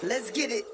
Let's get it.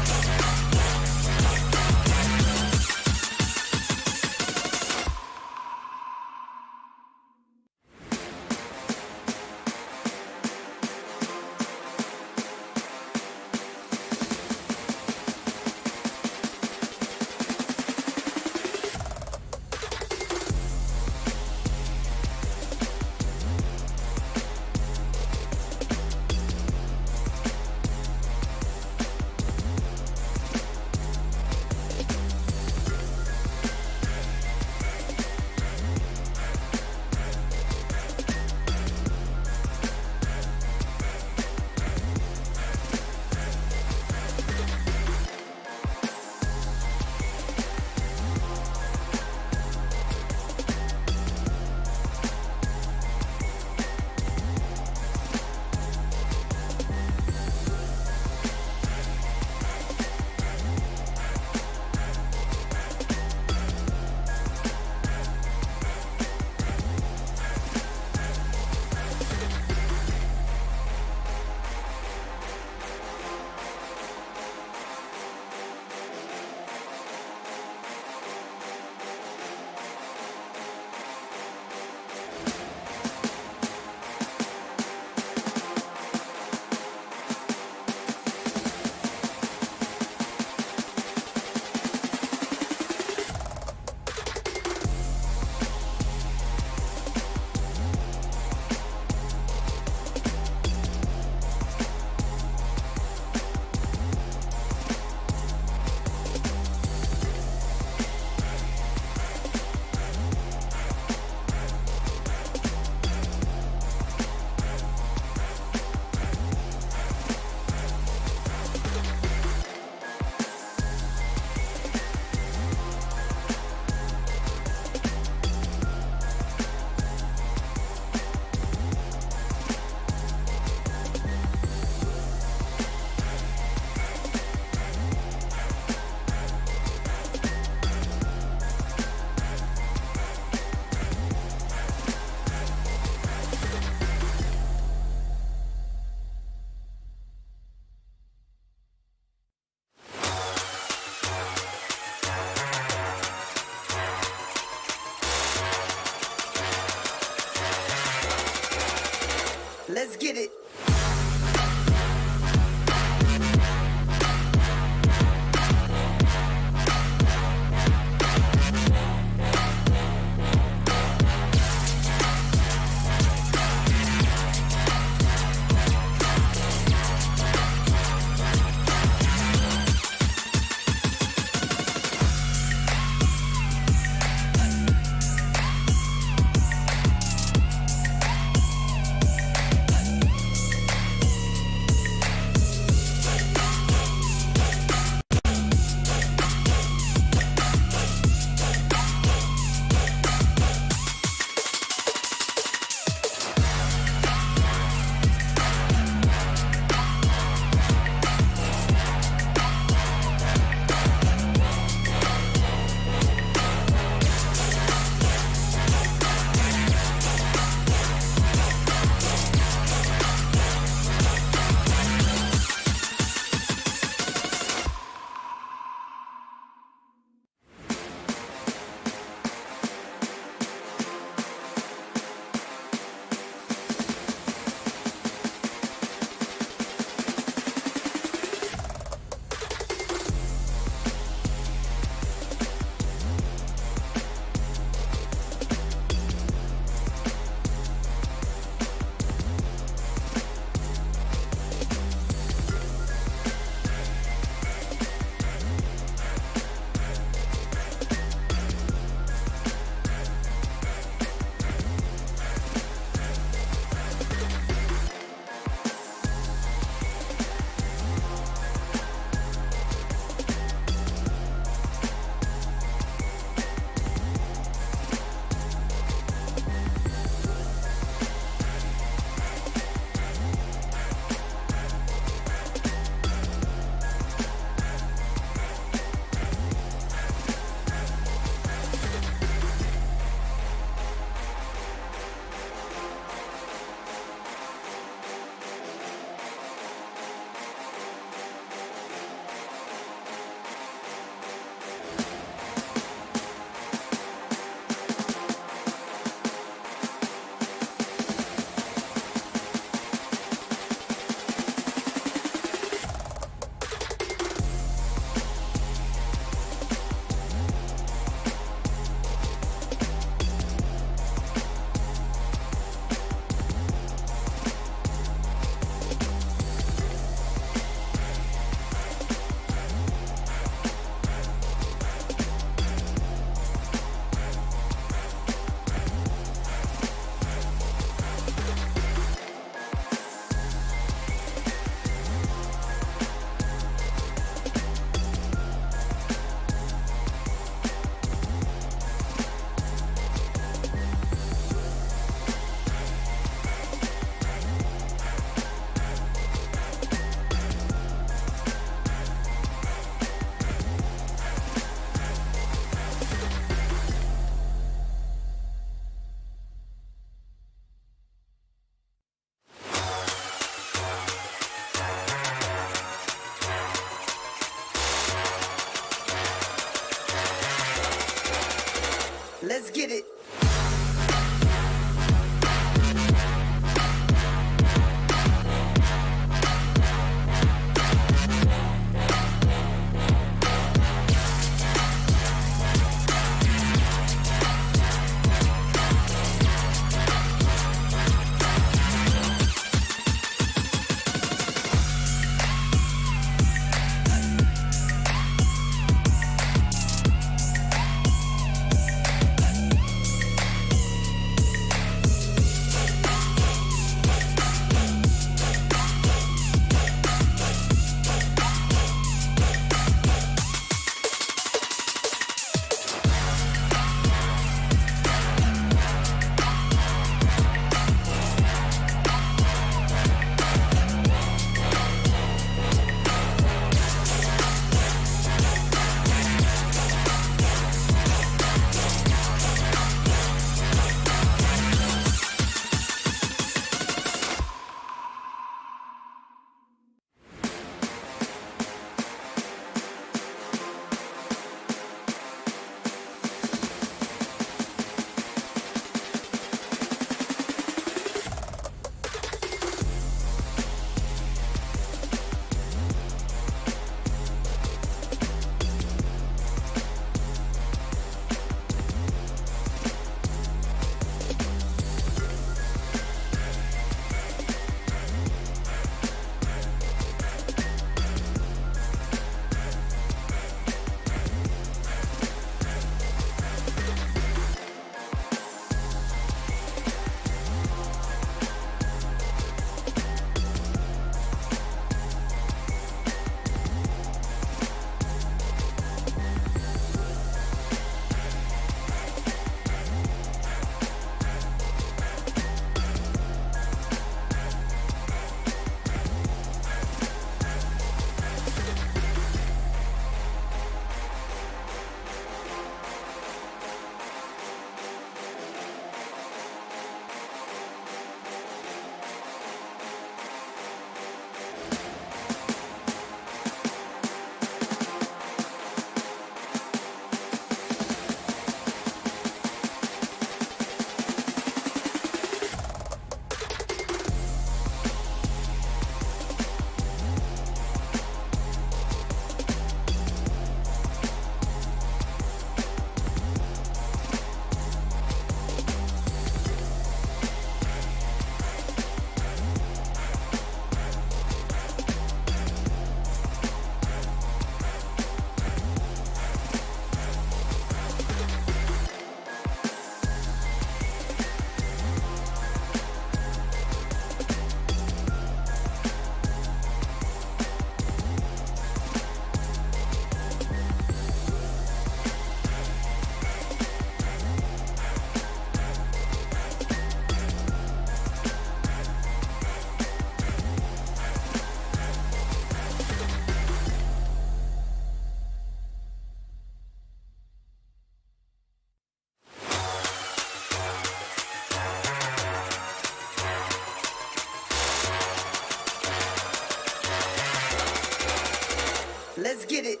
Let's get it.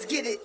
get it.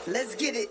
Let's get it.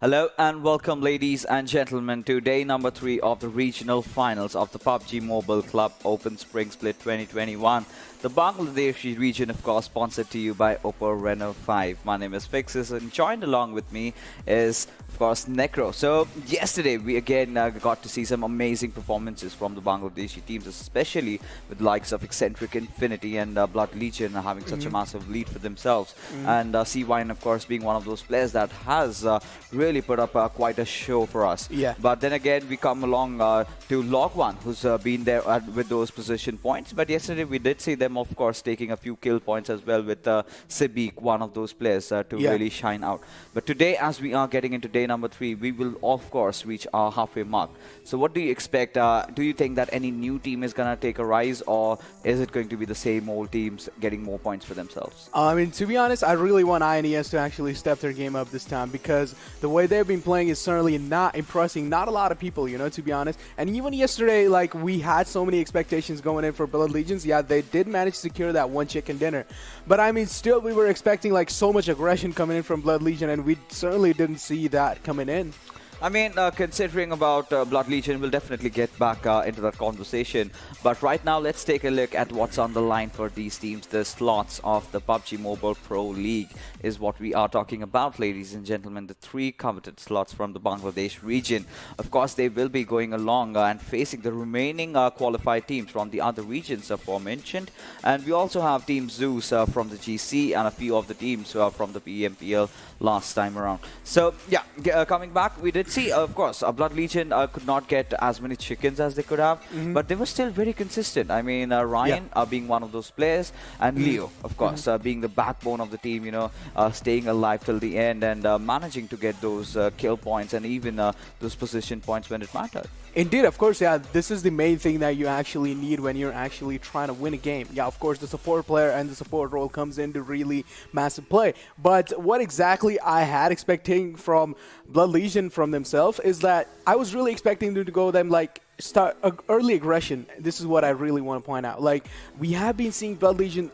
Hello and welcome, ladies and gentlemen, to day number 3 of the regional finals of the PUBG Mobile Club Open Spring Split 2021. The Bangladeshi region, of course, sponsored to you by Oppo Reno 5. My name is Fixes, and joined along with me is, of course, Necro. So yesterday we again got to see some amazing performances from the Bangladeshi teams, especially with the likes of Exentric Infinity and Blood Legion having such a massive lead for themselves. And C-Wine, of course, being one of those players that has really put up quite a show for us. Yeah. But then again, we come along to Log1, who's been there with those position points. But yesterday we did see them, of course, taking a few kill points as well with Sibik, one of those players to really shine out. But today, as we are getting into day number 3, we will, of course, reach our halfway mark. So what do you expect? Do you think that any new team is going to take a rise, or is it going to be the same old teams getting more points for themselves? I mean, to be honest, I really want INES to actually step their game up this time, because the way they've been playing is certainly not impressing not a lot of people, you know, to be honest. And even yesterday, like, we had so many expectations going in for Blood Legions. Yeah, they did manage to secure that one chicken dinner. But I mean, still, we were expecting like so much aggression coming in from Blood Legion, and we certainly didn't see that coming in. I mean, considering about Blood Legion, we'll definitely get back into that conversation. But right now, let's take a look at what's on the line for these teams. The slots of the PUBG Mobile Pro League is what we are talking about, ladies and gentlemen. The 3 coveted slots from the Bangladesh region. Of course, they will be going along and facing the remaining qualified teams from the other regions aforementioned. And we also have Team Zeus from the GC and a few of the teams from the PMPL last time around. So, yeah, coming back, we did see, of course, Blood Legion could not get as many chickens as they could have, but they were still very consistent. I mean, Ryan being one of those players, and Leo, of course, being the backbone of the team, you know, staying alive till the end and managing to get those kill points and even those position points when it mattered. Indeed, of course, yeah, this is the main thing that you actually need when you're actually trying to win a game. Yeah, of course, the support player and the support role comes into really massive play. But what exactly I had expecting from Blood Legion from themselves is that I was really expecting them to go them like start early aggression. This is what I really want to point out. Like, we have been seeing Blood Legion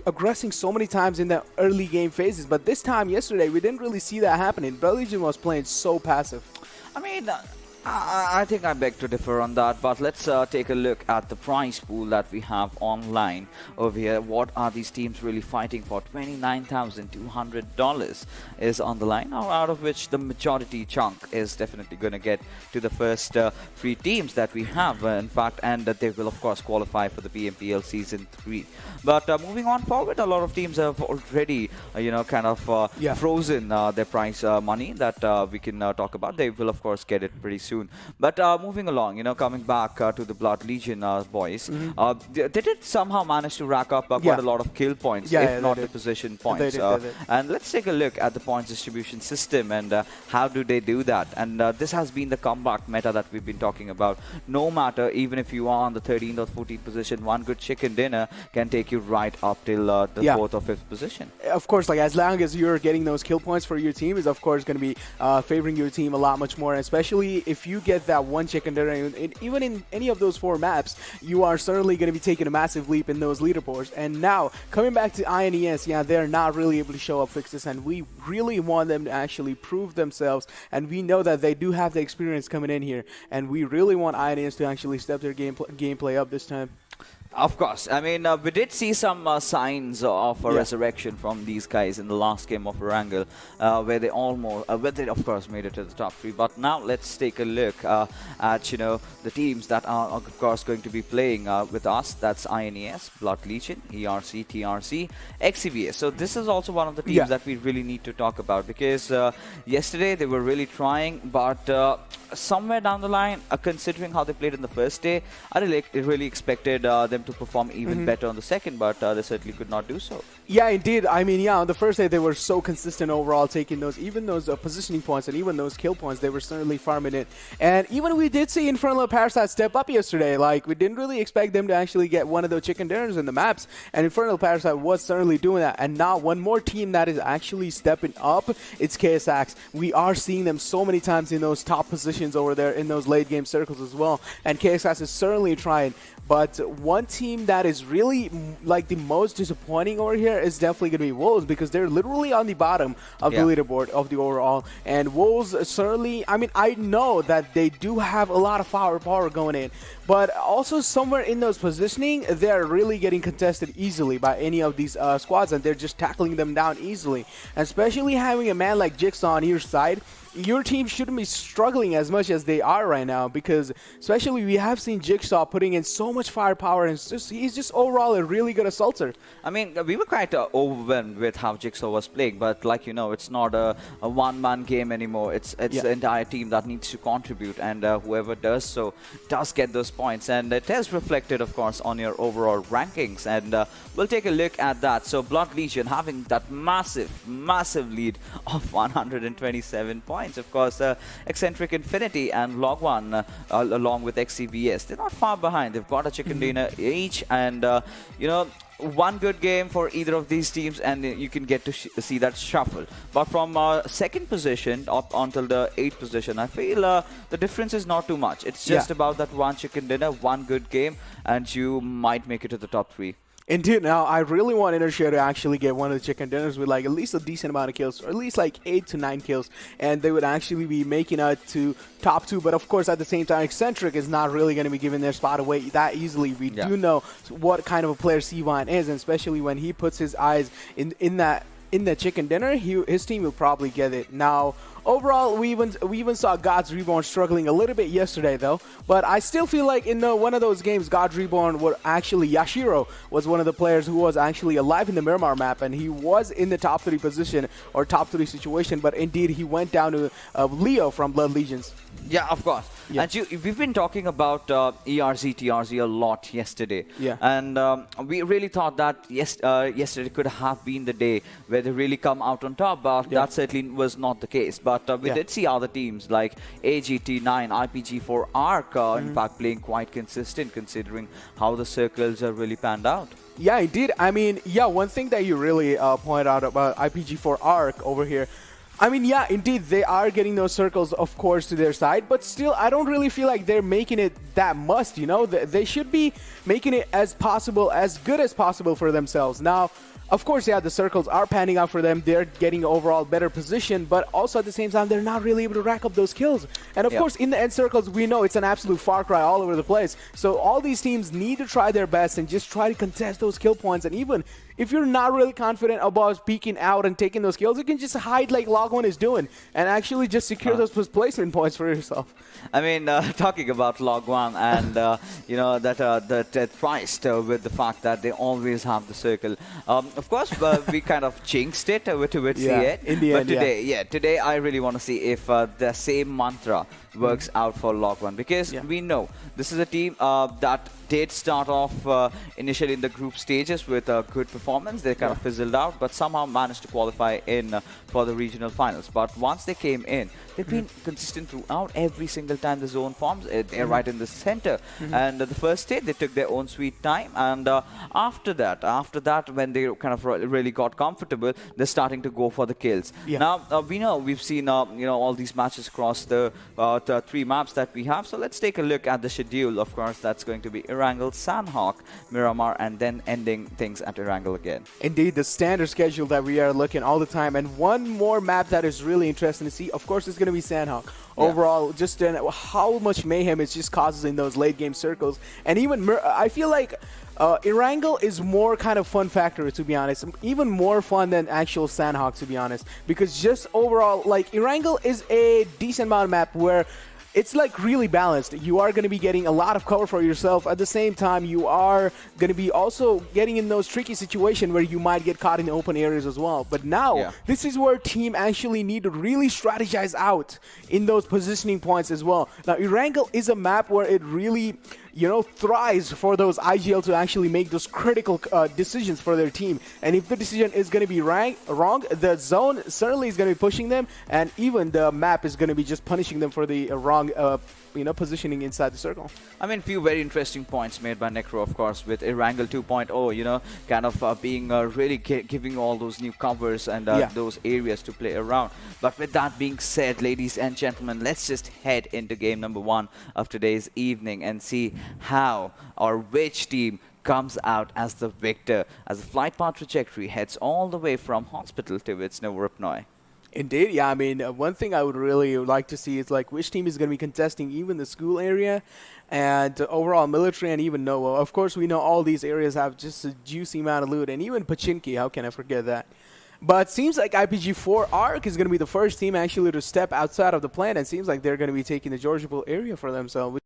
aggressing so many times in the early game phases, but this time yesterday we didn't really see that happening. Blood Legion was playing so passive. I mean, I think I beg to differ on that, but let's take a look at the prize pool that we have online over here. What are these teams really fighting for? $29,200 is on the line, out of which the majority chunk is definitely going to get to the first 3 teams that we have, in fact, and that they will, of course, qualify for the PMPL Season 3. But moving on forward, a lot of teams have already, you know, kind of frozen their prize money that we can talk about. They will, of course, get it pretty soon. But moving along, you know, coming back to the Blood Legion boys, they did somehow manage to rack up quite a lot of kill points, if not the position points. And let's take a look at the points distribution system and how do they do that. And this has been the comeback meta that we've been talking about. No matter, even if you are on the 13th or 14th position, one good chicken dinner can take you right up till the 4th or 5th position. Of course, like, as long as you're getting those kill points for your team, is of course going to be favoring your team a lot much more, especially if you get that one chicken dinner. Even in any of those 4 maps, you are certainly going to be taking a massive leap in those leaderboards. And now, coming back to INES, yeah, they're not really able to show up Fixes, and we really want them to actually prove themselves, and we know that they do have the experience coming in here, and we really want INES to actually step their gameplay up this time. Of course. I mean, we did see some signs of a resurrection from these guys in the last game of Erangel, where they almost, of course, made it to the top 3. But now let's take a look at, you know, the teams that are, of course, going to be playing with us. That's INES, Blood Legion, ERZxTRZ, XCvS. So this is also one of the teams that we really need to talk about, because yesterday they were really trying, but somewhere down the line, considering how they played in the first day, I really expected them to perform even better on the second, but they certainly could not do so. Yeah, indeed. I mean, yeah, on the first day they were so consistent overall, taking those, even those positioning points and even those kill points, they were certainly farming it. And even we did see Infernal Parasite step up yesterday. Like, we didn't really expect them to actually get one of those chicken dinners in the maps, and Infernal Parasite was certainly doing that. And now one more team that is actually stepping up, it's KSX. We are seeing them so many times in those top positions over there in those late game circles as well, and KSX is certainly trying. But one team that is really like the most disappointing over here is definitely going to be Wolves, because they're literally on the bottom of the leaderboard of the overall. And Wolves certainly, I mean, I know that they do have a lot of power going in, but also somewhere in those positioning, they're really getting contested easily by any of these squads, and they're just tackling them down easily. And especially having a man like Jigsaw on your side, your team shouldn't be struggling as much as they are right now, because especially we have seen Jigsaw putting in so much firepower, and he's just overall a really good assaulter. I mean, we were quite overwhelmed with how Jigsaw was playing, but like it's not a one-man game anymore. It's the entire team that needs to contribute, and whoever does so does get those points, and it is reflected, of course, on your overall rankings. And we'll take a look at that. So Blood Legion having that massive lead of 127 points. Of course, Exentric Infinity and Log1 along with XCVS, they're not far behind. They've got a chicken dinner each, and one good game for either of these teams, and you can get to see that shuffle. But from second position up until the 8th position, I feel the difference is not too much. It's just about that one chicken dinner, one good game, and you might make it to the top 3. Indeed. Now, I really want INERTIA to actually get one of the chicken dinners with like at least a decent amount of kills, or at least like 8 to 9 kills, and they would actually be making it to top 2. But of course, at the same time, Exentric is not really going to be giving their spot away that easily. We do know what kind of a player C1 is, and especially when he puts his eyes in the chicken dinner, his team will probably get it. Now, overall, we even saw God's Reborn struggling a little bit yesterday, though. But I still feel like in one of those games, God's Reborn were actually Yashiro was one of the players who was actually alive in the Miramar map, and he was in the top 3 position or top 3 situation. But indeed, he went down to Leo from Blood Legions. Yeah, of course. Yeah. And we've been talking about ERZxTRZ a lot yesterday. Yeah. And we really thought that yesterday could have been the day where they really come out on top, but that certainly was not the case. But we did see other teams like AGT9, IPG4 ARC, in fact, playing quite consistent considering how the circles are really panned out. Yeah, indeed. I mean, one thing that you really point out about IPG4 ARC over here, I mean, yeah, indeed, they are getting those circles, of course, to their side, but still, I don't really feel like they're making it that must, They should be making it as good as possible for themselves. Now, of course, the circles are panning out for them. They're getting overall better position, but also at the same time, they're not really able to rack up those kills. And of course, in the end circles, we know it's an absolute far cry all over the place. So all these teams need to try their best and just try to contest those kill points. And even if you're not really confident about peeking out and taking those kills, you can just hide like Log1 is doing and actually just secure those placement points for yourself. I mean, talking about Log1 and, that priced with the fact that they always have the circle. Of course, we kind of jinxed it towards the end. In the end, today I really want to see if the same mantra works out for Log1, because we know this is a team that did start off initially in the group stages with a good performance. They kind of fizzled out, but somehow managed to qualify in for the regional finals. But once they came in, they've been consistent throughout. Every single time the zone forms, they're right in the center. And the first stage, they took their own sweet time. And after that, when they kind of really got comfortable, they're starting to go for the kills. Now, we've seen all these matches across the 3 maps that we have. So let's take a look at the schedule. Of course, that's going to be Erangel, Sanhok, Miramar, and then ending things at Erangel again. Indeed, the standard schedule that we are looking all the time. And one more map that is really interesting to see, of course, is going to be Sanhok. Overall, just how much mayhem it just causes in those late game circles. And even, I feel like Erangel is more kind of fun factor, to be honest. Even more fun than actual Sanhok, to be honest. Because just overall, like, Erangel is a decent amount of map where it's like really balanced. You are going to be getting a lot of cover for yourself. At the same time, you are going to be also getting in those tricky situations where you might get caught in the open areas as well. But now, this is where team actually need to really strategize out in those positioning points as well. Now, Erangel is a map where it really thrives for those IGL to actually make those critical decisions for their team. And if the decision is going to be wrong, the zone certainly is going to be pushing them, and even the map is going to be just punishing them for the wrong positioning inside the circle. I mean, few very interesting points made by Necro, of course, with Erangel 2.0, kind of being really giving all those new covers and those areas to play around. But with that being said, ladies and gentlemen, let's just head into game number 1 of today's evening and see how or which team comes out as the victor, as the flight path trajectory heads all the way from hospital to its Novorupnoi. Indeed, yeah. I mean, one thing I would really like to see is like which team is going to be contesting even the school area and overall military and even Nova. Of course, we know all these areas have just a juicy amount of loot, and even Pachinki, how can I forget that? But seems like IPG4 ARC is going to be the first team actually to step outside of the plan, and seems like they're going to be taking the Georgiapol area for themselves.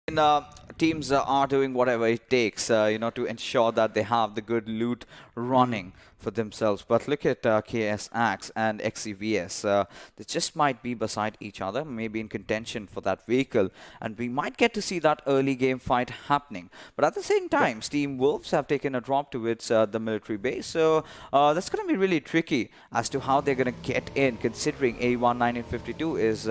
And, teams are doing whatever it takes, to ensure that they have the good loot running for themselves. But look at KSAX and XCVS. They just might be beside each other, maybe in contention for that vehicle, and we might get to see that early game fight happening. But at the same time, Steam Wolves have taken a drop towards the military base, so that's going to be really tricky as to how they're going to get in, considering A1 1952 is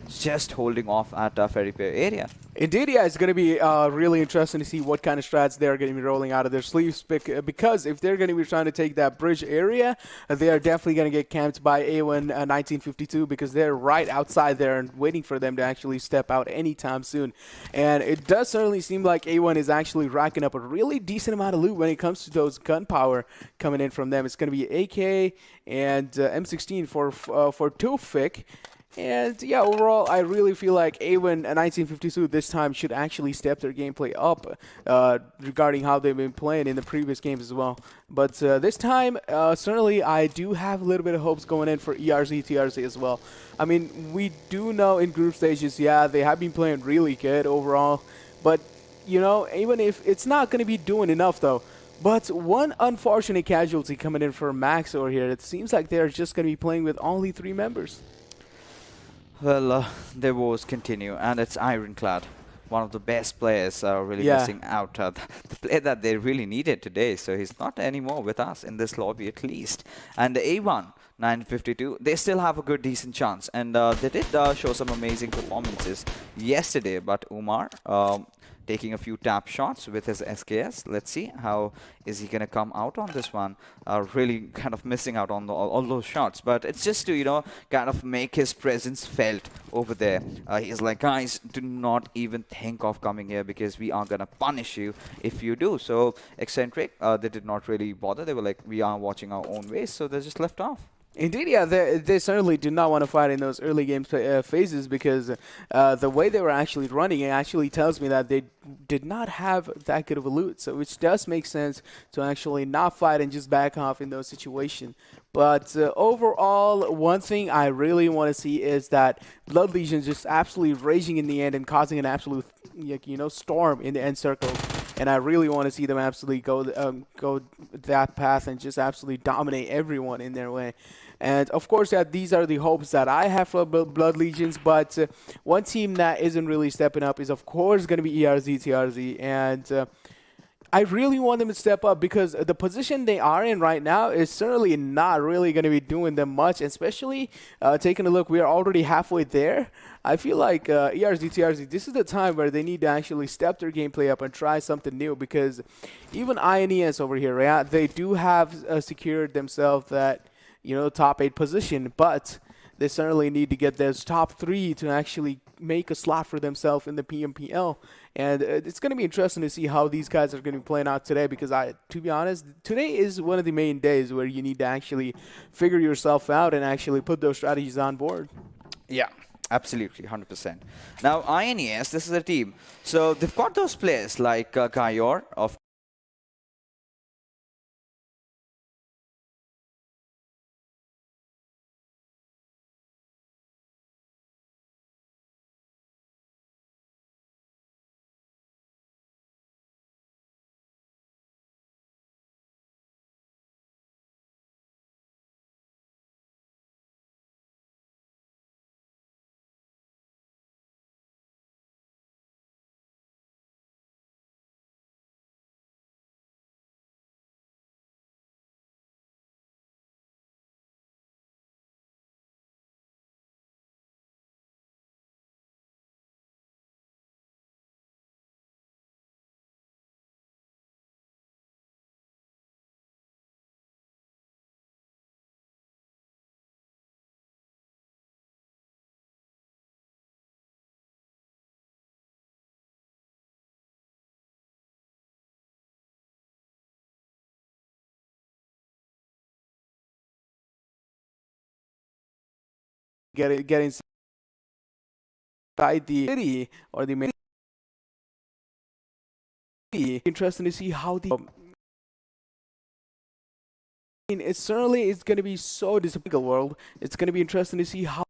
just holding off at Ferry Pier area. Indeed, yeah, it's going to be really interesting to see what kind of strats they're going to be rolling out of their sleeves, because if they're going to be trying to take that bridge area, they are definitely going to get camped by A1 1952, because they're right outside there and waiting for them to actually step out anytime soon. And it does certainly seem like A1 is actually racking up a really decent amount of loot when it comes to those gunpowder coming in from them. It's going to be AK and M16 for Tufik. And yeah, overall, I really feel like A1 1952 this time should actually step their gameplay up regarding how they've been playing in the previous games as well. But this time, certainly, I do have a little bit of hopes going in for ERZxTRZ as well. I mean, we do know in group stages, yeah, they have been playing really good overall. But, even if it's not going to be doing enough, though. But one unfortunate casualty coming in for Max over here. It seems like they're just going to be playing with only 3 members. Well, their woes continue, and it's Ironclad, one of the best players, really missing out. The player that they really needed today, so he's not anymore with us in this lobby at least. And the A1 952, they still have a good, decent chance, and they did show some amazing performances yesterday. But Umar, taking a few tap shots with his SKS. Let's see how is he going to come out on this one. Really kind of missing out on all those shots. But it's just to, kind of make his presence felt over there. He's like, guys, do not even think of coming here because we are going to punish you if you do. So Exentric, they did not really bother. They were like, we are watching our own ways. So they just left off. Indeed, yeah, they certainly did not want to fight in those early game phases, because the way they were actually running, it actually tells me that they did not have that good of a loot, so which does make sense to actually not fight and just back off in those situations. But overall, one thing I really want to see is that Blood Legion just absolutely raging in the end and causing an absolute storm in the end circle. And I really want to see them absolutely go that path and just absolutely dominate everyone in their way. And of course, these are the hopes that I have for Blood Legions. But one team that isn't really stepping up is, of course, going to be ERZxTRZ. And I really want them to step up, because the position they are in right now is certainly not really going to be doing them much, especially taking a look. We are already halfway there. I feel like ERZxTRZ, this is the time where they need to actually step their gameplay up and try something new, because even INES over here, yeah, they do have secured themselves that, top 8 position, but they certainly need to get those top 3 to actually make a slot for themselves in the PMPL. And it's going to be interesting to see how these guys are going to be playing out today, because to be honest, today is one of the main days where you need to actually figure yourself out and actually put those strategies on board. Yeah, absolutely, 100%. Now, INES, this is a team. So they've got those players like Gayor of Get inside the city or the main. Interesting to see how the. It certainly is going to be so disappointing world. It's going to be interesting to see how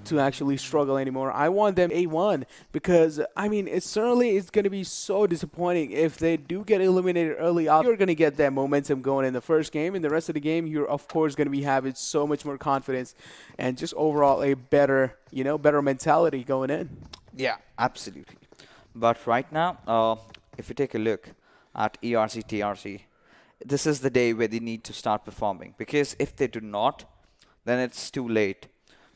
to actually struggle anymore. I want them A1 because it certainly is going to be so disappointing if they do get eliminated early on. You're going to get that momentum going in the first game. In the rest of the game, you're of course going to be having so much more confidence and just overall a better, better mentality going in. Yeah, absolutely. But right now, if you take a look at ERZxTRZ, this is the day where they need to start performing, because if they do not, then it's too late.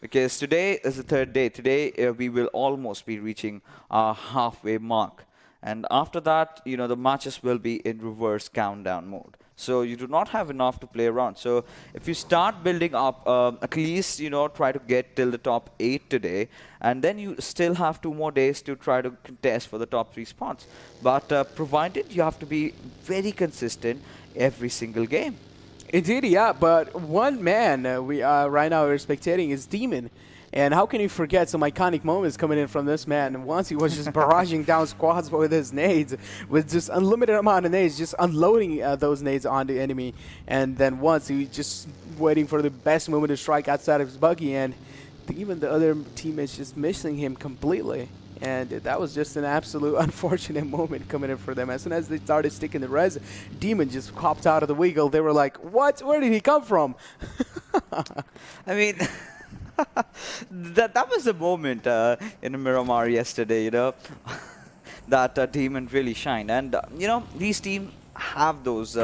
Because today is the third day. Today we will almost be reaching our halfway mark. And after that, the matches will be in reverse countdown mode. So you do not have enough to play around. So if you start building up, at least, try to get till the top 8 today. And then you still have 2 more days to try to contest for the top 3 spots. But provided you have to be very consistent every single game. Indeed, yeah, but one man we right now we're spectating is Demon. And how can you forget some iconic moments coming in from this man? Once he was just barraging down squads with his nades, with just unlimited amount of nades, just unloading those nades on the enemy. And then once he was just waiting for the best moment to strike outside of his buggy, and even the other teammates just missing him completely. And that was just an absolute unfortunate moment coming in for them. As soon as they started sticking the res, Demon just popped out of the wiggle. They were like, what? Where did he come from? I mean, that was the moment in Miramar yesterday, that Demon really shined. And, these teams have those,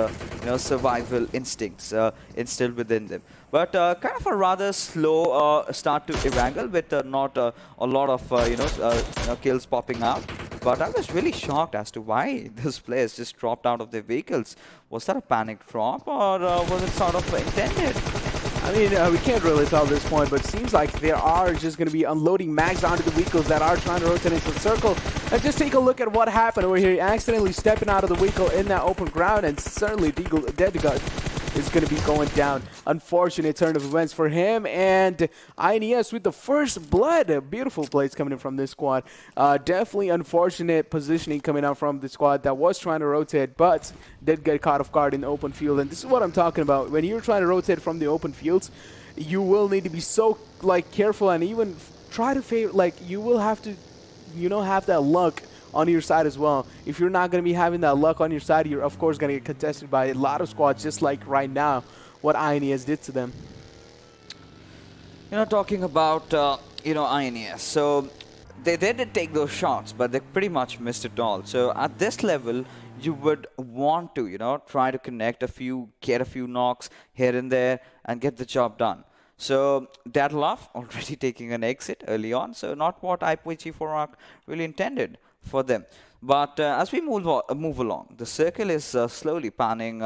survival instincts instilled within them. But kind of a rather slow start to Erangel with not a lot of, kills popping out. But I was really shocked as to why these players just dropped out of their vehicles. Was that a panic drop, or was it sort of intended? We can't really tell at this point, but it seems like they are just going to be unloading mags onto the vehicles that are trying to rotate into the circle. And just take a look at what happened over here. Accidentally stepping out of the vehicle in that open ground, and certainly Deadgut is going to be going down. Unfortunate turn of events for him, and INES with the first blood. Beautiful plays coming in from this squad. Definitely unfortunate positioning coming out from the squad that was trying to rotate, but did get caught off guard in the open field. And this is what I'm talking about. When you're trying to rotate from the open fields, you will need to be so careful, and even try to favor, you will have to have that luck on your side as well. If you're not going to be having that luck on your side, you're of course going to get contested by a lot of squads, just like right now what INES did to them. Talking about INES, so they did take those shots, but they pretty much missed it all. So at this level, you would want to try to connect a few, get a few knocks here and there, and get the job done. So Dadlov already taking an exit early on, so not what IPG4 really intended for them. But as we move along, the circle is slowly panning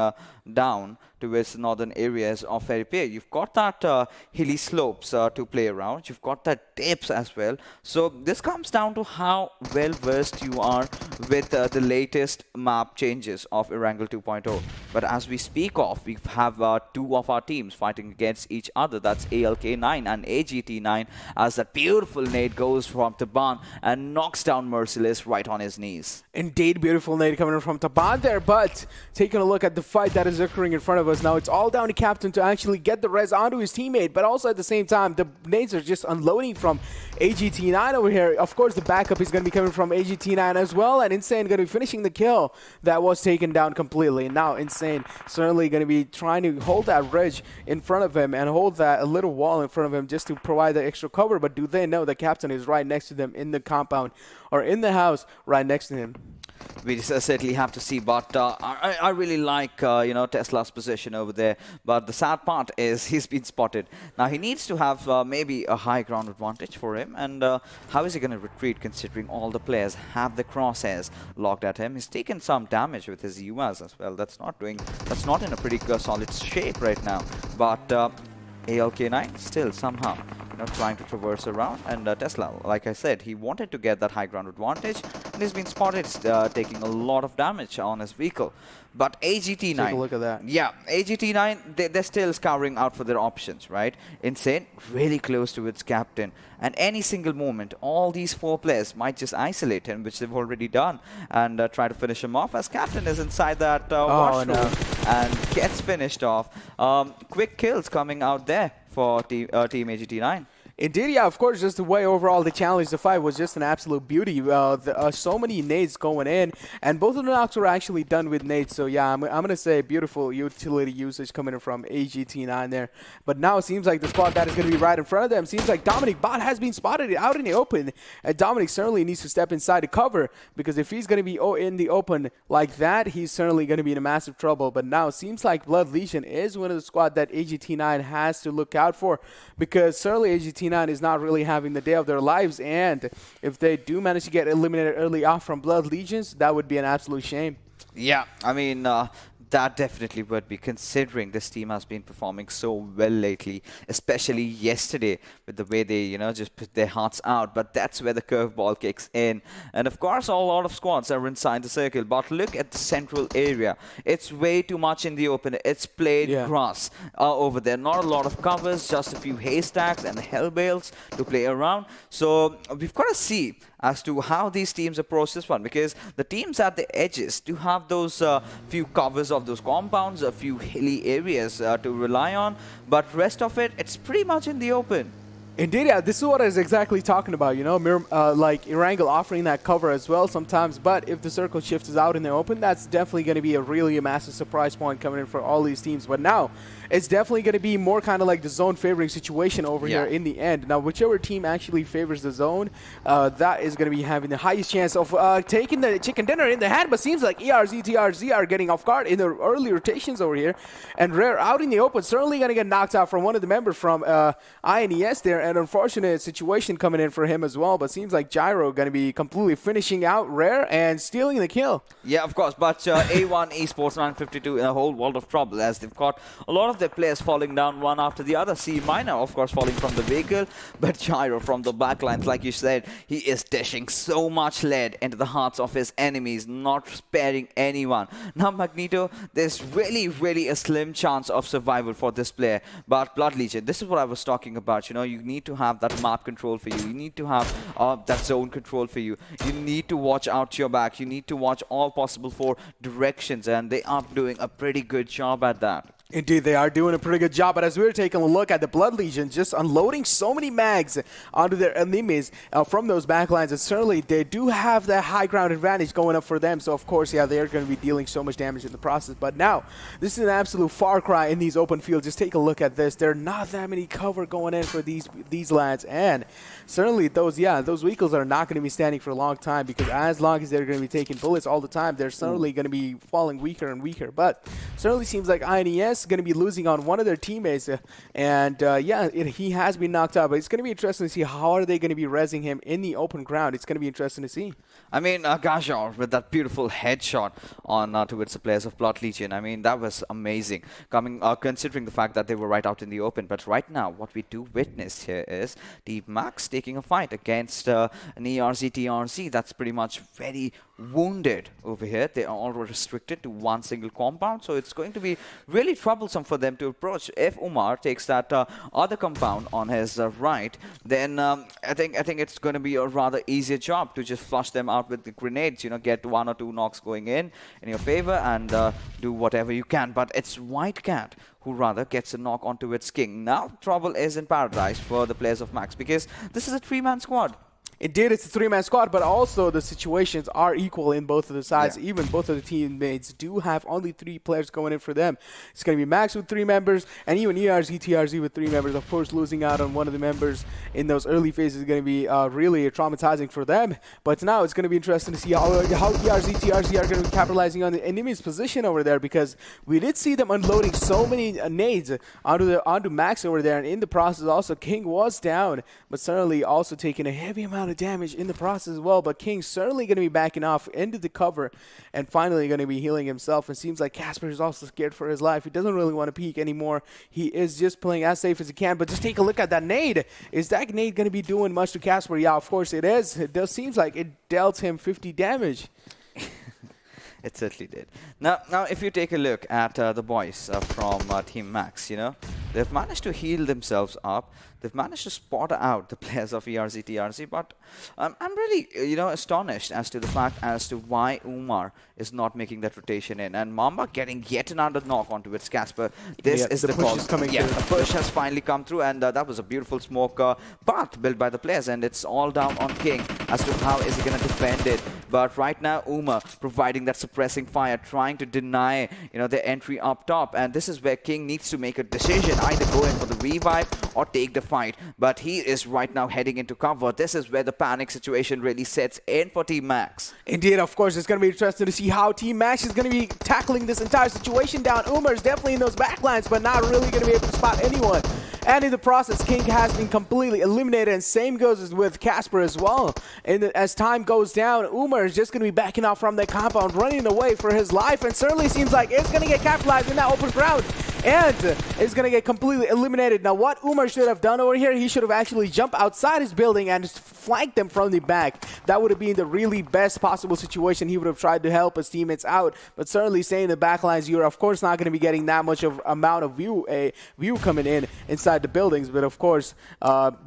down towards the northern areas of Eripia. You've got that hilly slopes to play around. You've got that dips as well. So this comes down to how well versed you are with the latest map changes of Erangel 2.0. But as we speak of, we have two of our teams fighting against each other. That's ALxK9 and AGT9, as that beautiful nade goes from Taban and knocks down Merciless right on his knees. Indeed, beautiful nade coming in from Taban there, but taking a look at the fight that is occurring in front of us now, it's all down to Captain to actually get the res onto his teammate, but also at the same time, the nades are just unloading from AGT9 over here. Of course, the backup is going to be coming from AGT9 as well, and Insane going to be finishing the kill that was taken down completely. Now, Insane certainly going to be trying to hold that ridge in front of him and hold that little wall in front of him just to provide the extra cover, but do they know the Captain is right next to them in the compound or in the house right next to him? We certainly have to see, but I really like Tesla's position over there. But the sad part is he's been spotted. Now he needs to have maybe a high ground advantage for him, and how is he going to retreat considering all the players have the crosshairs locked at him? He's taken some damage with his UAs as well. That's not in a pretty solid shape right now. But ALxK9 still somehow trying to traverse around, and Tesla, like I said, he wanted to get that high ground advantage, and he's been spotted taking a lot of damage on his vehicle. But AGT9, take a look at that. Yeah, AGT9, they're still scouring out for their options, right? Insane, really close to its captain, and any single moment, all these four players might just isolate him, which they've already done, and try to finish him off, as captain is inside that washroom and gets finished off. Quick kills coming out there for Team AGT9. Indeed, yeah, of course, just the way overall the challenge, the fight was just an absolute beauty. So many nades going in, and both of the knocks were actually done with nades. So yeah, I'm going to say beautiful utility usage coming in from AGT9 there. But now it seems like the spot that is going to be right in front of them seems like Dominic Bot has been spotted out in the open. And Dominic certainly needs to step inside the cover, because if he's going to be in the open like that, he's certainly going to be in a massive trouble. But now it seems like Blood Legion is one of the squad that AGT9 has to look out for, because certainly AGT9 is not really having the day of their lives, and if they do manage to get eliminated early off from Blood Legions, that would be an absolute shame. Yeah, I mean, that definitely would be, considering this team has been performing so well lately, especially yesterday with the way they, just put their hearts out. But that's where the curveball kicks in. And of course, a lot of squads are inside the circle. But look at the central area. It's way too much in the open. It's played grass over there. Not a lot of covers, just a few haystacks and hell bales to play around. So we've got to see as to how these teams approach this one, because the teams at the edges do have those few covers of those compounds, a few hilly areas to rely on, but rest of it, it's pretty much in the open. Indeed, yeah, this is what I was exactly talking about, like Erangel offering that cover as well sometimes, but if the circle shift is out in the open, that's definitely going to be a really massive surprise point coming in for all these teams. But now, it's definitely going to be more kind of like the zone favoring situation over here in the end. Now, whichever team actually favors the zone, that is going to be having the highest chance of taking the chicken dinner in the hand, but seems like ERZxTRZ are getting off guard in the early rotations over here, and Rare out in the open, certainly going to get knocked out from one of the members from INES there. An unfortunate situation coming in for him as well, but seems like Gyro going to be completely finishing out Rare and stealing the kill. Yeah, of course, but A1 Esports 952 in a whole world of trouble, as they've got a lot of their players falling down one after the other. See, Minor, of course, falling from the vehicle, but Gyro from the backlines, like you said, he is dishing so much lead into the hearts of his enemies, not sparing anyone. Now, Magneto, there's really a slim chance of survival for this player, but Blood Legion, this is what I was talking about, you need to have that map control for you. You need to have that zone control for you. You need to watch out your back. You need to watch all possible 4 directions, and they are doing a pretty good job at that. Indeed, they are doing a pretty good job, but as we're taking a look at the Blood Legion, just unloading so many mags onto their enemies from those backlines, and certainly they do have that high ground advantage going up for them, so of course, yeah, they're going to be dealing so much damage in the process. But now, this is an absolute far cry in these open fields. Just take a look at this. There are not that many cover going in for these lads, and certainly those vehicles are not going to be standing for a long time, because as long as they're going to be taking bullets all the time, they're certainly going to be falling weaker and weaker. But certainly seems like INES is going to be losing on one of their teammates, he has been knocked out. But it's going to be interesting to see how are they going to be rezzing him in the open ground. It's going to be interesting to see. I mean, Gajar with that beautiful headshot on towards the players of Blood Legion. I mean, that was amazing, considering the fact that they were right out in the open. But right now, what we do witness here is Team Max taking a fight against an ERZxTRZ that's pretty much very wounded over here. They are all restricted to one single compound, so it's going to be really troublesome for them to approach. If Umar takes that other compound on his right, then I think it's going to be a rather easier job to just flush them out with the grenades, get 1 or 2 knocks going in your favor and do whatever you can. But it's White Cat who rather gets a knock onto its king. Now trouble is in paradise for the players of Max, because this is a 3-man squad. Indeed, it's a 3-man squad, but also the situations are equal in both of the sides. Yeah. Even both of the teammates do have only 3 players going in for them. It's going to be Max with 3 members, and even ERZxTRZ with 3 members. Of course, losing out on one of the members in those early phases is going to be really traumatizing for them. But now it's going to be interesting to see how ERZxTRZ are going to be capitalizing on the enemy's position over there, because we did see them unloading so many nades onto Max over there, and in the process also King was down, but certainly also taking a heavy amount of damage in the process as well. But King's certainly going to be backing off into the cover and finally going to be healing himself. It seems like Casper is also scared for his life. He doesn't really want to peek anymore. He is just playing as safe as he can. But just take a look at that nade. Is that nade going to be doing much to Casper? Yeah, of course it is. It does seems like it dealt him 50 damage. It certainly did. Now, if you take a look at the boys from Team Max, they've managed to heal themselves up. They've managed to spot out the players of ERZxTRZ, but I'm really, astonished as to the fact as to why Umar is not making that rotation in, and Mamba getting yet another knock onto its Casper. This is the call. The push has finally come through, and that was a beautiful smoke path built by the players, and it's all down on King as to how is he going to defend it. But right now, Umar providing that suppressing fire, trying to deny, the entry up top, and this is where King needs to make a decision, either go in for the revive or take the fight. But he is right now heading into cover. This is where the panic situation really sets in for Team Max. Indeed, of course, it's going to be interesting to see how Team Max is going to be tackling this entire situation down. Umar is definitely in those backlines, but not really going to be able to spot anyone. And in the process, King has been completely eliminated, and same goes with Casper as well. And as time goes down, Umar is just going to be backing off from that compound, running away for his life, and certainly seems like it's going to get capitalized in that open ground. And it's going to get completely eliminated. Now, what Umar should have done over here, he should have actually jumped outside his building and just flanked them from the back. That would have been the really best possible situation. He would have tried to help his teammates out. But certainly staying in the back lines, you're of course not going to be getting that much of amount of view coming in inside the buildings. But of course,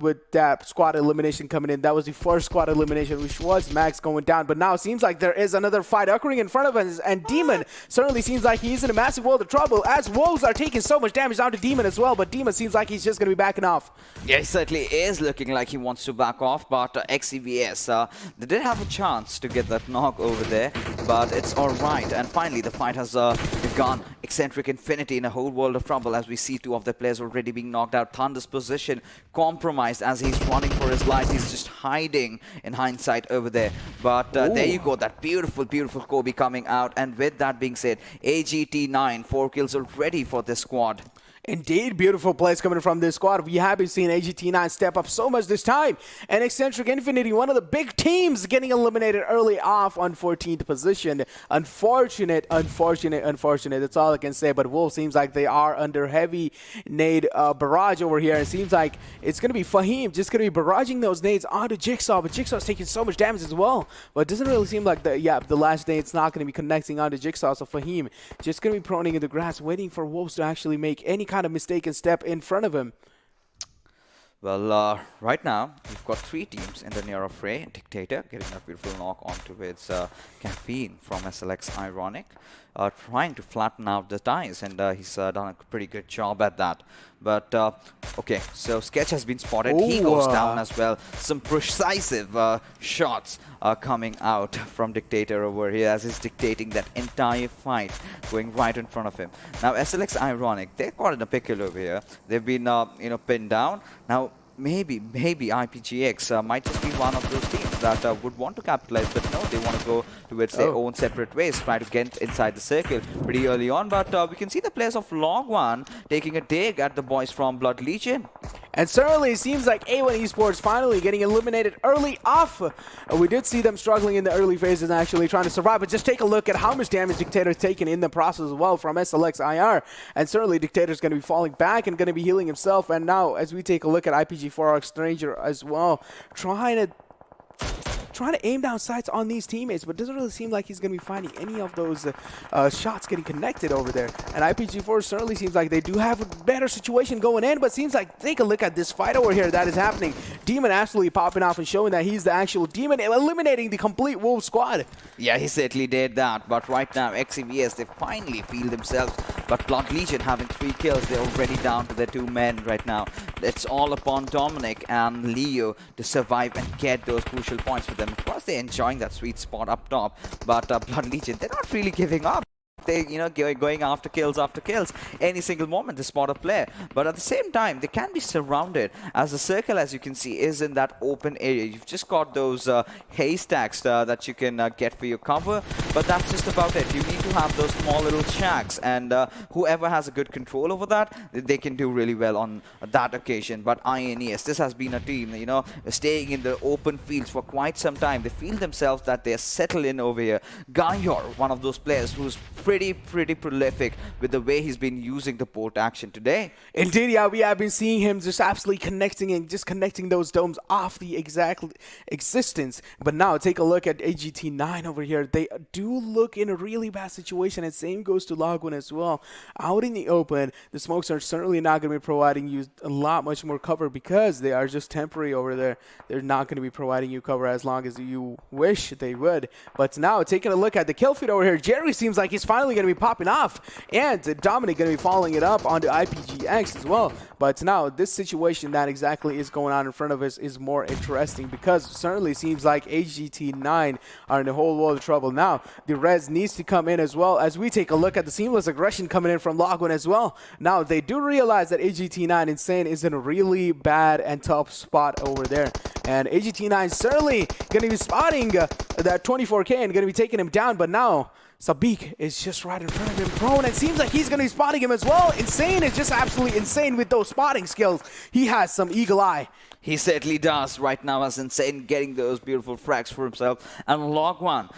with that squad elimination coming in, that was the first squad elimination, which was Max going down. But now it seems like there is another fight occurring in front of us. And Demon certainly seems like he's in a massive world of trouble, as Wolves are taking so much damage down to Demon as well, but Demon seems like he's just going to be backing off. Yeah, he certainly is looking like he wants to back off, but XCvS, they did have a chance to get that knock over there, but it's alright. And finally, the fight has begun. Exentric Infinity in a whole world of trouble, as we see 2 of their players already being knocked out. Thunder's position compromised as he's running for his life. He's just hiding in hindsight over there. But there you go, that beautiful, beautiful Kobe coming out. And with that being said, AGT9, 4 kills already for this squad. Indeed, beautiful plays coming from this squad. We have been seeing AGT9 step up so much this time. And Exentric Infinity, one of the big teams, getting eliminated early off on 14th position. Unfortunate. That's all I can say. But Wolves seems like they are under heavy nade barrage over here. It seems like it's going to be Fahim just going to be barraging those nades onto Jigsaw. But Jigsaw's taking so much damage as well. But it doesn't really seem like the last nade's not going to be connecting onto Jigsaw. So Fahim just going to be proning in the grass, waiting for Wolves to actually make any kind of mistaken step in front of him. Well, right now, we've got 3 teams in the near fray. Dictator getting a beautiful knock onto its campaign from ALxK9, trying to flatten out the ties, and he's done a pretty good job at that. But, okay, so Sketch has been spotted. He goes down as well. Some decisive shots are coming out from Dictator over here, as he's dictating that entire fight, going right in front of him. Now, ALxK9, they're caught in a pickle over here. They've been, pinned down. Now, maybe IPGX might just be one of those teams that would want to capitalize, but no, they want to go towards their own separate ways, try to get inside the circle pretty early on. But we can see the players of Log1 taking a dig at the boys from Blood Legion. And certainly it seems like A1 Esports finally getting eliminated early off. We did see them struggling in the early phases and actually trying to survive, but just take a look at how much damage Dictator's taken in the process as well from ALxIR. And certainly Dictator's going to be falling back and going to be healing himself. And now as we take a look at IPG4ALxTRZ as well, trying to aim down sights on these teammates, but doesn't really seem like he's going to be finding any of those shots getting connected over there. And IPG4 certainly seems like they do have a better situation going in, but seems like, take a look at this fight over here that is happening. Demon absolutely popping off and showing that he's the actual Demon, eliminating the complete Wolf squad. Yeah, he certainly did that, but right now XCvS, they finally feel themselves. But Blood Legion having 3 kills, they're already down to their 2 men right now. It's all upon Dominic and Leo to survive and get those crucial points for them. Of course, they're enjoying that sweet spot up top, but Blood Legion, they're not really giving up. They, going after kills any single moment to spot a player. But at the same time, they can be surrounded, as the circle, as you can see, is in that open area. You've just got those haystacks that you can get for your cover, but that's just about it. You need to have those small little shacks, and whoever has a good control over that, they can do really well on that occasion. But INES, this has been a team, staying in the open fields for quite some time. They feel themselves that they're settled in over here. Gayor, one of those players who's pretty prolific with the way he's been using the port action today. Indeed, yeah, we have been seeing him just absolutely connecting those domes off the exact existence. But now take a look at AGT9 over here. They do look in a really bad situation, and same goes to Log1 as well. Out in the open, the smokes are certainly not going to be providing you a lot much more cover because they are just temporary over there. They're not going to be providing you cover as long as you wish they would. But now taking a look at the kill feed over here, Jerry seems like he's finally going to be popping off, and Dominic going to be following it up onto IPGX as well. But now this situation that exactly is going on in front of us is more interesting because it certainly seems like AGT9 are in a whole world of trouble. Now the res needs to come in as well as we take a look at the seamless aggression coming in from Log1 as well. Now they do realize that AGT9 Insane is in a really bad and tough spot over there, and AGT9 certainly going to be spotting that 24K and going to be taking him down. But now Sabik is just right in front of him, prone. It seems like he's going to be spotting him as well. Insane is just absolutely insane with those spotting skills. He has some eagle eye. He certainly does right now, as Insane getting those beautiful frags for himself. And Log1,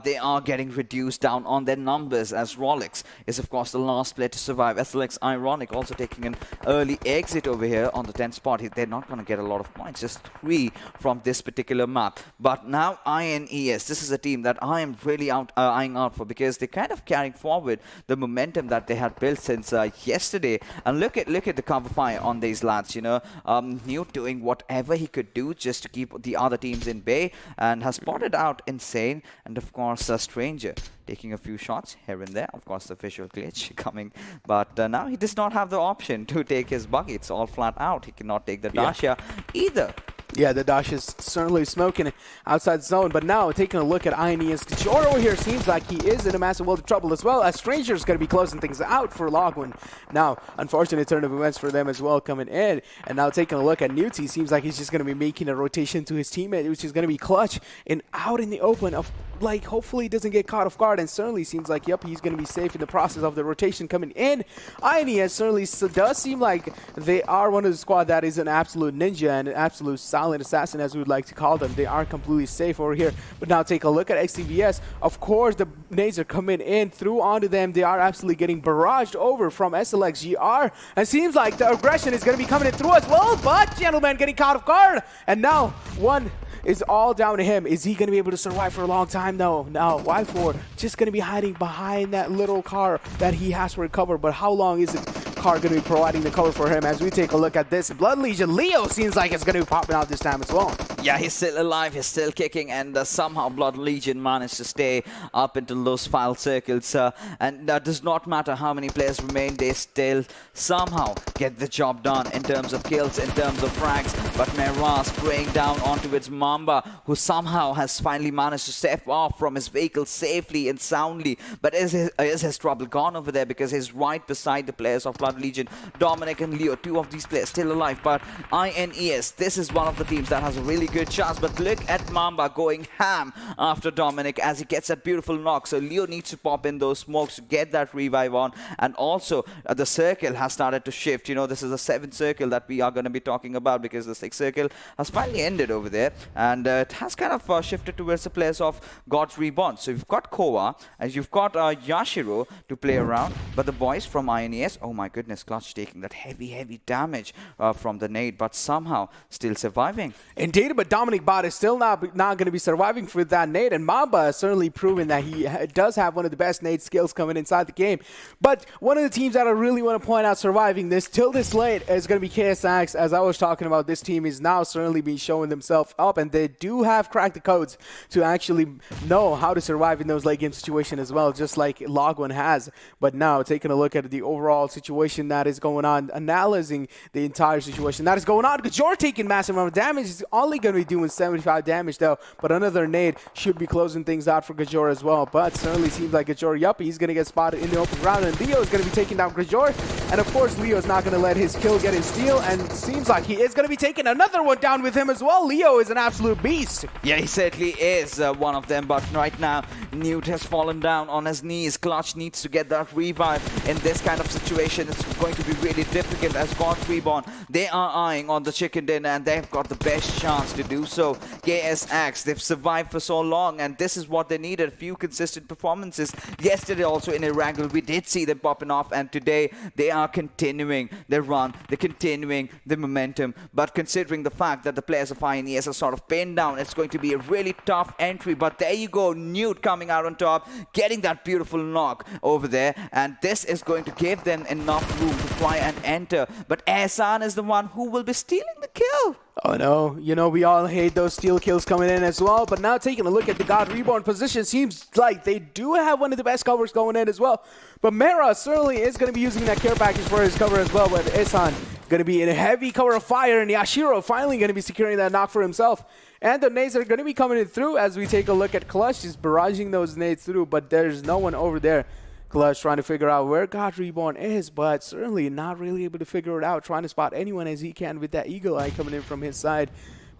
they are getting reduced down on their numbers, as Rolex is, of course, the last player to survive. SLX Ironic also taking an early exit over here on the 10th spot. They're not going to get a lot of points, just 3 from this particular map. But now INES, this is a team that I am really eyeing out for because they're kind of carrying forward the momentum that they had built since yesterday. And look at the cover fire on these lads, Newt doing whatever he could do just to keep the other teams in bay, and has spotted out Insane, and of course Stranger taking a few shots here and there. Of course the visual glitch coming, but now he does not have the option to take his buggy. It's all flat out. He cannot take the Dasha either. Yeah, the Dash is certainly smoking outside the zone. But now, taking a look at INES, Kachor over here seems like he is in a massive world of trouble as well, as Stranger's going to be closing things out for Log1. Now, unfortunate turn of events for them as well coming in. And now taking a look at Newty, seems like he's just going to be making a rotation to his teammate, which is going to be clutch and out in the open of, like, hopefully he doesn't get caught off guard. And certainly seems like, yep, he's going to be safe in the process of the rotation coming in. INES certainly does seem like they are one of the squad that is an absolute ninja and an absolute silent assassin, as we would like to call them. They are completely safe over here. But now take a look at XCvS. Of course, the nades are coming in through onto them. They are absolutely getting barraged over from ALxGR. And seems like the aggression is going to be coming in through as well. But Gentleman getting caught off guard. And now one is all down to him. Is he going to be able to survive for a long time? No. Now, Y4 just going to be hiding behind that little car that he has for cover. But how long is the car going to be providing the cover for him? As we take a look at this, Blood Legion, Leo seems like it's going to be popping out this time as well. Yeah, he's still alive, he's still kicking, and somehow Blood Legion managed to stay up into those file circles. And that does not matter how many players remain, they still somehow get the job done in terms of kills, in terms of frags. But Miramar spraying down onto its Mamba, who somehow has finally managed to step off from his vehicle safely and soundly. But is his trouble gone over there, because he's right beside the players of Blood Legion. Dominic and Leo, two of these players still alive. But INES, this is one of the teams that has a really good chance. But look at Mamba going ham after Dominic as he gets that beautiful knock. So Leo needs to pop in those smokes to get that revive on. And also the circle has started to shift. You know, this is the 7th circle that we are going to be talking about, because the 6th circle has finally ended over there. And it has kind of shifted towards the players of God's Reborn. So you've got Koa and you've got Yashiro to play around. But the boys from INES, oh my goodness, Clutch taking that heavy damage from the nade, but somehow still surviving. Indeed, but Dominic Bot is still not going to be surviving for that nade, and Mamba has certainly proven that he does have one of the best nade skills coming inside the game. But one of the teams that I really want to point out surviving this till this late is going to be KSX. As I was talking about, this team is now certainly been showing themselves up, and they do have cracked the codes to actually know how to survive in those late game situations as well, just like Log1 has. But now, taking a look at the overall situation that is going on, analyzing the entire situation that is going on, because you're taking massive amount of damage. He's only going to be doing 75 damage though, but another nade should be closing things out for Gajor as well. But certainly seems like Gajor, yup, he's going to get spotted in the open round, and Leo is going to be taking down Gajor. And of course, Leo is not going to let his kill get his steal, and seems like he is going to be taking another one down with him as well. Leo is an absolute beast. Yeah, he certainly is one of them, but right now, Newt has fallen down on his knees. Clutch needs to get that revive in this kind of situation. It's going to be really difficult as God's Reborn, they are eyeing on the chicken dinner, and they've got the best chance to do so. KSX, they've survived for so long, and this is what they needed, a few consistent performances. Yesterday also in Erangel, we did see them popping off, and today they are continuing their run, they're continuing the momentum. But considering the fact that the players of INES are sort of pinned down, it's going to be a really tough entry. But there you go, Newt coming out on top, getting that beautiful knock over there, and this is going to give them enough room to try and enter. But Ehsan is the one who will be stealing the kill. Oh no, you know, we all hate those steal kills coming in as well. But now taking a look at the God Reborn position, seems like they do have one of the best covers going in as well. But Mera certainly is going to be using that care package for his cover as well. But Ehsan going to be in a heavy cover of fire, and Yashiro finally going to be securing that knock for himself. And the nades are going to be coming in through as we take a look at Clutch. Just barraging those nades through, but there's no one over there. Clutch trying to figure out where God Reborn is, but certainly not really able to figure it out, trying to spot anyone as he can with that eagle eye coming in from his side.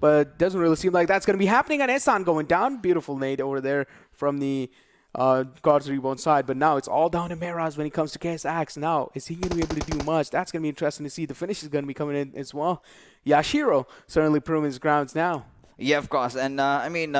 But doesn't really seem like that's going to be happening, and Ehsan going down. Beautiful nade over there from the God's Reborn side. But now it's all down to Miraz when it comes to KSX. Now, is he going to be able to do much? That's going to be interesting to see. The finish is going to be coming in as well. Yashiro certainly proving his grounds now. Yeah, of course. And I mean,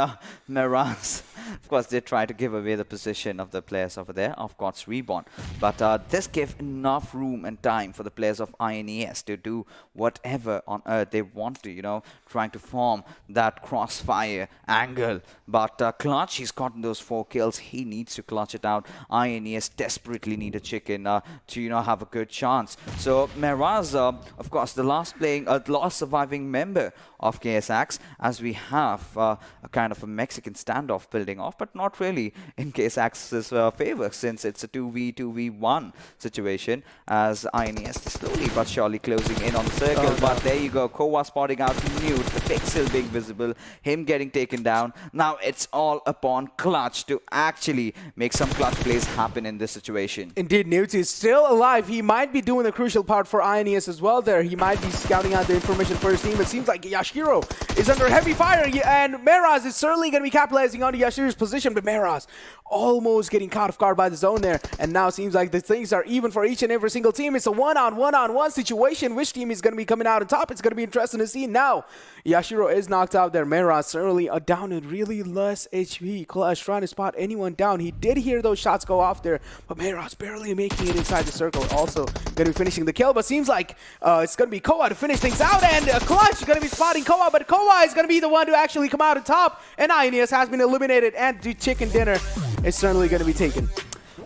Miraz, of course, they try to give away the position of the players over there of God's Reborn. But this gives enough room and time for the players of INES to do whatever on earth they want to, you know, trying to form that crossfire angle. But Clutch, he's gotten those 4 kills. He needs to clutch it out. INES desperately need a chicken to, you know, have a good chance. So Miraz, of course, the last surviving member of KSX, as we have a kind of a Mexican standoff building off, but not really in KSX's favor, since it's a 2v1 situation, as INES is slowly but surely closing in on the circle. Oh, no. But there you go, Kowa spotting out Newt, the pixel being visible, him getting taken down. Now it's all upon Clutch to actually make some clutch plays happen in this situation. Indeed, Newt is still alive. He might be doing the crucial part for INES as well there. He might be scouting out the information for his team. It seems like Yashiro is under heavy fire, and Miraz is certainly going to be capitalizing on Yashiro's position, but Miraz almost getting caught off guard by the zone there, and now seems like the things are even for each and every single team. It's a one-on-one situation. Which team is going to be coming out on top? It's going to be interesting to see. Now, Yashiro is knocked out there. Miraz certainly down in really less HP. Clutch trying to spot anyone down. He did hear those shots go off there, but Miraz barely making it inside the circle. Also going to be finishing the kill, but seems like it's going to be Koa to finish things out, and Clutch going to be spotting Koa, but Koa is going to be the one to actually come out on top, and INES has been eliminated, and the chicken dinner is certainly going to be taken.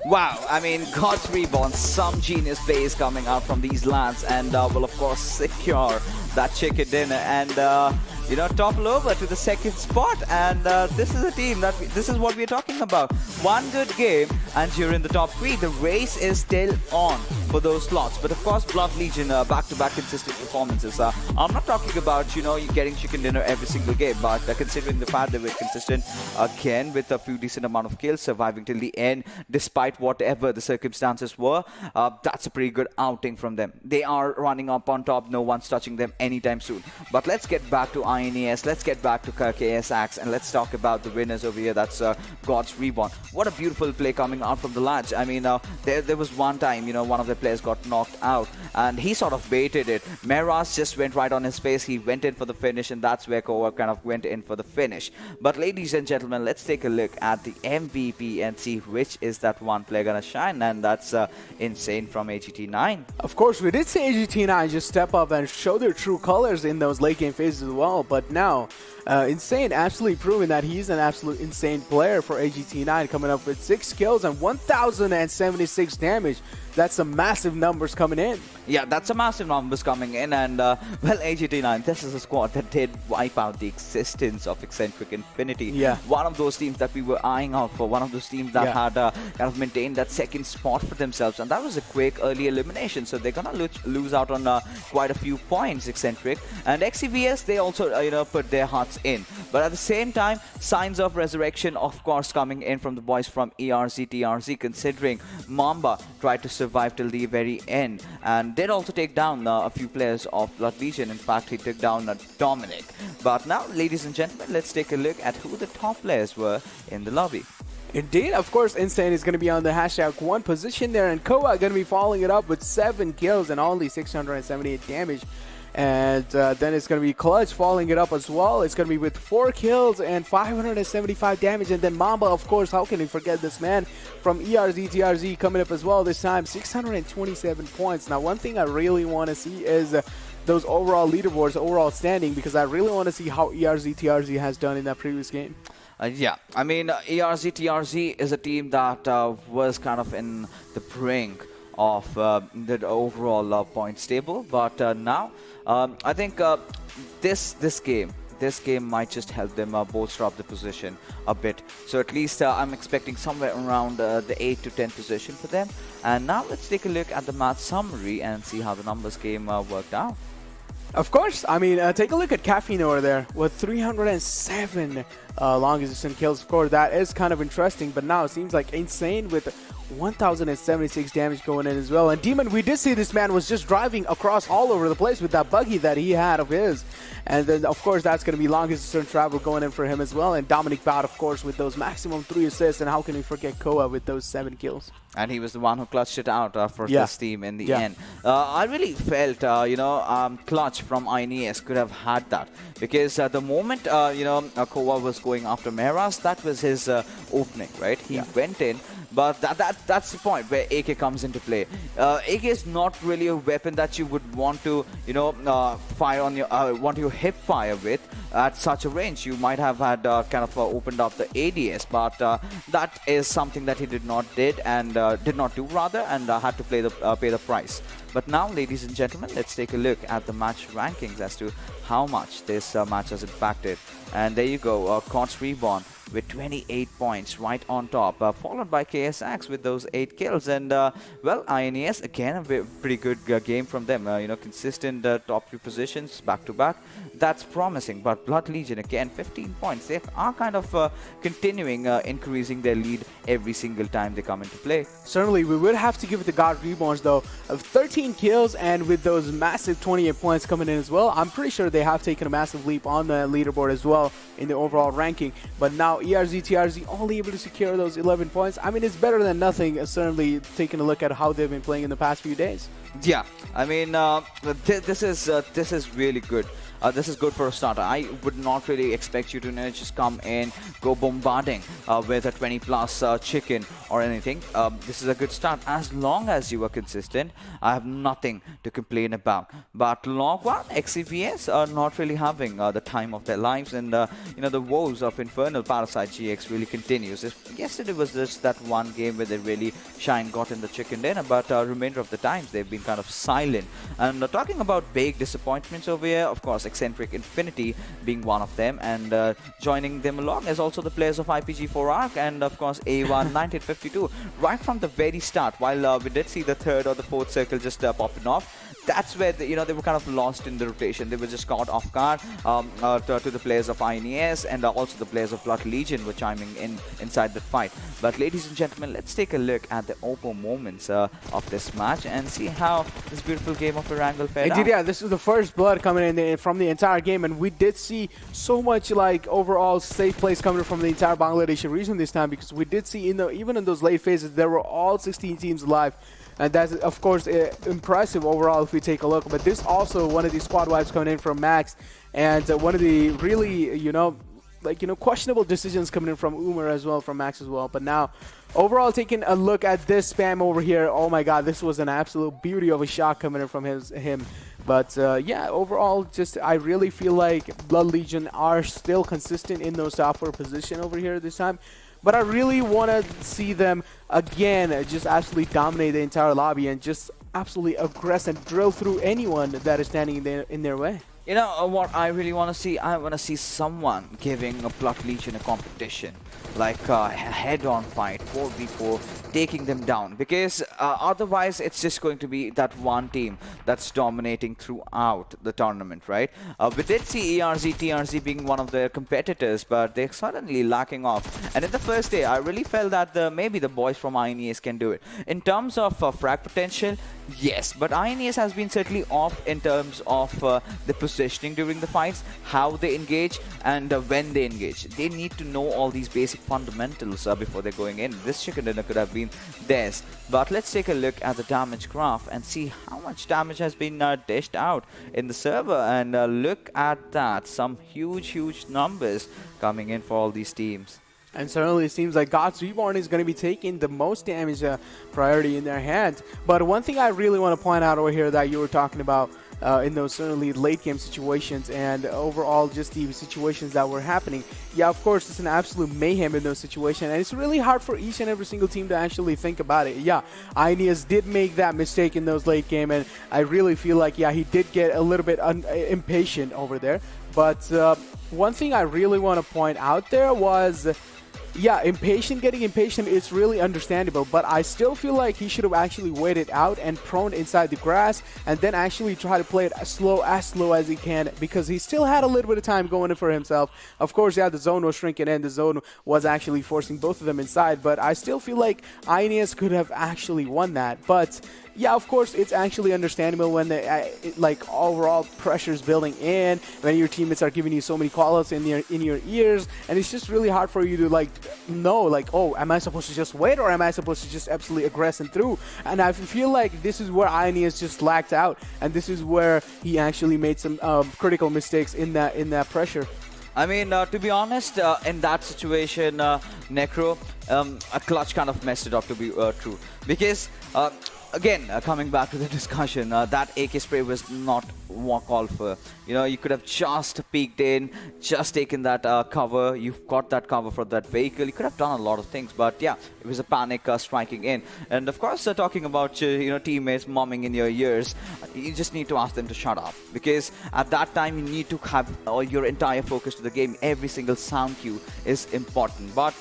Wow, I mean, God's Reborn, some genius plays coming out from these lands, and will of course secure that chicken dinner. And topple over to the second spot. And this is a team this is what we're talking about. One good game, and you're in the top 3. The race is still on for those slots. But of course, Blood Legion, back-to-back consistent performances. I'm not talking about, you getting chicken dinner every single game, but considering the fact that we're consistent again with a few decent amount of kills, surviving till the end, despite whatever the circumstances were, that's a pretty good outing from them. They are running up on top. No one's touching them anytime soon. But let's get back to INES. Let's get back to ALxK, and let's talk about the winners over here. That's God's Reborn. What a beautiful play coming out from the lads. I mean, there was one time, one of the players got knocked out, and he sort of baited it. Meras just went right on his face. He went in for the finish, and that's where Koa kind of went in for the finish. But ladies and gentlemen, let's take a look at the MVP and see which is that one player gonna shine, and that's Insane from ALxK9. Of course, we did see ALxK9 just step up and show their true colors in those late game phases as well, but now Insane absolutely proving that he's an absolute insane player for ALxK9, coming up with 6 kills and 1,076 damage. That's some massive numbers coming in. Yeah, that's a massive numbers coming in, and well, ALxK9, this is a squad that did wipe out the existence of Exentric Infinity. Yeah. One of those teams that we were eyeing out for, one of those teams that had kind of maintained that second spot for themselves, and that was a quick early elimination, so they're gonna lose out on quite a few points, Exentric. And XCvS, they also put their hearts in, but at the same time, signs of resurrection, of course, coming in from the boys from ERZxTRZ, considering Mamba tried to survive till the very end, and did also take down a few players of Blood Legion. In fact, he took down Dominic. But now, ladies and gentlemen, let's take a look at who the top players were in the lobby. Indeed, of course, Insane is going to be on the #1 position there, and Koa going to be following it up with 7 kills and only 678 damage. And then it's going to be Clutch following it up as well. It's going to be with 4 kills and 575 damage. And then Mamba, of course, how can we forget this man from ERZxTRZ coming up as well this time, 627 points. Now, one thing I really want to see is those overall leaderboards, overall standing, because I really want to see how ERZxTRZ has done in that previous game. Yeah, I mean, ERZxTRZ is a team that was kind of in the brink of the overall points table, but now I think this game might just help them bolster up the position a bit. So at least I'm expecting somewhere around the 8 to 10 position for them. And now let's take a look at the match summary and see how the numbers game worked out. Of course, I mean, take a look at Caffeine over there with 307 longest distance kills. Of course, that is kind of interesting, but now it seems like Insane with 1,076 damage going in as well. And Demon, we did see this man was just driving across all over the place with that buggy that he had of his. And then, of course, that's going to be longest distance travel going in for him as well. And Dominic Bout, of course, with those maximum 3 assists. And how can we forget Koa with those 7 kills? And he was the one who clutched it out for this team in the end. I really felt, Clutch from INES could have had that. Because the moment, Koa was going after Meras, that was his opening, right? He went in. But that's the point where AK comes into play. AK is not really a weapon that you would want to, fire on your, want to hip fire with at such a range. You might have had kind of opened up the ADS, but that is something that he did not do, and had to pay the price. But now, ladies and gentlemen, let's take a look at the match rankings as to how much this match has impacted. And there you go, God's Reborn with 28 points right on top, followed by ALxK with those 8 kills. And, well, INES, again, a pretty good game from them. Consistent top 3 positions back-to-back. That's promising. But Blood Legion, again, 15 points. They are kind of continuing increasing their lead every single time they come into play. Certainly, we would have to give it to God Reborns, though, of 13 kills and with those massive 28 points coming in as well. I'm pretty sure they have taken a massive leap on the leaderboard as well in the overall ranking. But now ERZxTRZ only able to secure those 11 points. I mean, it's better than nothing, certainly taking a look at how they've been playing in the past few days. Yeah, I mean, this is really good. This is good for a starter. I would not really expect you to just come in, go bombarding with a 20-plus chicken or anything. This is a good start. As long as you are consistent, I have nothing to complain about. But long one, XCvS are not really having the time of their lives, and the woes of Infernal Parasite GX really continues. Yesterday was just that one game where they really got in the chicken dinner, but remainder of the times they've been kind of silent. And talking about big disappointments over here, of course, Exentric Infinity being one of them, and joining them along is also the players of IPG4ARC and of course A1 1952. Right from the very start, while we did see the third or the fourth circle just popping off, that's where they were kind of lost in the rotation. They were just caught off guard to the players of INES, and also the players of Blood Legion were chiming inside the fight. But ladies and gentlemen, let's take a look at the opening moments of this match and see how this beautiful game of Erangel fared out. Yeah, this is the first blood coming in from the entire game, and we did see so much like overall safe plays coming from the entire Bangladeshi region this time, because we did see even in those late phases there were all 16 teams alive. And that's, of course, impressive overall if we take a look. But this also one of these squad wipes coming in from Max, and one of the really, questionable decisions coming in from Umar as well, from Max as well. But now, overall, taking a look at this spam over here, oh my God, this was an absolute beauty of a shot coming in from him. But yeah, overall, I really feel like Blood Legion are still consistent in those top 4 position over here this time. But I really want to see them, again, just absolutely dominate the entire lobby and just absolutely aggress and drill through anyone that is standing in their way. You know what I really want to see? I want to see someone giving a Blood Legion a competition, like a head-on fight, 4v4, taking them down. Because otherwise, it's just going to be that one team that's dominating throughout the tournament, right? We did see ERZxTRZ being one of their competitors, but they're suddenly lacking off. And in the first day, I really felt that maybe the boys from INES can do it. In terms of frag potential, yes, but INES has been certainly off in terms of the positioning during the fights, how they engage, and when they engage. They need to know all these basic fundamentals before they're going in. This chicken dinner could have been theirs. But let's take a look at the damage graph and see how much damage has been dished out in the server. And look at that, some huge numbers coming in for all these teams. And certainly it seems like God's Reborn is going to be taking the most damage priority in their hands. But one thing I really want to point out over here that you were talking about in those certainly late game situations and overall just the situations that were happening. Yeah, of course, it's an absolute mayhem in those situations, and it's really hard for each and every single team to actually think about it. Yeah, INES did make that mistake in those late game, and I really feel like, yeah, he did get a little bit impatient over there. But one thing I really want to point out there was, yeah, getting impatient is really understandable, but I still feel like he should have actually waited out and prone inside the grass and then actually try to play it as slow as he can, because he still had a little bit of time going in for himself. Of course, yeah, the zone was shrinking in, the zone was actually forcing both of them inside, but I still feel like INES could have actually won that. But yeah, of course, it's actually understandable when the overall pressure is building in, when your teammates are giving you so many call-outs in your ears, and it's just really hard for you to know, oh, am I supposed to just wait, or am I supposed to just absolutely aggress and through? And I feel like this is where INES just lacked out, and this is where he actually made some critical mistakes in that pressure. I mean, to be honest, in that situation, Necro, a clutch kind of messed it up, to be true. Because, again, coming back to the discussion, that AK spray was not called for. You could have just peeked in, just taken that cover. You've got that cover for that vehicle. You could have done a lot of things, but yeah, it was a panic striking in. And of course, talking about teammates mumming in your ears, you just need to ask them to shut up, because at that time you need to have your entire focus to the game. Every single sound cue is important, but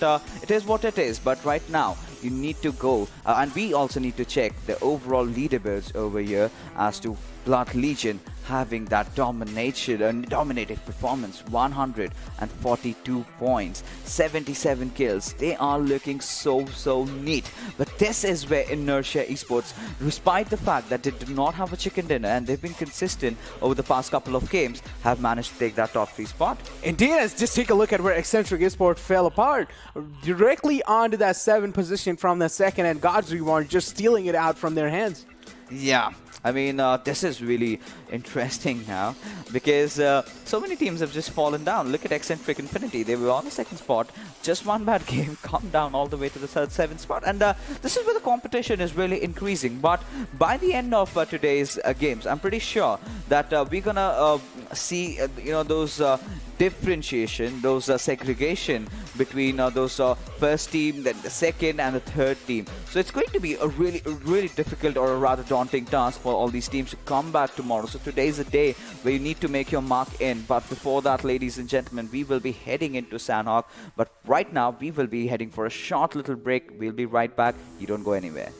it is what it is. But right now, you need to go, and we also need to check the overall leaderboards over here as to Blood Legion having that dominated performance. 142 points, 77 kills. They are looking so neat. But this is where ERZxTRZ Esports, despite the fact that they do not have a chicken dinner and they've been consistent over the past couple of games, have managed to take that top 3 spot. Indeed, let's just take a look at where Exentric Esports fell apart. Directly onto that 7th position from the second, and God's Reborn just stealing it out from their hands. Yeah, I mean, this is really interesting now, because so many teams have just fallen down. Look at Exentric Infinity. They were on the 2nd spot, just one bad game, come down all the way to the 7th spot. And this is where the competition is really increasing. But by the end of today's games, I'm pretty sure that we're going to see those differentiation, those segregation between those first team, then the second and the third team. So it's going to be a really difficult or a rather daunting task for all these teams to come back tomorrow. So today is a day where you need to make your mark in. But before that, ladies and gentlemen, we will be heading into Sanhok. But right now, we will be heading for a short little break. We'll be right back. You don't go anywhere.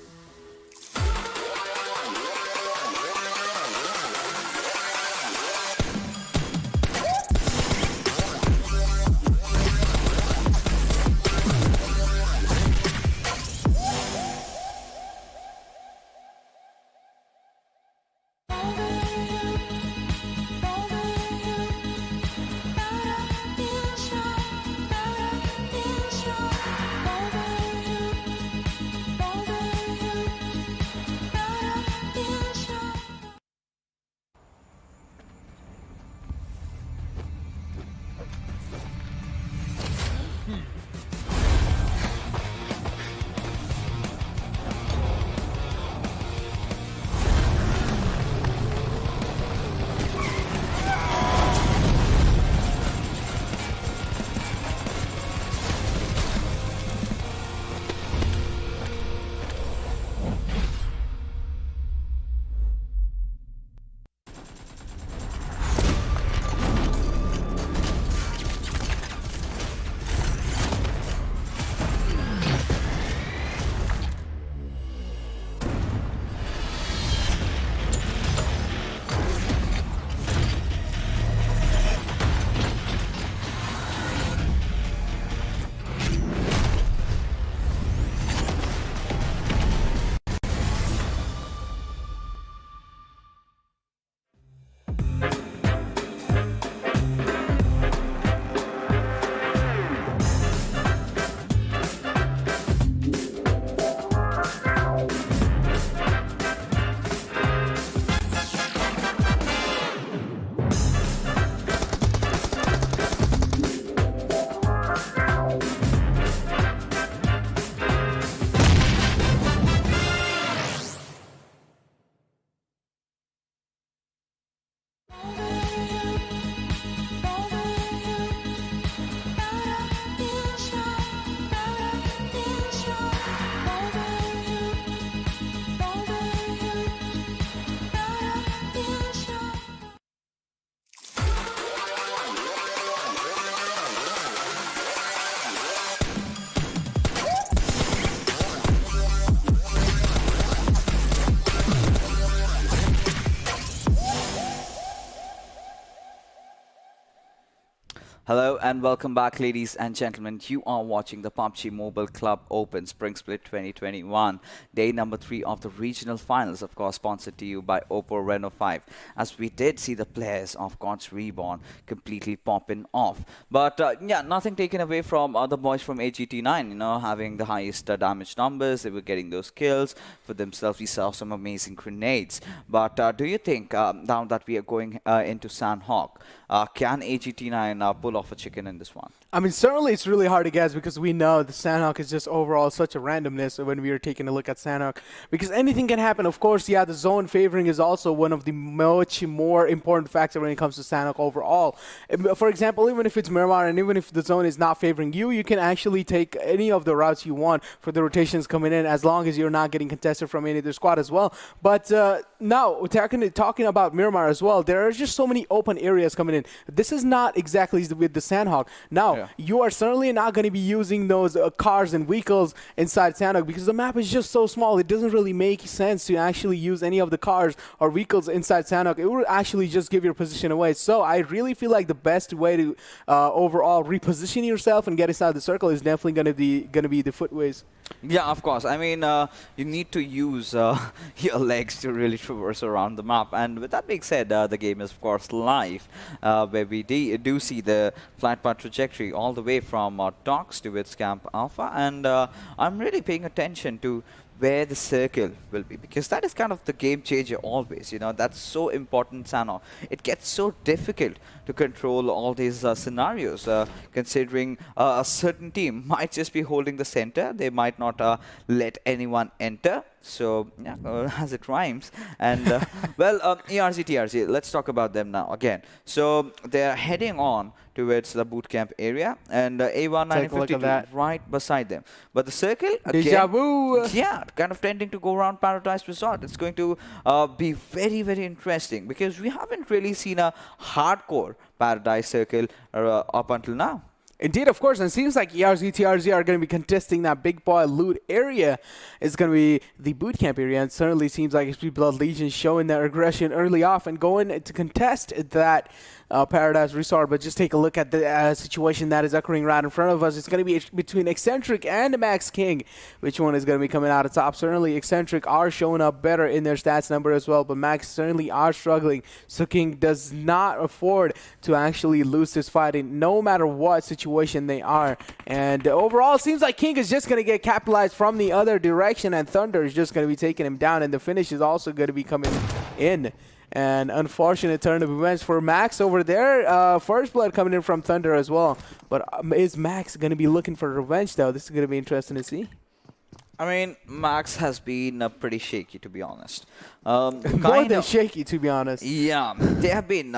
Hello and welcome back, ladies and gentlemen. You are watching the PUBG Mobile Club Open Spring Split 2021, day number 3 of the regional finals, of course, sponsored to you by Oppo Reno 5. As we did see the players of God's Reborn completely popping off. But yeah, nothing taken away from other boys from AGT9, you know, having the highest damage numbers. They were getting those kills for themselves. We saw some amazing grenades. But do you think, now that we are going into Sanhok, can AGT9 pull off a chicken in this one? I mean, certainly it's really hard to guess because we know the Sanhok is just overall such a randomness when we are taking a look at Sanhok. Because anything can happen. Of course, yeah, the zone favoring is also one of the much more important factors when it comes to Sanhok overall. For example, even if it's Miramar and even if the zone is not favoring you, you can actually take any of the routes you want for the rotations coming in as long as you're not getting contested from any other squad as well. But now, talking about Miramar as well, there are just so many open areas coming in. This is not exactly with the Sanhok. Now, you are certainly not going to be using those cars and vehicles inside Sanhok because the map is just so small. It doesn't really make sense to actually use any of the cars or vehicles inside Sanhok. It will actually just give your position away. So I really feel like the best way to overall reposition yourself and get inside the circle is definitely going to be the footways. Yeah, of course. I mean, you need to use your legs to really traverse around the map. And with that being said, the game is, of course, live, where we do see the flight path trajectory all the way from Docks to its Camp Alpha. And I'm really paying attention to where the circle will be, because that is kind of the game changer always, you know. That's so important, Sanhok. It gets so difficult to control all these scenarios, considering a certain team might just be holding the center. They might not let anyone enter. So, yeah, as it rhymes. And, well, ERZTRZ, let's talk about them now again. So, they're heading on towards the bootcamp area, and A1952 right beside them. But the circle, again, Deja vu. yeah, kind of tending to go around Paradise Resort. It's going to be very, very interesting because we haven't really seen a hardcore Paradise Circle up until now. Indeed, of course, and it seems like ERZTRZ are going to be contesting that big boy loot area. It's going to be the bootcamp area, and it certainly seems like XP Blood Legion showing their aggression early off and going to contest that Paradise Resort. But just take a look at the situation that is occurring right in front of us. It's going to be between Exentric and Max King. Which one is going to be coming out on top? Certainly, Exentric are showing up better in their stats number as well, but Max certainly are struggling. So King does not afford to actually lose this fight in no matter what situation they are. And overall, it seems like King is just going to get capitalized from the other direction, and Thunder is just going to be taking him down, and the finish is also going to be coming in. An unfortunate turn of events for Max over there. First blood coming in from Thunder as well. But is Max going to be looking for revenge, though? This is going to be interesting to see. I mean, Max has been pretty shaky, to be honest. More than shaky, to be honest. Yeah, they have been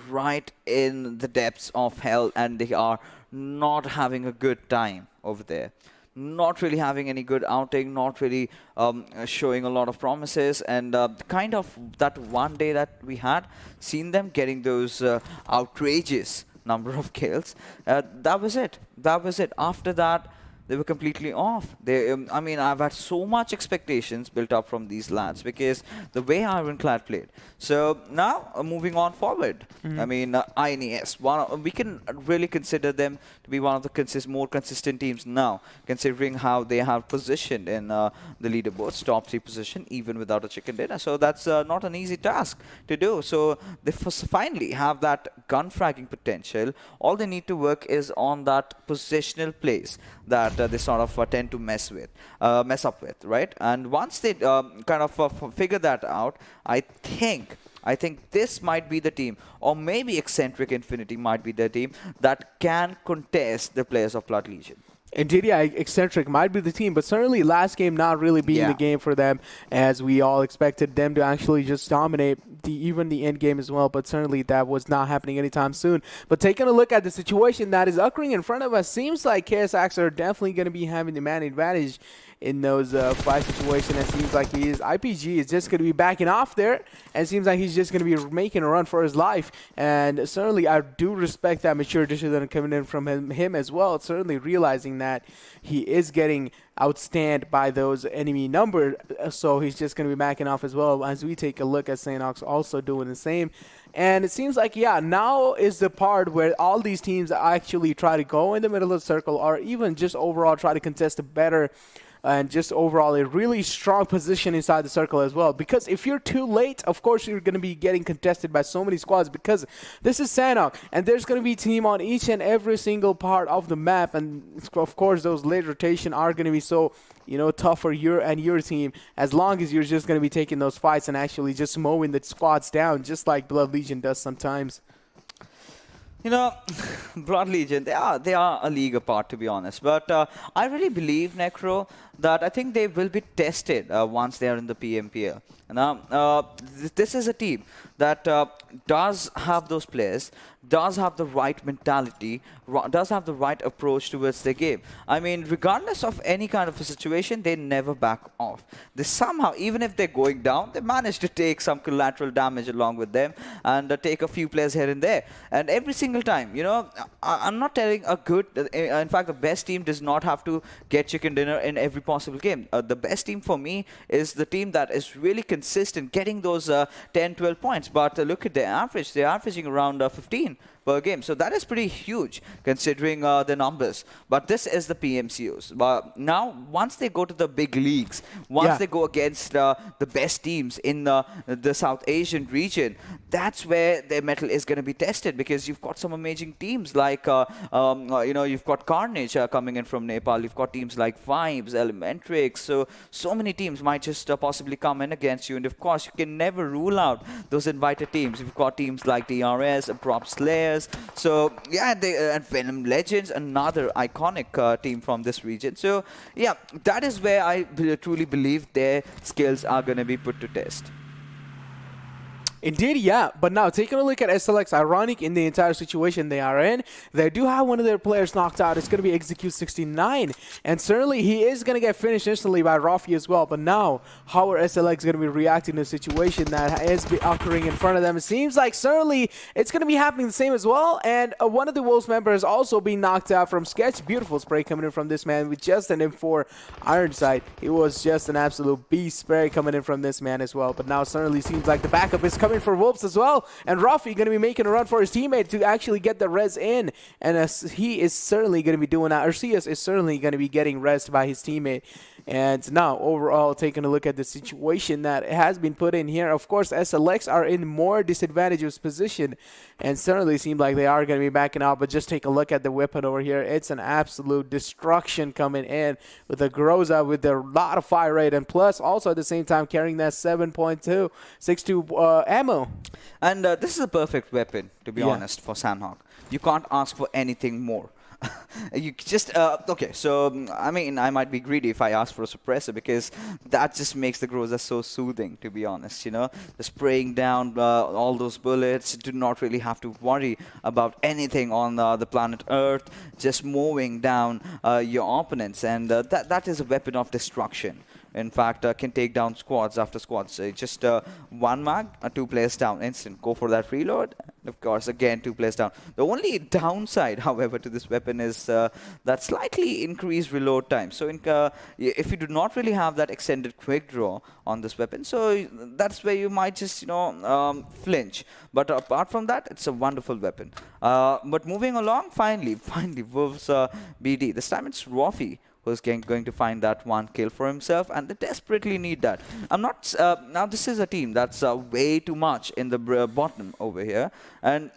right in the depths of hell, and they are not having a good time over there. Not really having any good outing, not really showing a lot of promises, and kind of that one day that we had, seen them getting those outrageous number of kills. That was it. That was it. After that, they were completely off. I mean, I've had so much expectations built up from these lads because the way Ironclad played. So now, moving on forward, I mean, INES, we can really consider them to be one of the more consistent teams now, considering how they have positioned in the leaderboards, top 3 position, even without a chicken dinner. So that's not an easy task to do. So they finally have that gun fragging potential. All they need to work is on that positional plays that they sort of tend to mess up with, right? And once they kind of figure that out, I think this might be the team, or maybe Exentric Infinity might be the team that can contest the players of Blood Legion. Indeed, yeah, Exentric might be the team, but certainly last game not really being the game for them, as we all expected them to actually just dominate even the end game as well, but certainly that was not happening anytime soon. But taking a look at the situation that is occurring in front of us, seems like KSX are definitely going to be having the man advantage in those fight situations. It seems like IPG is just going to be backing off there, and it seems like he's just going to be making a run for his life. And certainly I do respect that mature decision coming in from him as well, certainly realizing that he is getting outstand by those enemy numbers, so he's just going to be backing off as well, as we take a look at Sanhok also doing the same. And it seems like, yeah, now is the part where all these teams actually try to go in the middle of the circle, or even just overall try to contest a better and just overall a really strong position inside the circle as well. Because if you're too late, of course you're going to be getting contested by so many squads, because this is Sanhok, and there's going to be a team on each and every single part of the map, and of course those late rotation are going to be so, you know, tough for your team, as long as you're just going to be taking those fights and actually just mowing the squads down, just like Blood Legion does sometimes. You know, Blood Legion, they are a league apart, to be honest. But I really believe, Necro, that I think they will be tested once they are in the PMPL. Now, this is a team that does have those players, does have the right mentality, does have the right approach towards the game. I mean, regardless of any kind of a situation, they never back off. They somehow, even if they're going down, they manage to take some collateral damage along with them and take a few players here and there. And every single time, you know, I'm not telling a good, in fact, the best team does not have to get chicken dinner in every possible game. The best team for me is the team that is really consistent, getting those 10, 12 points. But look at their average. They're averaging around 15 per game. So that is pretty huge considering the numbers. But this is the PMCOs. But now, once they go to the big leagues, once they go against the best teams in the South Asian region, that's where their mettle is going to be tested, because you've got some amazing teams like, you know, you've got Carnage coming in from Nepal. You've got teams like Vibes, Elementrix. So many teams might just possibly come in against you. And of course, you can never rule out those invited teams. You've got teams like DRS, Prop Slayers, players. So yeah, and Venom Legends, another iconic team from this region. So yeah, that is where I truly believe their skills are going to be put to test. Indeed, yeah. But now, taking a look at SLX, ironic in the entire situation they are in, they do have one of their players knocked out. It's going to be ERZxTRZ, and certainly he is going to get finished instantly by Rafi as well. But now, how are SLX going to be reacting to a situation that is occurring in front of them? It seems like certainly it's going to be happening the same as well. And one of the Wolves members also being knocked out from Sketch. Beautiful spray coming in from this man with just an M4 iron sight. It was just an absolute beast spray coming in from this man as well. But now certainly seems like the backup is coming for Wolves as well, and Rafi going to be making a run for his teammate to actually get the res in, and he is certainly going to be doing that. Arceus is certainly going to be getting res by his teammate. And now, overall, taking a look at the situation that has been put in here, of course, SLX are in more disadvantageous position, and certainly seem like they are going to be backing out. But just take a look at the weapon over here. It's an absolute destruction coming in with the Groza with a lot of fire rate, and plus also at the same time carrying that 7.262 ammo. And this is a perfect weapon, to be honest, for Sanhok. You can't ask for anything more. You just okay, so I mean, I might be greedy if I ask for a suppressor, because that just makes the Groza so soothing, to be honest. You know, the spraying down all those bullets, do not really have to worry about anything on the planet Earth, just mowing down your opponents, and that is a weapon of destruction. In fact, can take down squads after squads. Just one mag, 2 players down, instant. Go for that reload. Of course, again, 2 players down. The only downside, however, to this weapon is that slightly increased reload time. So if you do not really have that extended quick draw on this weapon, so that's where you might just, you know, flinch. But apart from that, it's a wonderful weapon. But moving along, finally, Wolves BD. This time it's Rafi who's going to find that one kill for himself, and they desperately need that. I'm not now. This is a team that's way too much in the bottom over here, and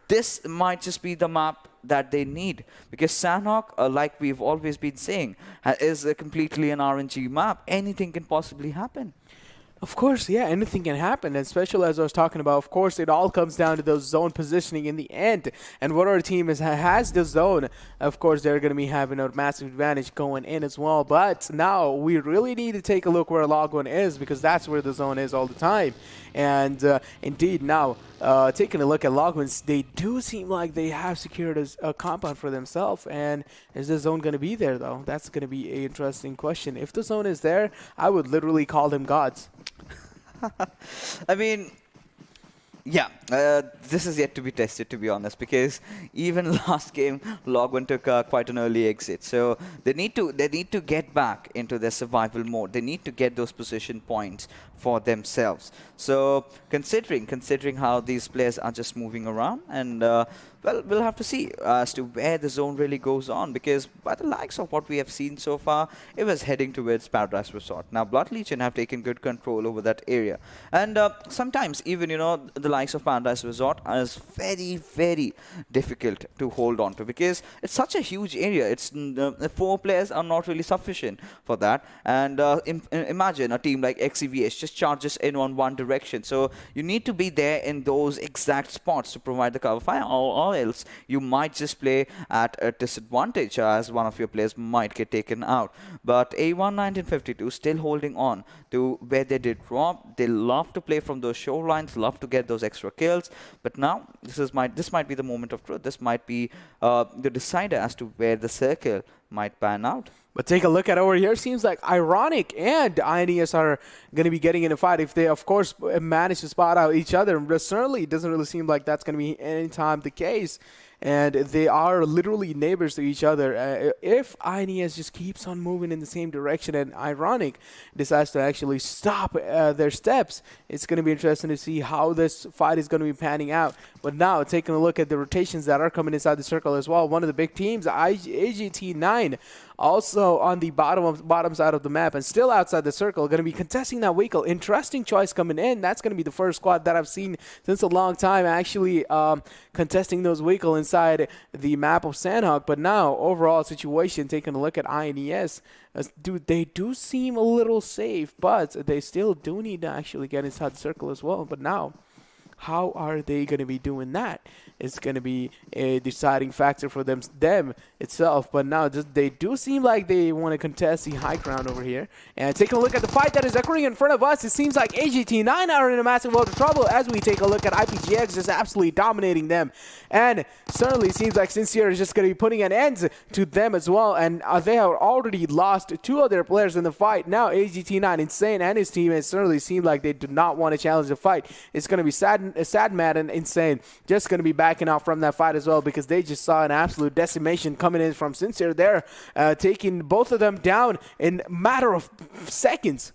this might just be the map that they need, because Sanhok, like we've always been saying, is completely an RNG map. Anything can possibly happen. Of course, yeah, anything can happen, and especially as I was talking about, of course, it all comes down to those zone positioning in the end, and what our team has the zone, of course, they're going to be having a massive advantage going in as well, but now we really need to take a look where Log1 is, because that's where the zone is all the time, and indeed, now, taking a look at Log1, they do seem like they have secured a compound for themselves, and is the zone going to be there, though? That's going to be an interesting question. If the zone is there, I would literally call them gods. I mean, yeah, this is yet to be tested, to be honest, because even last game, Log1 took quite an early exit. So they need to get back into their survival mode. They need to get those position points for themselves. So considering how these players are just moving around, and well, we'll have to see as to where the zone really goes on, because by the likes of what we have seen so far, it was heading towards Paradise Resort. Now, Blood Legion have taken good control over that area, and sometimes even, you know, the likes of Paradise Resort is very, very difficult to hold on to, because it's such a huge area. It's 4 players are not really sufficient for that, and imagine a team like XCvS just charges in on one direction. So you need to be there in those exact spots to provide the cover fire, or else you might just play at a disadvantage, as one of your players might get taken out. But A1 1952 still holding on to where they did drop. They love to play from those shorelines, love to get those extra kills. But now this might be the moment of truth. This might be the decider as to where the circle might pan out. But take a look at over here. Seems like Ironic and INES are going to be getting in a fight if they, of course, manage to spot out each other. But certainly, it doesn't really seem like that's going to be anytime the case. And they are literally neighbors to each other. If INES just keeps on moving in the same direction and Ironic decides to actually stop their steps, it's going to be interesting to see how this fight is going to be panning out. But now, taking a look at the rotations that are coming inside the circle as well, one of the big teams, AGT9, also on the bottom side of the map and still outside the circle, going to be contesting that vehicle. Interesting choice coming in. That's going to be the first squad that I've seen since a long time actually contesting those vehicles inside the map of Sanhok. But now, overall situation, taking a look at INES, they do seem a little safe, but they still do need to actually get inside the circle as well. But now, how are they going to be doing that? It's going to be a deciding factor for them itself. But now they do seem like they want to contest the high ground over here. And taking a look at the fight that is occurring in front of us, it seems like ALxK9 are in a massive world of trouble as we take a look at IPGX just absolutely dominating them. And certainly seems like Sincere is just going to be putting an end to them as well. And they have already lost 2 of their players in the fight. Now ALxK9, Insane, and his team, it certainly seemed like they do not want to challenge the fight. It's going to be Sad Mad and Insane just going to be backing out from that fight as well, because they just saw an absolute decimation coming in from Sincere there, taking both of them down in a matter of seconds.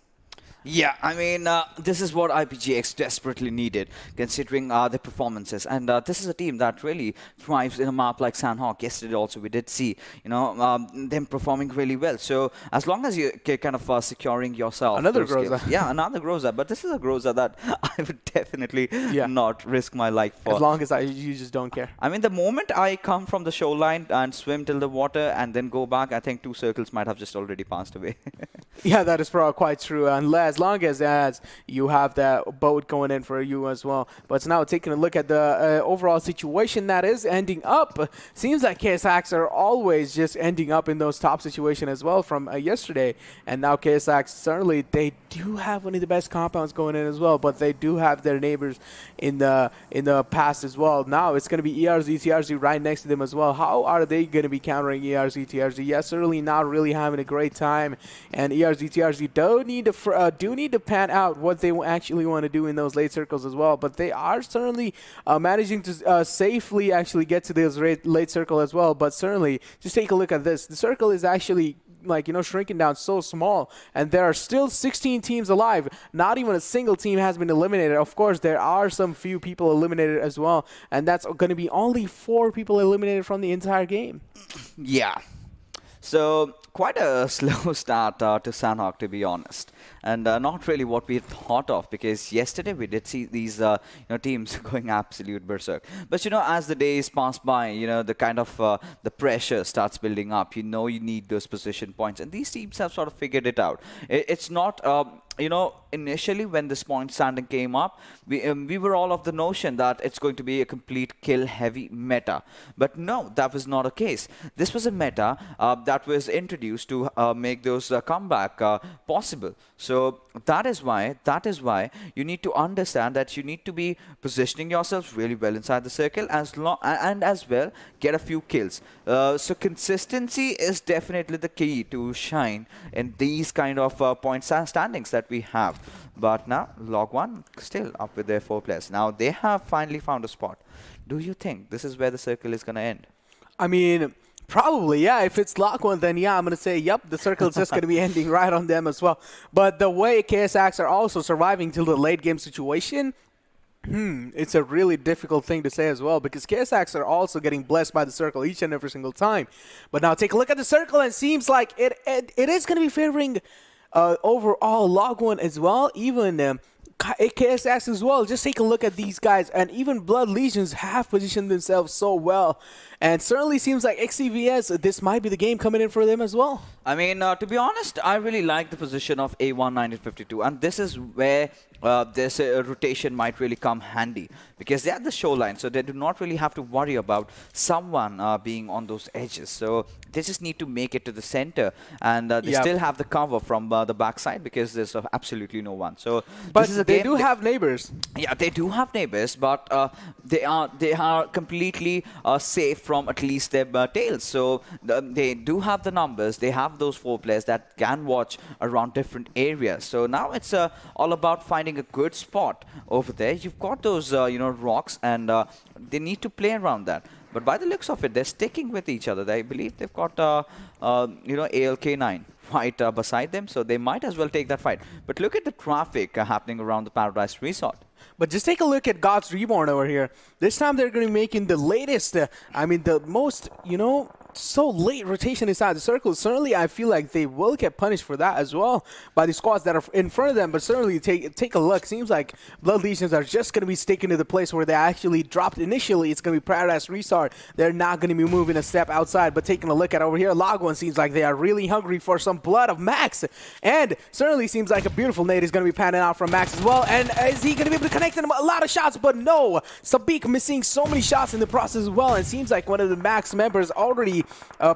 Yeah, I mean, this is what IPGX desperately needed, considering their performances. And this is a team that really thrives in a map like Sanhok. Yesterday also we did see, them performing really well. So as long as you're kind of securing yourself. Another Groza. Yeah, another Groza. But this is a Groza that I would definitely not risk my life for. As long as you just don't care. I mean, the moment I come from the shoreline and swim till the water and then go back, I think 2 circles might have just already passed away. Yeah, that is probably quite true. As long as you have that boat going in for you as well. But now taking a look at the overall situation that is ending up, seems like KSX are always just ending up in those top situations as well from yesterday. And now KSX, certainly they do have one of the best compounds going in as well, but they do have their neighbors in the past as well. Now it's going to be ERZxTRZ right next to them as well. How are they going to be countering ERZxTRZ? Yes, certainly not really having a great time, and ERZxTRZ do need to pan out what they actually want to do in those late circles as well. But they are certainly managing to safely actually get to this late circle as well. But certainly, just take a look at this. The circle is actually shrinking down so small, and there are still 16 teams alive. Not even a single team has been eliminated. Of course, there are some few people eliminated as well, and that's going to be only 4 people eliminated from the entire game. Yeah. So quite a slow start to Sanhok, to be honest, and not really what we thought of, because yesterday we did see these teams going absolute berserk. But as the days pass by, the kind of the pressure starts building up. You need those position points, and these teams have sort of figured it out. It's not initially when this point standing came up, we were all of the notion that it's going to be a complete kill heavy meta. But no, that was not a case. This was a meta that was introduced to make those comeback possible. So that is why you need to understand that you need to be positioning yourself really well inside the circle, and as well get a few kills. So consistency is definitely the key to shine in these kind of point standings that we have. But now Log1 still up with their 4 players. Now they have finally found a spot. Do you think this is where the circle is going to end? I mean, probably, yeah. If it's Log1, then yeah, I'm going to say, yep, the circle is just going to be ending right on them as well. But the way KSX are also surviving till the late game situation, it's a really difficult thing to say as well, because KSX are also getting blessed by the circle each and every single time. But now take a look at the circle, and it seems like it is going to be favoring overall Log1 as well, even KSX as well. Just take a look at these guys, and even Blood Legions have positioned themselves so well, and certainly seems like XCVS, this might be the game coming in for them as well. I mean, to be honest, I really like the position of A1 1952, and this is where this rotation might really come handy, because they're at the shoreline, so they do not really have to worry about someone being on those edges. So they just need to make it to the center, and they still have the cover from the backside, because there's absolutely no one. So, but they do have neighbors. Yeah, they do have neighbors, but they are completely safe from at least their tails. So they do have the numbers. They have those 4 players that can watch around different areas. So now it's all about finding a good spot over there. You've got those rocks, and they need to play around that. But by the looks of it, they're sticking with each other. I believe they've got ALxK9 right beside them, so they might as well take that fight. But look at the traffic happening around the Paradise Resort. But just take a look at God's Reborn over here. This time they're going to be making the latest, the most, so late rotation inside the circle. Certainly, I feel like they will get punished for that as well by the squads that are in front of them. But certainly, take a look. Seems like Blood Legions are just going to be sticking to the place where they actually dropped initially. It's going to be Paradise Restart. They're not going to be moving a step outside. But taking a look at over here, Logwan seems like they are really hungry for some blood of Max. And certainly seems like a beautiful nade is going to be panning out from Max as well. And is he going to be able to connect him a lot of shots? But no, Sabik missing so many shots in the process as well. And seems like one of the Max members already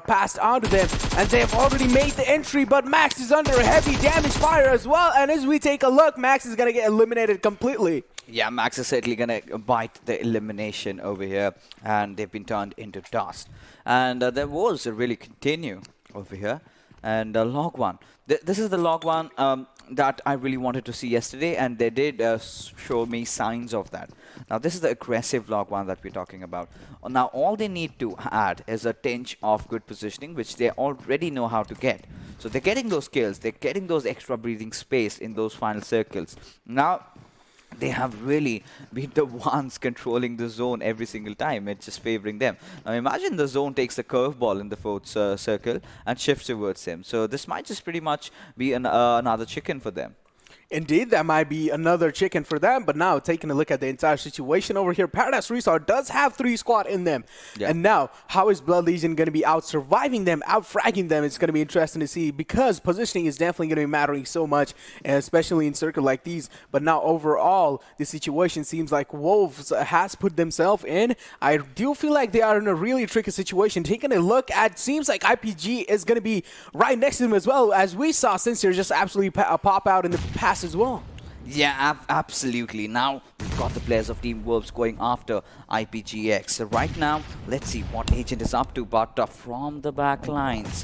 passed on to them, and they have already made the entry, but Max is under heavy damage fire as well. And as we take a look, Max is going to get eliminated completely. Yeah, Max is certainly going to bite the elimination over here, and they've been turned into dust. And there was a really continue over here, and log one. This is the log one that I really wanted to see yesterday, and they did show me signs of that. Now, this is the aggressive log one that we're talking about. Now, all they need to add is a tinge of good positioning, which they already know how to get. So they're getting those kills, they're getting those extra breathing space in those final circles. Now, they have really been the ones controlling the zone every single time. It's just favoring them. Now imagine the zone takes the curveball in the fourth circle and shifts towards him. So this might just pretty much be another chicken for them. Indeed, that might be another chicken for them. But now, taking a look at the entire situation over here, Paradise Restart does have 3 squad in them. Yeah. And now, how is Blood Legion going to be out surviving them, out fragging them? It's going to be interesting to see, because positioning is definitely going to be mattering so much, especially in circle like these. But now, overall, the situation seems like Wolves has put themselves in. I do feel like they are in a really tricky situation. Taking a look at, seems like IPG is going to be right next to them as well, as we saw Sincere just absolutely pop out in the past as well. Yeah, absolutely. Now we've got the players of Team Wolves going after IPGX. So right now, let's see what Agent is up to. But from the back lines,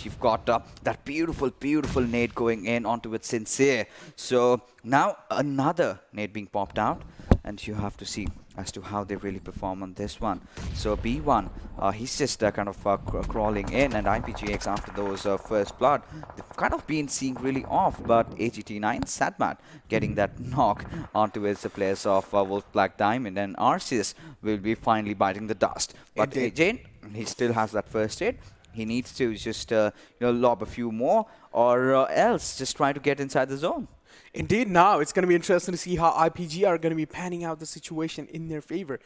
you've got that beautiful nade going in onto it Sincere. So now another nade being popped out, and you have to see as to how they really perform on this one. So B1, he's just kind of crawling in, and IPGX after those first blood, they've kind of been seeing really off, but AGT9, Sadmat, getting that knock onto his players of Wolf Black Diamond, and Arceus will be finally biting the dust. But Jane, he still has that first aid. He needs to just lob a few more, or else just try to get inside the zone. Indeed, now it's going to be interesting to see how IPG are going to be panning out the situation in their favor,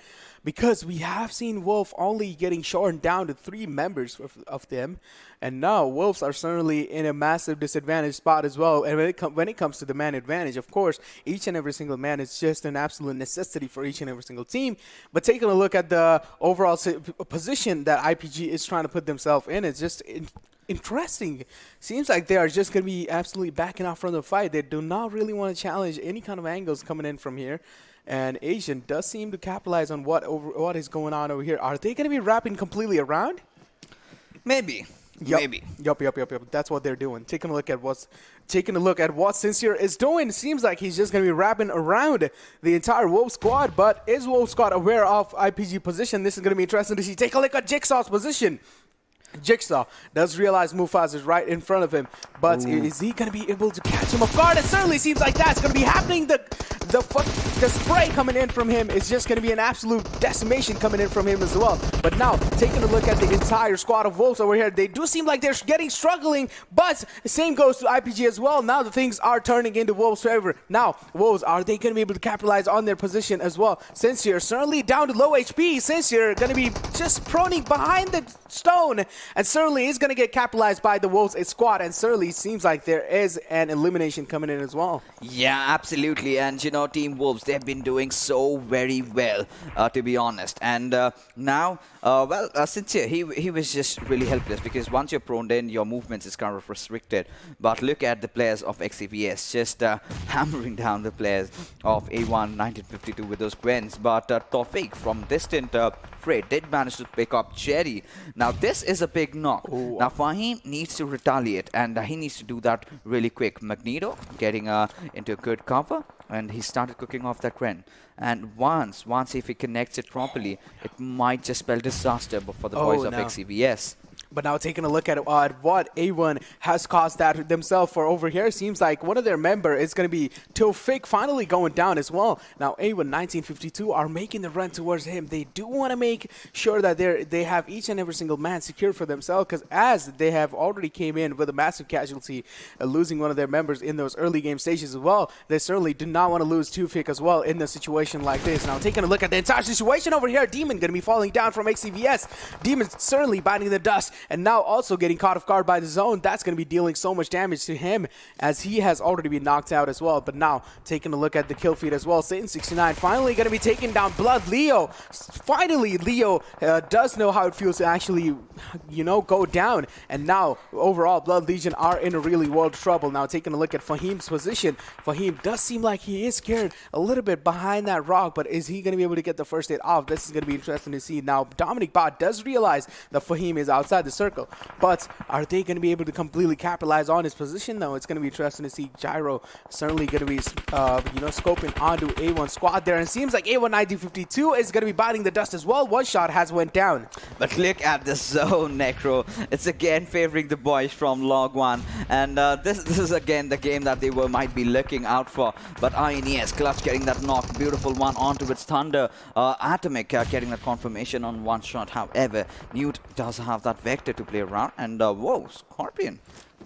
because we have seen Wolf only getting shortened down to 3 members of them, and now Wolves are certainly in a massive disadvantage spot as well. And when it comes to the man advantage, of course, each and every single man is just an absolute necessity for each and every single team. But taking a look at the overall position that IPG is trying to put themselves in, it's just interesting. Seems like they are just going to be absolutely backing off from the fight. They do not really want to challenge any kind of angles coming in from here. And Asian does seem to capitalize on what is going on over here. Are they going to be wrapping completely around? Maybe. Maybe. Yup. That's what they're doing. Taking a look at what Sincere is doing. It seems like he's just going to be wrapping around the entire Wolf squad. But is Wolf squad aware of IPG position? This is going to be interesting to see. Take a look at Jigsaw's position. Jigsaw does realize Mufasa is right in front of him, but is he going to be able to catch him off guard? It certainly seems like that's going to be happening. The spray coming in from him is just going to be an absolute decimation coming in from him as well. But now, taking a look at the entire squad of Wolves over here, they do seem like they're struggling, but the same goes to IPG as well. Now the things are turning into Wolves' favor. Now, Wolves, are they going to be able to capitalize on their position as well? Sincere certainly down to low HP. Sincere going to be just proning behind the stone, and certainly is going to get capitalized by the Wolves squad, and certainly seems like there is an elimination coming in as well. Yeah, absolutely. And Team Wolves, they've been doing so very well, to be honest. And now, Sincere, he was just really helpless, because once you're prone in, your movements is kind of restricted. But look at the players of XCVS, just hammering down the players of A1 1952 with those Gwens. But Tawfiq from distant Freight did manage to pick up Cherry. Now this is a big knock. Ooh. Now Fahim needs to retaliate, and he needs to do that really quick. Magneto getting into a good cover, and he started cooking off that Gren. And once if he connects it properly, it might just spell disaster for the boys of XCVS. But now taking a look at what A1 has caused that themselves for over here, seems like one of their member is going to be Tofik finally going down as well. Now A1 1952 are making the run towards him. They do want to make sure that they have each and every single man secured for themselves, because as they have already came in with a massive casualty, losing one of their members in those early game stages as well, they certainly do not want to lose Tofik as well in a situation like this. Now taking a look at the entire situation over here, Demon going to be falling down from XCVS. Demon certainly biting the dust, and now also getting caught off guard by the zone. That's going to be dealing so much damage to him, as he has already been knocked out as well. But now taking a look at the kill feed as well, Satan69 finally going to be taking down Blood Leo. Finally, Leo does know how it feels to actually, you know, go down. And now overall, Blood Legion are in a really world of trouble. Now taking a look at Fahim's position, Fahim does seem like he is scared a little bit behind that rock, but is he going to be able to get the first hit off? This is going to be interesting to see. Now Dominic Bot does realize that Fahim is outside the circle, but are they going to be able to completely capitalize on his position? No, it's going to be interesting to see. Gyro certainly going to be scoping onto A1 squad there, and it seems like A1 1952 is going to be biting the dust as well. One shot has went down, but look at the zone, Necro. It's again favoring the boys from Log 1, and this is again the game that they might be looking out for. But INES Clutch getting that knock, beautiful one onto its Thunder. Atomic getting that confirmation on one shot. However, Newt does have that vector to play around, and whoa, Scorpion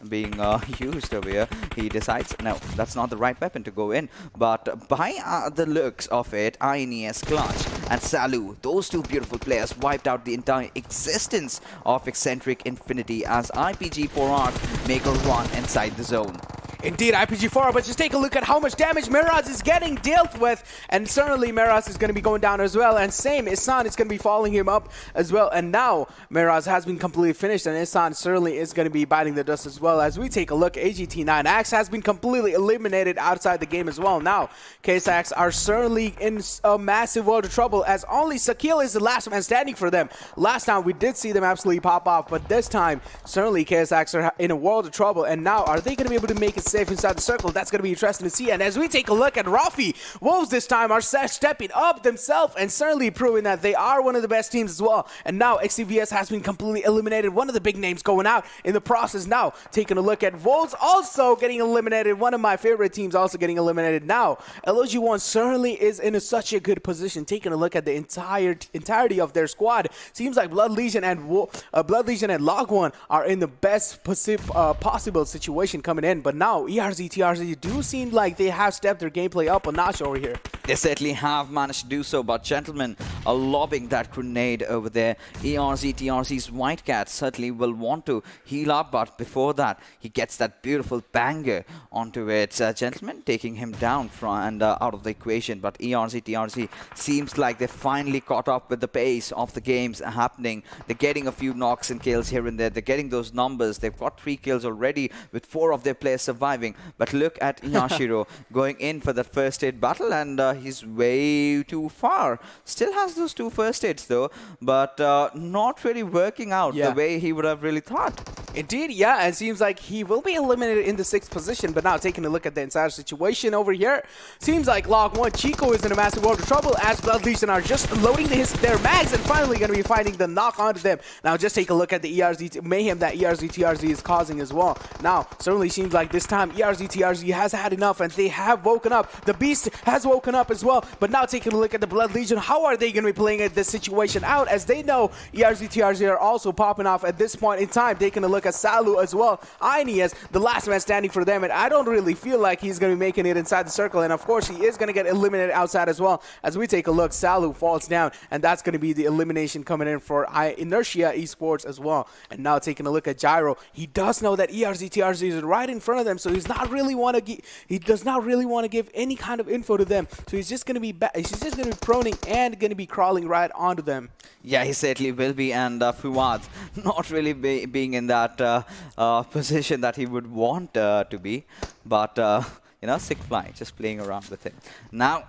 being used over here. He decides, no, that's not the right weapon to go in. But by the looks of it, INES Clutch and Salu, those two beautiful players, wiped out the entire existence of Exentric Infinity as IPG4R make a run inside the zone. Indeed, IPG4, but just take a look at how much damage Miraz is getting dealt with, and certainly Miraz is going to be going down as well, and same, Isan is going to be following him up as well, and now Miraz has been completely finished, and Isan certainly is going to be biting the dust as well. As we take a look, AGT9X has been completely eliminated outside the game as well. Now, KSX are certainly in a massive world of trouble, as only Sakil is the last man standing for them. Last time we did see them absolutely pop off, but this time, certainly KSX are in a world of trouble, and now are they going to be able to make it safe inside the circle? That's going to be interesting to see. And as we take a look at Rafi, Wolves this time are stepping up themselves and certainly proving that they are one of the best teams as well. And now XCVS has been completely eliminated. One of the big names going out in the process. Now taking a look at Wolves also getting eliminated. One of my favorite teams also getting eliminated. Now LOG1 certainly is in such a good position. Taking a look at the entirety of their squad, seems like Blood Legion and Log 1 are in the best possible situation coming in. But now ERZxTRZ do seem like they have stepped their gameplay up a notch over here. They certainly have managed to do so, but gentlemen are lobbing that grenade over there. ERZxTRZ's White Cat certainly will want to heal up, but before that, he gets that beautiful banger onto it. Gentlemen taking him down and out of the equation, but ERZxTRZ seems like they finally caught up with the pace of the games happening. They're getting a few knocks and kills here and there. They're getting those numbers. They've got 3 kills already with 4 of their players surviving. But look at Yashiro going in for the first aid battle, and he's way too far. Still has those 2 first aids though, but not really working out the way he would have really thought. Indeed, yeah, it seems like he will be eliminated in the 6th position. But now taking a look at the entire situation over here, seems like Log 1 Chico is in a massive world of trouble, as Blood Legion are just loading their mags and finally going to be finding the knock onto them. Now just take a look at the mayhem that ERZxTRZ is causing as well. Now certainly seems like this time ERZxTRZ has had enough, and they have woken up. The Beast has woken up as well. But now taking a look at the Blood Legion, how are they going to be playing this situation out, as they know ERZxTRZ are also popping off at this point in time. Taking a look at Salu as well. INES, the last man standing for them, and I don't really feel like he's going to be making it inside the circle, and of course he is going to get eliminated outside as well. As we take a look, Salu falls down, and that's going to be the elimination coming in for INERTIA Esports as well. And now taking a look at Gyro, he does know that ERZxTRZ is right in front of them, so he does not really want to give any kind of info to them. So he's just going to be proning and going to be crawling right onto them. Yeah, he certainly will be, and Fuad not really being in that position that he would want to be, but sick fly, just playing around with him. Now,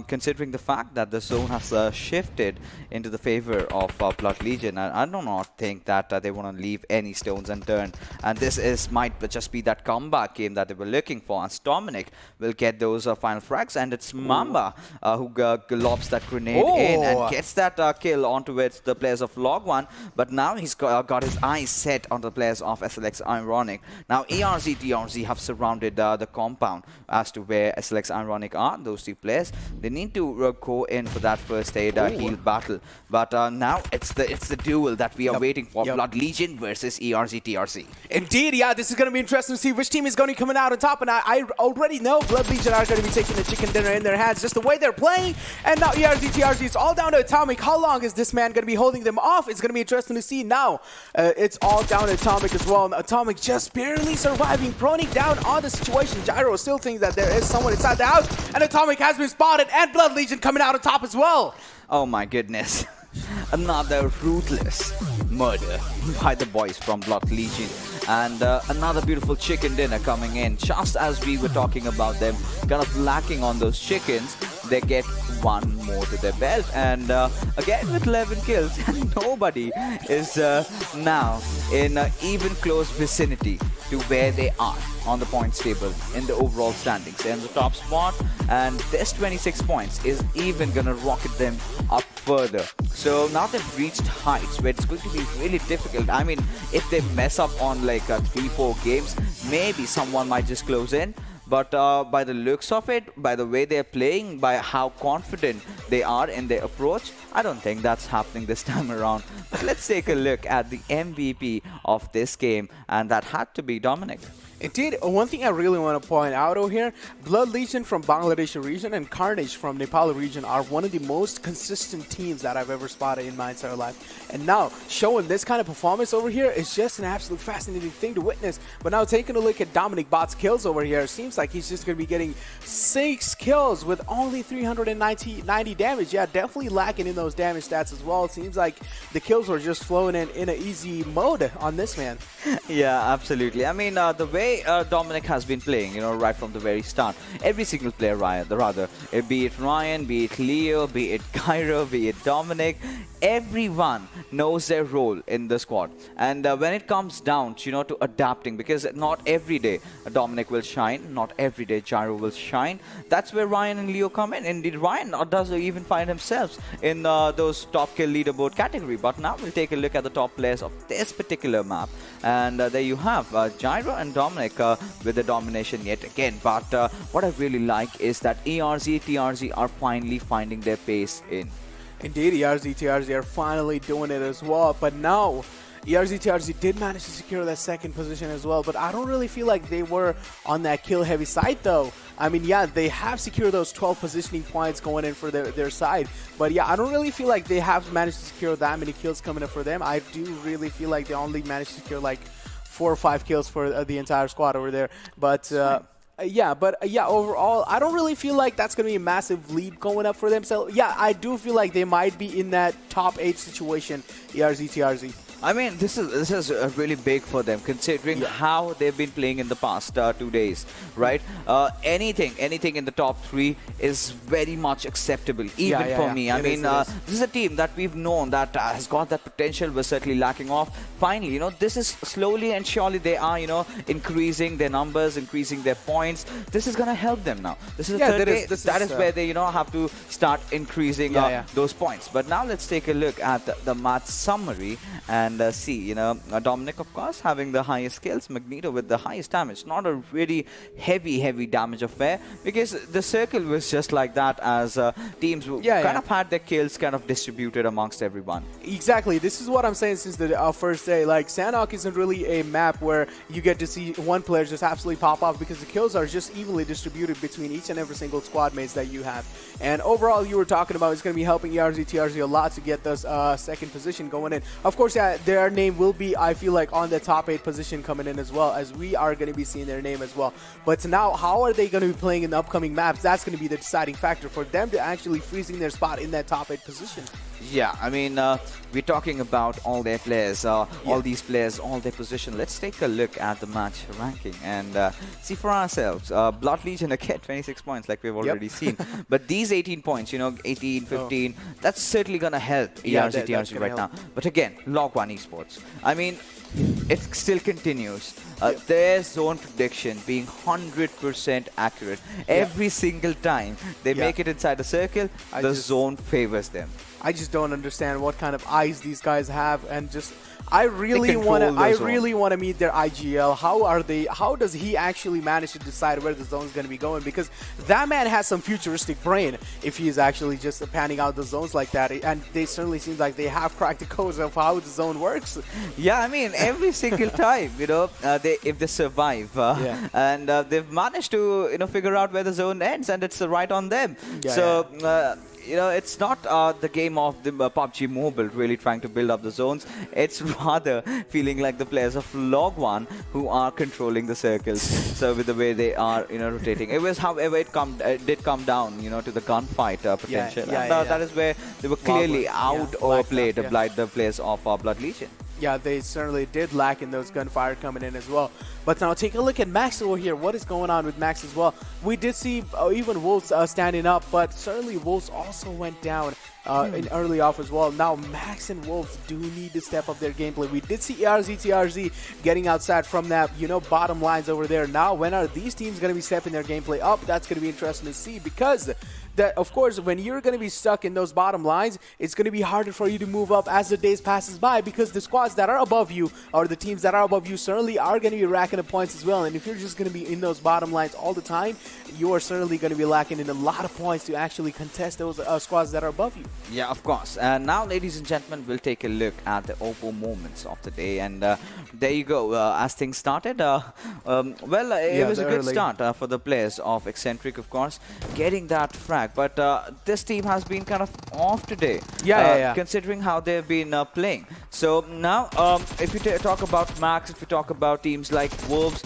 considering the fact that the zone has shifted into the favor of Blood Legion, I do not think that they want to leave any stones unturned. And this might just be that comeback game that they were looking for, as Dominic will get those final frags, and it's Mamba who lobs that grenade in and gets that kill onto the players of Log1. But now he's got his eyes set on the players of SLX Ironic. Now ERZxTRZ have surrounded the compound as to where SLX Ironic are. Those two players, they need to go in for that first aid heal battle. But now it's the duel that we are waiting for. Blood Legion versus ERZxTRZ. Indeed, yeah, this is going to be interesting to see which team is going to be coming out on top. And I already know Blood Legion are going to be taking the chicken dinner in their hands, just the way they're playing. And now ERZxTRZ, it's all down to Atomic. How long is this man going to be holding them off? It's going to be interesting to see now. It's all down to Atomic as well. And Atomic just barely surviving, proning down on the situation. Gyro still thinks that there is someone inside the house. And Atomic has been spotted, and Blood Legion coming out on top as well. Oh my goodness. Another ruthless murder by the boys from Blood Legion. And another beautiful chicken dinner coming in. Just as we were talking about them kind of lacking on those chickens, they get one more to their belt. And again with 11 kills, and nobody is now in even close vicinity to where they are on the points table in the overall standings. They're in the top spot, and this 26 points is even gonna rocket them up further. So now they've reached heights where it's going to be really difficult. I mean, if they mess up on like 3-4 games, maybe someone might just close in. But by the looks of it, by the way they're playing, by how confident they are in their approach, I don't think that's happening this time around. But let's take a look at the MVP of this game, and that had to be Dominic. Indeed, one thing I really want to point out over here, Blood Legion from Bangladesh region and Carnage from Nepal region are one of the most consistent teams that I've ever spotted in my entire life. And now, showing this kind of performance over here is just an absolute fascinating thing to witness. But now, taking a look at Dominic Bot's kills over here, it seems like he's just going to be getting 6 kills with only 390 damage. Yeah, definitely lacking in those damage stats as well. It seems like the kills were just flowing in an easy mode on this man. Yeah, absolutely. I mean, the way Dominic has been playing, right from the very start. Every single player, be it Ryan, be it Leo, be it Gyro, be it Dominic, everyone knows their role in the squad. And when it comes down to adapting, because not every day Dominic will shine, not every day Gyro will shine, that's where Ryan and Leo come in. Indeed, Ryan does even find himself in those top kill leaderboard category. But now we'll take a look at the top players of this particular map. And there you have Gyro and Dominic with the domination yet again. But what I really like is that ERZxTRZ are finally finding their pace in. Indeed, ERZxTRZ are finally doing it as well. But now, ERZxTRZ did manage to secure that second position as well. But I don't really feel like they were on that kill-heavy side, though. I mean, yeah, they have secured those 12 positioning points going in for their side. But yeah, I don't really feel like they have managed to secure that many kills coming up for them. I do really feel like they only managed to secure like 4 or 5 kills for the entire squad over there. But yeah, overall, I don't really feel like that's going to be a massive lead going up for them. So yeah, I do feel like they might be in that top 8 situation, ERZxTRZ. I mean, this is really big for them, considering how they've been playing in the past 2 days, right? Anything in the top 3 is very much acceptable, even for me. I mean, this is a team that we've known that has got that potential. We're certainly lacking off. Finally, this is slowly and surely they are, increasing their numbers, increasing their points. This is going to help them now. This is the third day. That is where they, have to start increasing those points. But now let's take a look at the match summary and see, Dominic, of course, having the highest kills, Magneto with the highest damage. Not a really heavy damage affair, because the circle was just like that, as teams kind of had their kills kind of distributed amongst everyone. Exactly. This is what I'm saying since the first day. Like, Sanhok isn't really a map where you get to see one player just absolutely pop off, because the kills are just evenly distributed between each and every single squad mates that you have. And overall, you were talking about, it's going to be helping ERZxTRZ a lot to get this second position going in. Of course, their name will be, I feel like, on the top 8 position coming in as well, as we are going to be seeing their name as well. But now, how are they going to be playing in the upcoming maps? That's going to be the deciding factor for them to actually freezing their spot in that top 8 position. Yeah, I mean, we're talking about all their players, all these players, all their position. Let's take a look at the match ranking and see for ourselves. Blood Legion again, 26 points, like we've already seen. But these 18 points, you know, 18, 15, that's certainly going to help ERZxTRZ right now. But again, Log1 Esports. I mean, it still continues. Their zone prediction being 100% accurate. Every single time they make it inside the circle, the zone favors them. I just don't understand what kind of eyes these guys have, and just I really want to meet their IGL. How does he actually manage to decide where the zone is going to be going? Because that man has some futuristic brain if he is actually just panning out the zones like that. And they certainly seem like they have cracked the codes of how the zone works. Yeah, I mean, every single time, you know, if they survive and they've managed to, you know, figure out where the zone ends, and it's right on them. You know, it's not the game of the PUBG Mobile really trying to build up the zones. It's rather feeling like the players of Log1 who are controlling the circles. So with the way they are, you know, rotating. It was, however, it did come down, you know, to the gunfight potential. That is where they were clearly overplayed the players of Blood Legion. Yeah, they certainly did lack in those gunfire coming in as well. But now take a look at Max over here. What is going on with Max as well? We did see even Wolves standing up, but certainly Wolves also went down in early off as well. Now Max and Wolves do need to step up their gameplay. We did see ERZxTRZ getting outside from that, you know, bottom lines over there. Now when are these teams going to be stepping their gameplay up? That's going to be interesting to see, because that, of course, when you're going to be stuck in those bottom lines, it's going to be harder for you to move up as the days passes by, because the squads that are above you, or the teams that are above you, certainly are going to be racking up points as well. And if you're just going to be in those bottom lines all the time, you are certainly going to be lacking in a lot of points to actually contest those squads that are above you. Yeah, of course. And now, ladies and gentlemen, we'll take a look at the OVO moments of the day. And there you go. As things started, it was a good start for the players of Exentric, of course, getting that frag. But this team has been kind of off today, considering how they've been playing. So now, if you talk about Max, if you talk about teams like Wolves,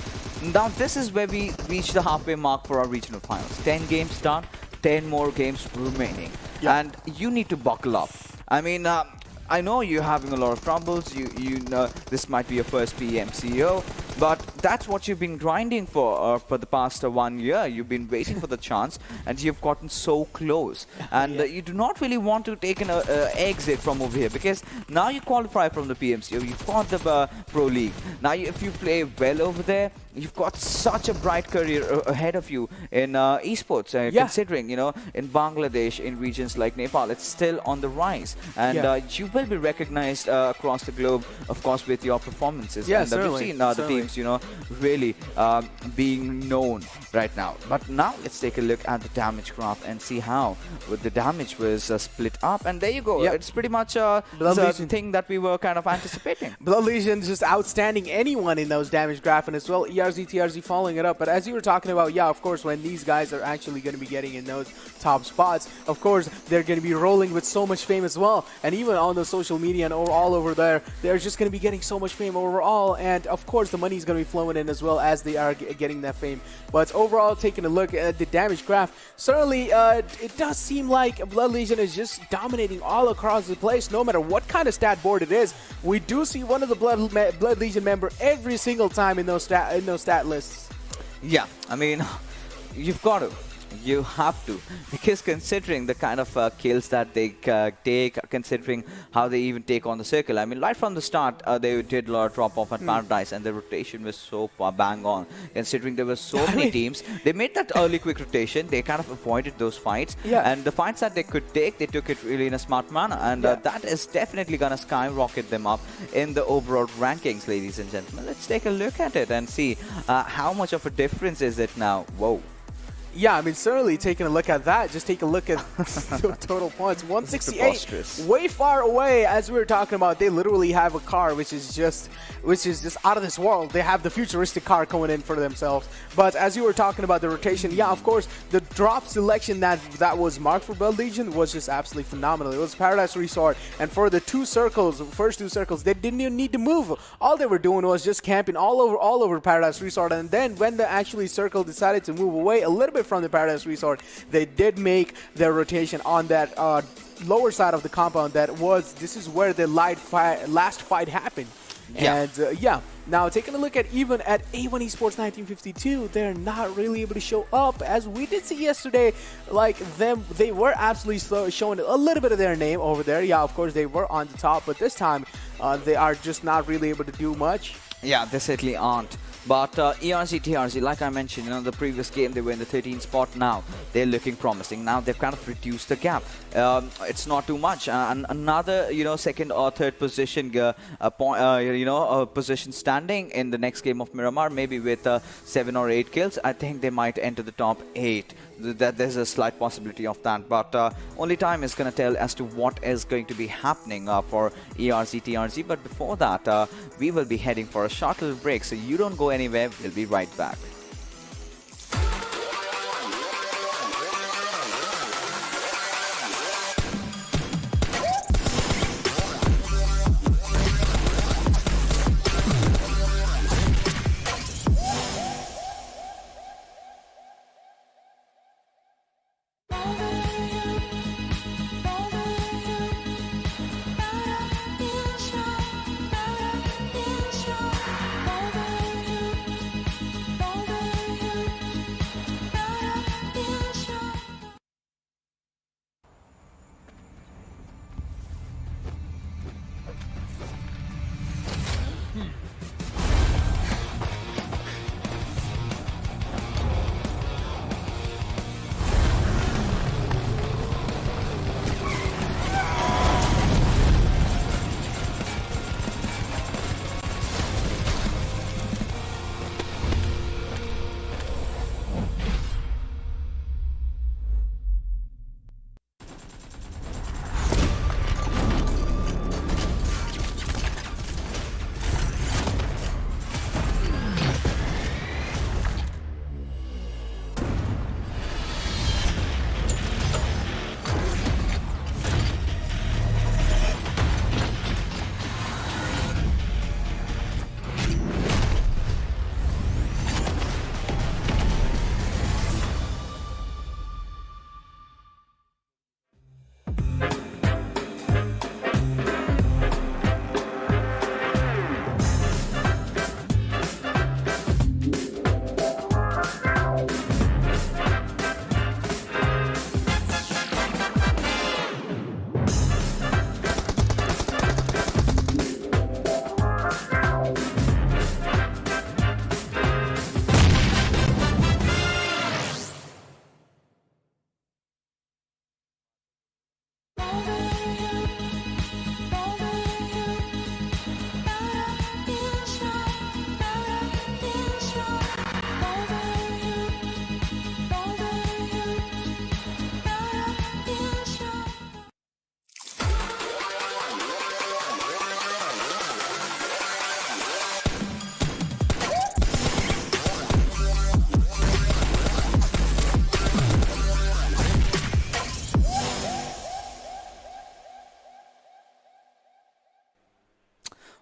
now this is where we reach the halfway mark for our regional finals. 10 games done, 10 more games remaining. And you need to buckle up. I mean, I know you're having a lot of troubles. You know this might be your first PMCO, but that's what you've been grinding for the past 1 year. You've been waiting for the chance, and you've gotten so close. And you do not really want to take an exit from over here, because now you qualify from the PMCO. You've got the Pro League. Now, if you play well over there, you've got such a bright career ahead of you in esports. Considering, you know, in Bangladesh, in regions like Nepal, it's still on the rise, and you will be recognized across the globe, of course, with your performances. And we've seen the teams, you know, really being known right now. But now let's take a look at the damage graph and see how the damage was split up. And there you go. It's pretty much the thing that we were kind of anticipating. Blood Legion just outstanding anyone in those damage graph, and as well ERZxTRZ following it up. But as you were talking about, of course, when these guys are actually going to be getting in those top spots, of course, they're going to be rolling with so much fame as well. And even on the social media and all over there, they're just going to be getting so much fame overall. And of course, the money is going to be flowing in as well as they are getting that fame. But overall, taking a look at the damage graph, certainly it does seem like Blood Legion is just dominating all across the place, no matter what kind of stat board it is. We do see one of the Blood Legion member every single time in those stat lists. Yeah, I mean, you've got to. You have to, because considering the kind of kills that they take, considering how they even take on the circle. I mean, right from the start, they did a lot of drop-off at Paradise, and the rotation was so bang on. Considering there were so many teams, they made that early quick rotation. They kind of avoided those fights, and the fights that they could take, they took it really in a smart manner, and that is definitely going to skyrocket them up in the overall rankings, ladies and gentlemen. Let's take a look at it and see how much of a difference is it now. Whoa. Yeah, I mean, certainly taking a look at that, just take a look at total points. 168, way far away. As we were talking about, they literally have a car which is just out of this world. They have the futuristic car going in for themselves. But as you were talking about the rotation, of course, the drop selection that was marked for Blood Legion was just absolutely phenomenal. It was Paradise Resort, and for the first two circles, they didn't even need to move. All they were doing was just camping all over Paradise Resort, and then when the actually circle decided to move away a little bit bit from the Paradise Resort. They did make their rotation on that lower side of the compound. This is where the last fight happened. Yeah. And now taking a look at even at A1 Esports 1952, they're not really able to show up. As we did see yesterday, like they were absolutely showing a little bit of their name over there. Yeah, of course they were on the top, but this time they are just not really able to do much. Yeah, they certainly aren't. But ERZxTRZ, like I mentioned, the previous game they were in the 13th spot. Now they're looking promising. Now they've kind of reduced the gap. It's not too much. And another, second or third position, position standing in the next game of Miramar, maybe with 7 or 8 kills. I think they might enter the top 8. There's a slight possibility of that, but only time is going to tell as to what is going to be happening for ERZxTRZ. But before that, we will be heading for a short little break, so you don't go anywhere. We'll be right back.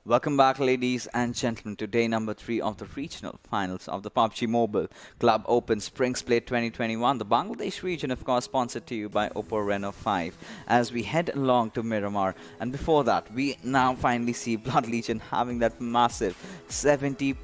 Welcome back, ladies and gentlemen, to day number 3 of the regional finals of the PUBG Mobile Club Open Spring Split 2021. The Bangladesh region, of course, sponsored to you by Oppo Reno 5. As we head along to Miramar, and before that, we now finally see Blood Legion having that massive 70+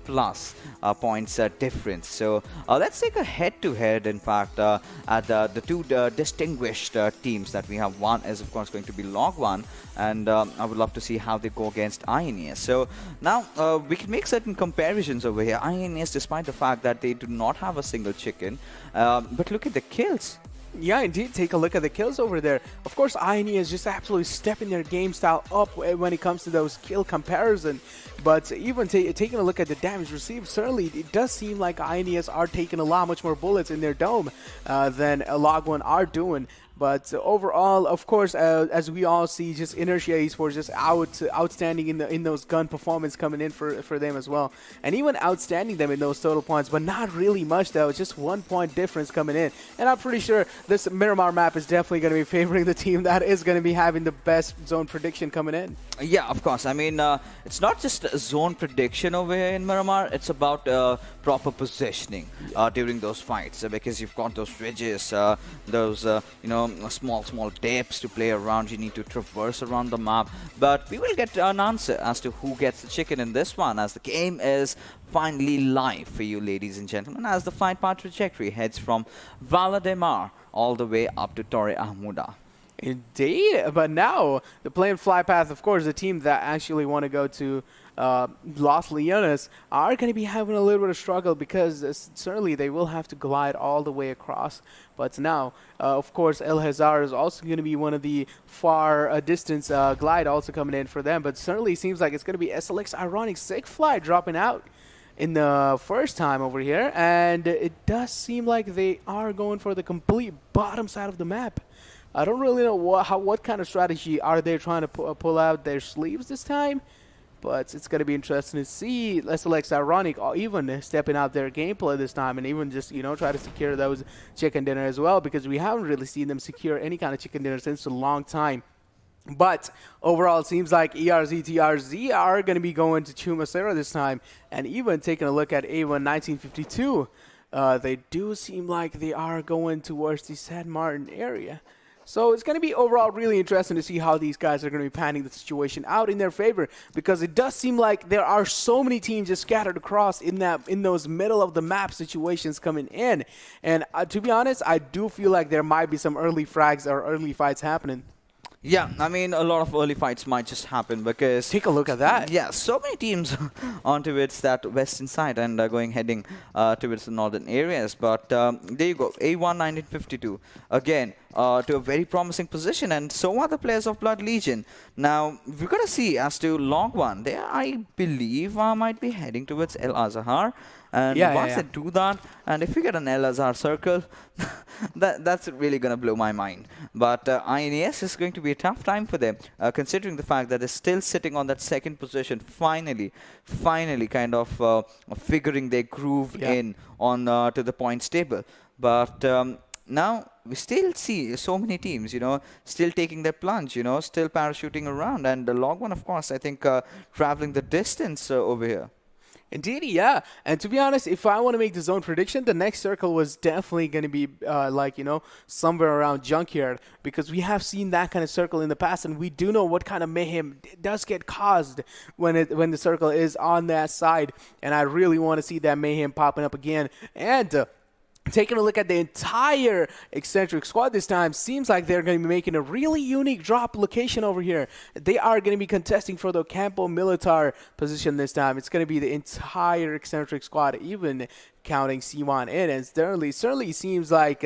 points difference. So let's take a head-to-head, in fact, at the two distinguished teams that we have. One is, of course, going to be Log1, and I would love to see how they go against INERTIA. So now we can make certain comparisons over here. INERTIA, despite the fact that they do not have a single chicken, but look at the kills. Yeah, indeed. Take a look at the kills over there. Of course, INERTIA is just absolutely stepping their game style up when it comes to those kill comparison. But even taking a look at the damage received, certainly it does seem like INERTIA are taking a lot much more bullets in their dome than Log1 are doing. But overall, of course, as we all see, just INERTIA Esports just outstanding in those gun performance coming in for them as well. And even outstanding them in those total points, but not really much though. It's just 1 point difference coming in. And I'm pretty sure this Miramar map is definitely going to be favoring the team that is going to be having the best zone prediction coming in. Yeah, of course. I mean, it's not just a zone prediction over here in Miramar. It's about proper positioning during those fights because you've got those ridges, those small dips to play around. You need to traverse around the map. But we will get an answer as to who gets the chicken in this one, as the game is finally live for you, ladies and gentlemen, as the fight path trajectory heads from Valademar all the way up to Torre Ahmuda. Indeed, but now the plane fly path, of course, the team that actually want to go to Los Leones are going to be having a little bit of struggle because certainly they will have to glide all the way across. But now, of course, ERZxTRZ is also going to be one of the far distance glide also coming in for them. But certainly seems like it's going to be SLX Ironic Sick Fly dropping out in the first time over here. And it does seem like they are going for the complete bottom side of the map. I don't really know what kind of strategy are they trying to pull out their sleeves this time, but it's going to be interesting to see SLX Ironic even stepping out their gameplay this time and even just, try to secure those chicken dinner as well, because we haven't really seen them secure any kind of chicken dinner since a long time. But overall, it seems like ERZxTRZ are going to be going to Chumacero this time, and even taking a look at A1 1952, they do seem like they are going towards the San Martin area. So it's going to be overall really interesting to see how these guys are going to be panning the situation out in their favor, because it does seem like there are so many teams just scattered across in those middle of the map situations coming in. And to be honest, I do feel like there might be some early frags or early fights happening. Yeah, I mean, a lot of early fights might just happen because... Take a look at that. Yeah, so many teams on towards that western side and heading towards the northern areas. But there you go, A1 1952. Again, to a very promising position, and so are the players of Blood Legion. Now, we're going to see as to Long One. They, I believe, might be heading towards El Azahar. And once they do that, and if we get an ERZxTRZ circle, that's really going to blow my mind. But INES is going to be a tough time for them, considering the fact that they're still sitting on that second position, finally kind of figuring their groove in on to the points table. But now we still see so many teams, still taking their plunge, still parachuting around. And the Long One, of course, I think traveling the distance over here. Indeed, yeah. And to be honest, if I want to make the zone prediction, the next circle was definitely going to be somewhere around Junkyard, because we have seen that kind of circle in the past, and we do know what kind of mayhem does get caused when the circle is on that side. And I really want to see that mayhem popping up again. And taking a look at the entire Exentric squad this time, seems like they're going to be making a really unique drop location over here. They are going to be contesting for the Campo Militar position this time. It's going to be the entire Exentric squad, even counting C1 in. And certainly seems like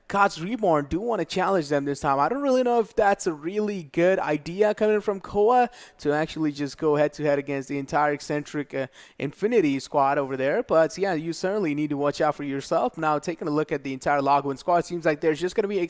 God's Reborn do want to challenge them this time. I don't really know if that's a really good idea coming from Koa to actually just go head-to-head against the entire Exentric Infinity squad over there. But yeah, you certainly need to watch out for yourself. Now, taking a look at the entire Logwin squad, it seems like they're just going to be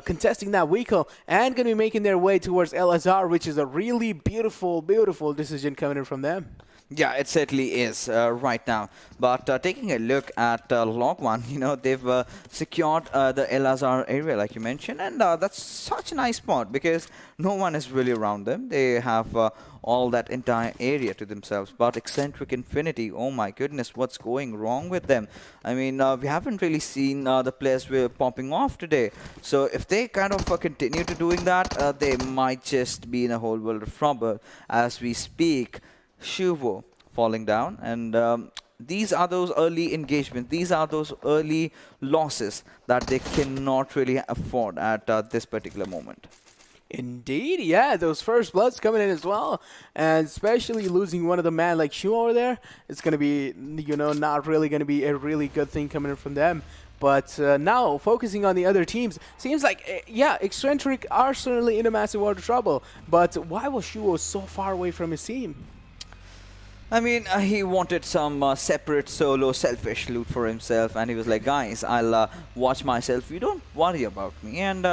contesting that vehicle and going to be making their way towards ERZxTRZ, which is a really beautiful decision coming in from them. Yeah, it certainly is right now. But taking a look at Log One, they've secured the ERZxTRZ area, like you mentioned, and that's such a nice spot because no one is really around them. They have all that entire area to themselves. But Exentric Infinity, oh my goodness, what's going wrong with them? I mean, we haven't really seen the players we're popping off today. So if they kind of continue to doing that, they might just be in a whole world of trouble as we speak. Shuvo falling down, and these are those early engagements, these are those early losses that they cannot really afford at this particular moment. Indeed, yeah, those first bloods coming in as well, and especially losing one of the man like Shu over there, it's going to be, not really going to be a really good thing coming in from them. But now, focusing on the other teams, seems like, Exentric are certainly in a massive world of trouble, but why was Shuo so far away from his team? I mean, he wanted some separate solo selfish loot for himself, and he was like, guys, I'll watch myself, you don't worry about me. And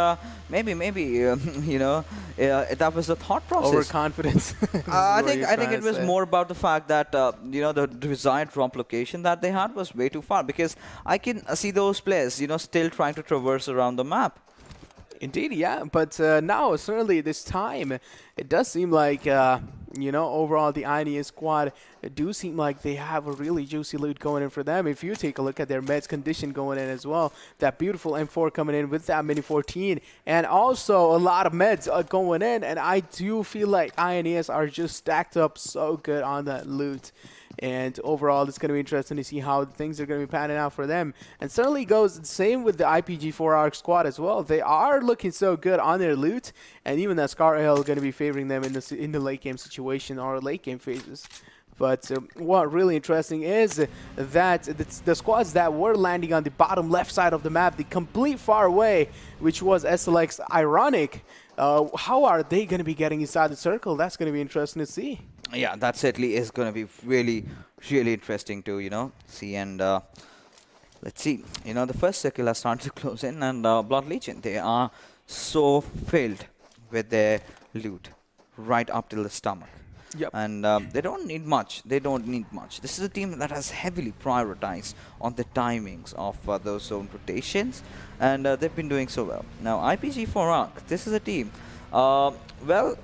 maybe that was the thought process. Overconfidence. I think it was more about the fact that the desired drop location that they had was way too far, because I can see those players still trying to traverse around the map. Indeed, yeah. But now, certainly this time, it does seem like, overall the INETIA squad do seem like they have a really juicy loot going in for them. If you take a look at their meds condition going in as well, that beautiful M4 coming in with that Mini 14, and also a lot of meds going in, and I do feel like INES are just stacked up so good on that loot. And overall, it's going to be interesting to see how things are going to be panning out for them. And certainly goes the same with the IPG4 ARC squad as well. They are looking so good on their loot, and even that Scar AL going to be favoring them in the late game situation or late game phases. But what really interesting is that the squads that were landing on the bottom left side of the map, the complete far away, which was SLX Ironic, how are they going to be getting inside the circle? That's going to be interesting to see. Yeah, that certainly is going to be really, really interesting to, see. And let's see. The first circle has started to close in, and Blood Legion, they are so filled with their loot right up till the stomach. Yep. And they don't need much. This is a team that has heavily prioritized on the timings of those zone rotations, and they've been doing so well. Now, IPG4 ARC, this is a team, well,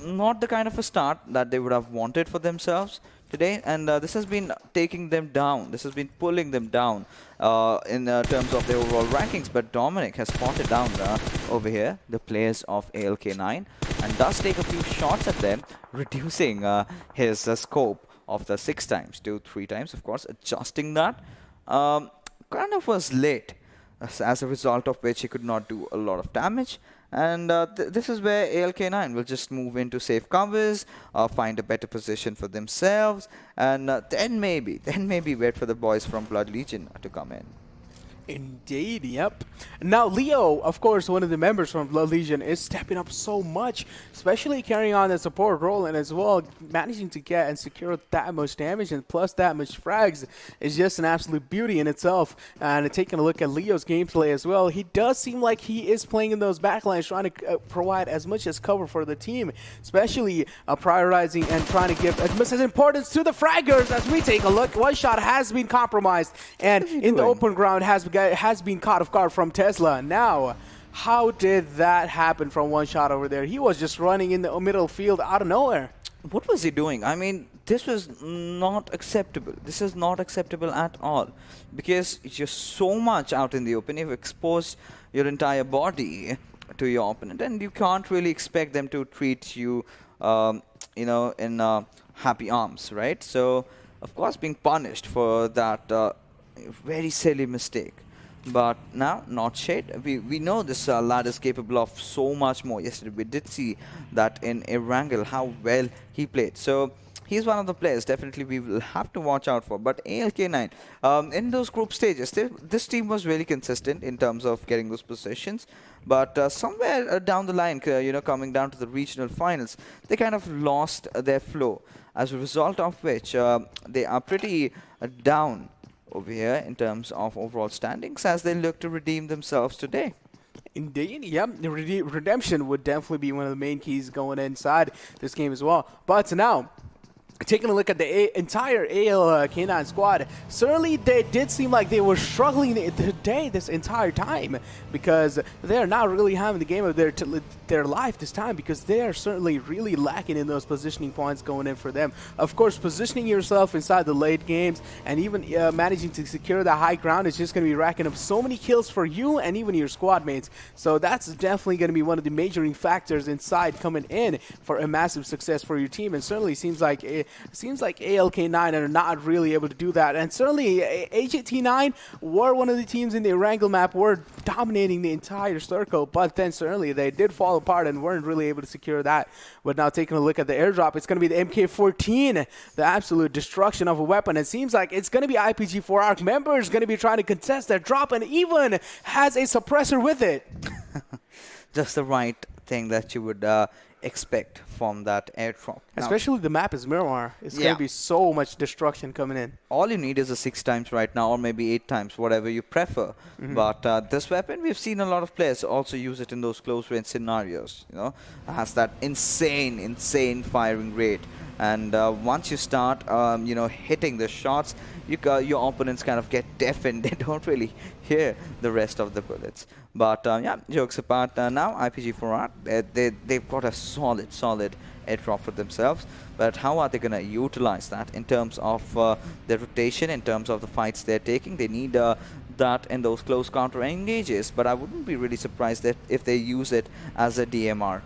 not the kind of a start that they would have wanted for themselves today, and this has been taking them down. This has been pulling them down in terms of their overall rankings. But Dominic has spotted down over here the players of ALxK9 and does take a few shots at them, reducing his scope of the 6 times to 3 times, of course, adjusting that. Kind of was late, as a result of which he could not do a lot of damage. And this is where ALxK9 will just move into safe covers, find a better position for themselves, and then maybe wait for the boys from Blood Legion to come in. Indeed, yep. Now, Leo, of course, one of the members from Blood Legion, is stepping up so much, especially carrying on the support role, and as well managing to get and secure that much damage and plus that much frags is just an absolute beauty in itself. And taking a look at Leo's gameplay as well, he does seem like he is playing in those backlines, trying to provide as much as cover for the team, especially prioritizing and trying to give as much as importance to the fraggers. As we take a look, one shot has been compromised, and in the open ground has been caught off guard from Tesla. Now, how did that happen from one shot over there? He was just running in the middle field out of nowhere. What was he doing? I mean, this was not acceptable. This is not acceptable at all, because you're so much out in the open. You've exposed your entire body to your opponent, and you can't really expect them to treat you, in happy arms, right? So, of course, being punished for that very silly mistake. But now, not shade. We know this lad is capable of so much more. Yesterday, we did see that in Erangel, how well he played. So, he's one of the players definitely we will have to watch out for. But ALxK9, in those group stages, this team was really consistent in terms of getting those positions. But somewhere down the line, coming down to the regional finals, they kind of lost their flow. As a result of which, they are pretty down over here in terms of overall standings as they look to redeem themselves today. Indeed, yep. The redemption would definitely be one of the main keys going inside this game as well. But now, taking a look at the entire ALxK9 squad, certainly they did seem like they were struggling today this entire time, because they're not really having the game of their life this time, because they are certainly really lacking in those positioning points going in for them. Of course, positioning yourself inside the late games and even managing to secure the high ground is just going to be racking up so many kills for you and even your squad mates. So that's definitely going to be one of the majoring factors inside coming in for a massive success for your team, and certainly seems like ALxK9 are not really able to do that. And certainly AGT9 were one of the teams in the Erangel map, were dominating the entire circle, but then certainly they did fall apart and weren't really able to secure that. But now taking a look at the airdrop, it's going to be the MK14, the absolute destruction of a weapon. It seems like it's going to be IPG4 ARC members going to be trying to contest that drop, and even has a suppressor with it. Just the right thing that you would expect from that airdrop. Especially the map is Miramar. It's going to be so much destruction coming in. All you need is a 6 times right now, or maybe 8 times, whatever you prefer. But this weapon, we've seen a lot of players also use it in those close range scenarios. It has that insane firing rate And once you start, hitting the shots, your opponents kind of get deafened. They don't really hear the rest of the bullets. But yeah, jokes apart, now IPG4R, they've got a solid airdrop for themselves. But how are they going to utilize that in terms of their rotation, in terms of the fights they're taking? They need that in those close counter engages. But I wouldn't be really surprised that if they use it as a DMR.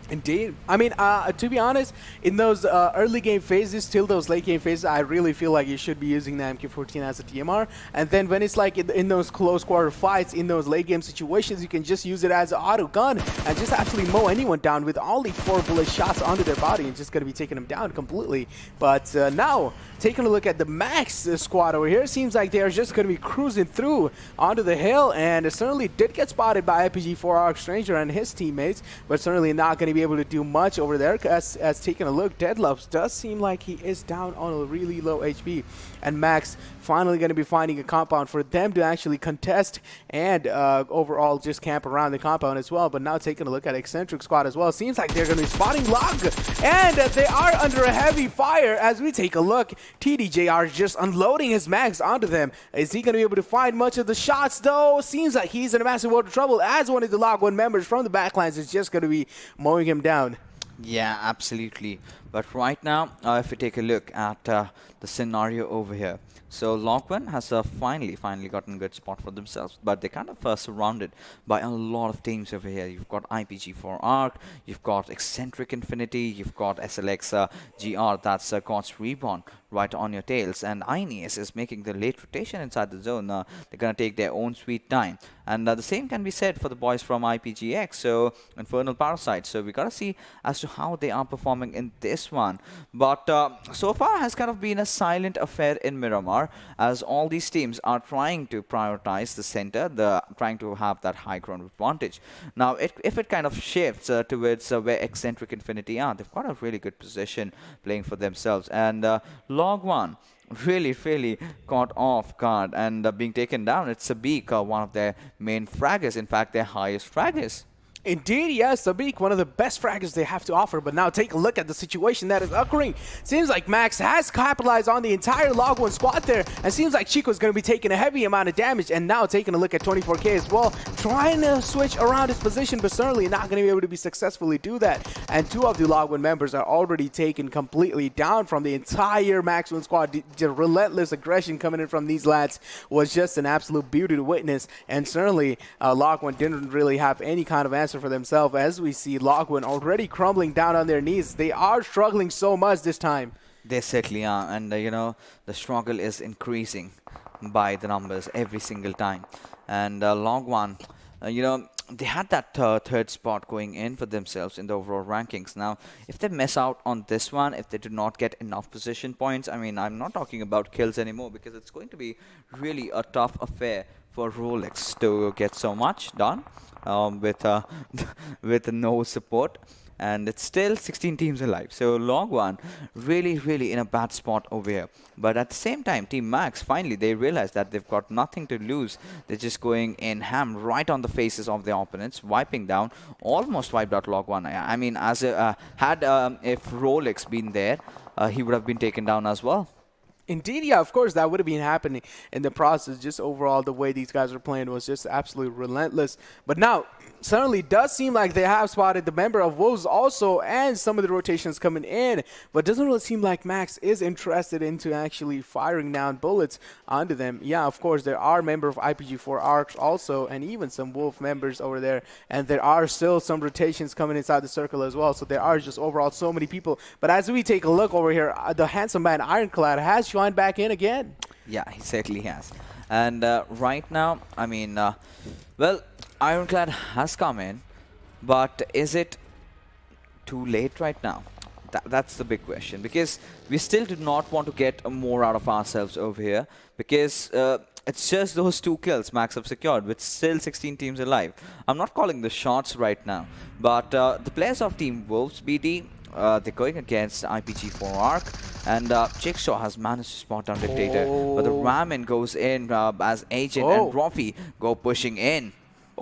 Indeed. I mean, to be honest, in those early game phases till those late game phases, I really feel like you should be using the MK14 as a DMR. And then when it's like in those close quarter fights, in those late game situations, you can just use it as an auto gun and just actually mow anyone down with only 4 bullet shots onto their body and just going to be taking them down completely. But now, taking a look at the Max squad over here, seems like they are just going to be cruising through onto the hill, and it certainly did get spotted by IPG4R Stranger and his teammates, but certainly not going to be able to do much over there. As taking a look, Deadloves does seem like he is down on a really low HP, and Max finally going to be finding a compound for them to actually contest and overall just camp around the compound as well. But now taking a look at Exentric squad as well, seems like they're going to be spotting Log, and they are under a heavy fire. As we take a look, TDJR just unloading his mags onto them. Is he going to be able to find much of the shots though? Seems like he's in a massive world of trouble, as one of the Log 1 members from the backlines is just going to be mowing him down. Yeah, absolutely. But right now, if we take a look at the scenario over here, so Log1 has finally gotten a good spot for themselves, but they're kind of surrounded by a lot of teams over here. You've got IPG4R, you've got Exentric Infinity, you've got ALxK9 that's got Reborn right on your tails, and INES is making the late rotation inside the zone. They're going to take their own sweet time, and the same can be said for the boys from IPGX, so Infernal, Parasite. So we got to see as to how they are performing in this one. But so far has kind of been a silent affair in Miramar, as all these teams are trying to prioritize the center, trying to have that high ground advantage. Now, if it kind of shifts towards where Exentric Infinity are, they've got a really good position playing for themselves, and Log1 really caught off guard and being taken down. It's Sabik, one of their main fraggers, in fact their highest fraggers. Indeed, yes, Sabik, one of the best fraggers they have to offer. But now take a look at the situation that is occurring. Seems like Max has capitalized on the entire Log 1 squad there, and seems like Chico's going to be taking a heavy amount of damage. And now taking a look at 24K as well, trying to switch around his position, but certainly not going to be able to be successfully do that. And 2 of the Log 1 members are already taken completely down from the entire Max 1 squad. The relentless aggression coming in from these lads was just an absolute beauty to witness. And certainly Log 1 didn't really have any kind of answer for themselves, as we see Log1 already crumbling down on their knees. They are struggling so much this time. They certainly are, and the struggle is increasing by the numbers every single time. And Log1, they had that third spot going in for themselves in the overall rankings. Now, if they miss out on this one, if they do not get enough position points, I mean, I'm not talking about kills anymore, because it's going to be really a tough affair for Rolex to get so much done with no support. And it's still 16 teams alive. So Log1 really in a bad spot over here. But at the same time, Team Max, finally, they realize that they've got nothing to lose. They're just going in ham right on the faces of their opponents, wiping down, almost wiped out Log1. I mean, as if Rolex been there, he would have been taken down as well. Indeed, yeah, of course, that would have been happening in the process. Just overall, the way these guys are playing was just absolutely relentless. But now, certainly does seem like they have spotted the member of Wolves also, and some of the rotations coming in. But doesn't really seem like Max is interested into actually firing down bullets onto them. Yeah, of course, there are members of IPG4R also, and even some Wolf members over there. And there are still some rotations coming inside the circle as well. So there are just overall so many people. But as we take a look over here, the handsome man Ironclad has joined back in again. Yeah, he certainly has. And right now, I mean, well, Ironclad has come in, but is it too late right now? That's the big question, because we still do not want to get more out of ourselves over here, because it's just those 2 kills Max have secured with still 16 teams alive. I'm not calling the shots right now, but the players of Team Wolves BD, they're going against IPG4R, and Jigsaw has managed to spot down Dictator, but the Ramen goes in as Agent and Roffy go pushing in.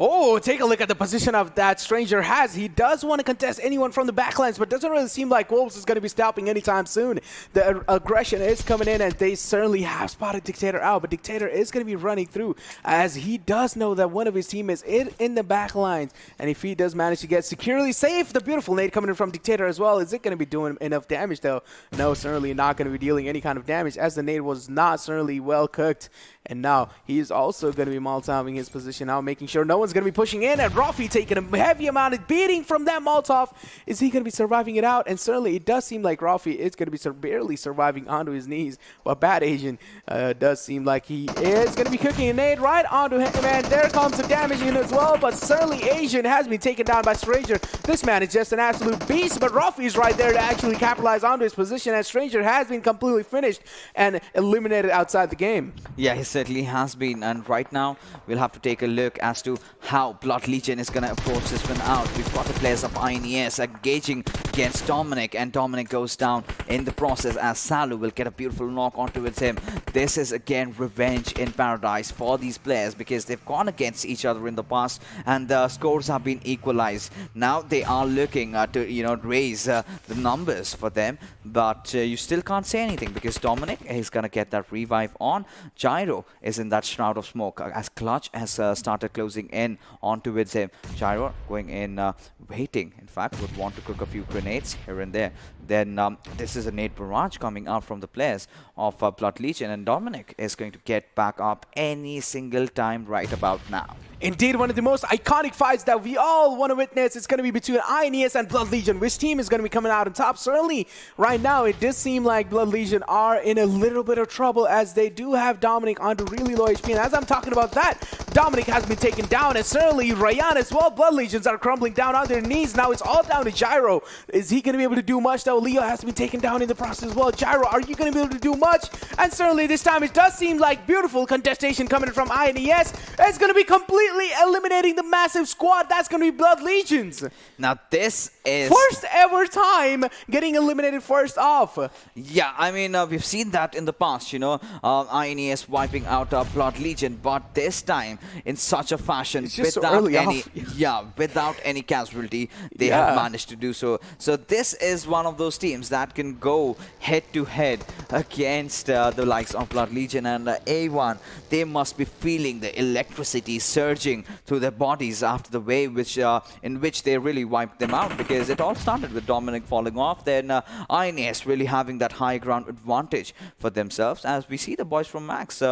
Oh, take a look at the position of that Stranger has. He does want to contest anyone from the backlines, but doesn't really seem like Wolves is going to be stopping anytime soon. The aggression is coming in, and they certainly have spotted Dictator out, but Dictator is going to be running through, as he does know that one of his teammates is in the backlines, and if he does manage to get securely safe, the beautiful nade coming in from Dictator as well. Is it going to be doing enough damage, though? No, certainly not going to be dealing any kind of damage, as the nade was not certainly well cooked. And now he is also going to be Molotoving his position now, making sure no one's going to be pushing in. And Rafi taking a heavy amount of beating from that Molotov. Is he going to be surviving it out? And certainly it does seem like Rafi is going to be barely surviving onto his knees. Well, Bad Asian does seem like he is going to be cooking a nade right onto him. And there comes the damage in as well. But certainly Asian has been taken down by Stranger. This man is just an absolute beast. But Rafi is right there to actually capitalize onto his position. And Stranger has been completely finished and eliminated outside the game. Yeah, he certainly has been, and right now we'll have to take a look as to how Blood Legion is going to approach this one out. We've got the players of INES engaging against Dominic, and Dominic goes down in the process as Salu will get a beautiful knock onto him. This is again revenge in paradise for these players, because they've gone against each other in the past and the scores have been equalized. Now they are looking to raise the numbers for them, but you still can't say anything, because Dominic is going to get that revive on. Gyro is in that shroud of smoke as Clutch has started closing in onto him. Gyro going in, waiting. In fact, would want to cook a few grenades here and there. Then this is a nade barrage coming out from the players of Blood Legion, and Dominic is going to get back up any single time right about now. Indeed, one of the most iconic fights that we all want to witness is going to be between INES and Blood Legion. Which team is going to be coming out on top? Certainly, right now, it does seem like Blood Legion are in a little bit of trouble, as they do have Dominic onto really low HP. And as I'm talking about that, Dominic has been taken down, and certainly Ryan as well. Blood Legions are crumbling down on their knees. Now it's all down to Gyro. Is he going to be able to do much, though? Leo has been taken down in the process as well. Gyro, are you going to be able to do much? And certainly this time, it does seem like beautiful contestation coming from INES. It's going to be completely eliminating the massive squad that's going to be Blood Legions. Now this is first ever time getting eliminated first off. Yeah, I mean, we've seen that in the past, INES wiping out Blood Legion, but this time in such a fashion without any casualty, they have managed to do so. So this is one of those teams that can go head to head against the likes of Blood Legion, and A1. They must be feeling the electricity surging through their bodies after the way in which they really wiped them out, because it all started with Dominic falling off, then INES really having that high ground advantage for themselves, as we see the boys from Max,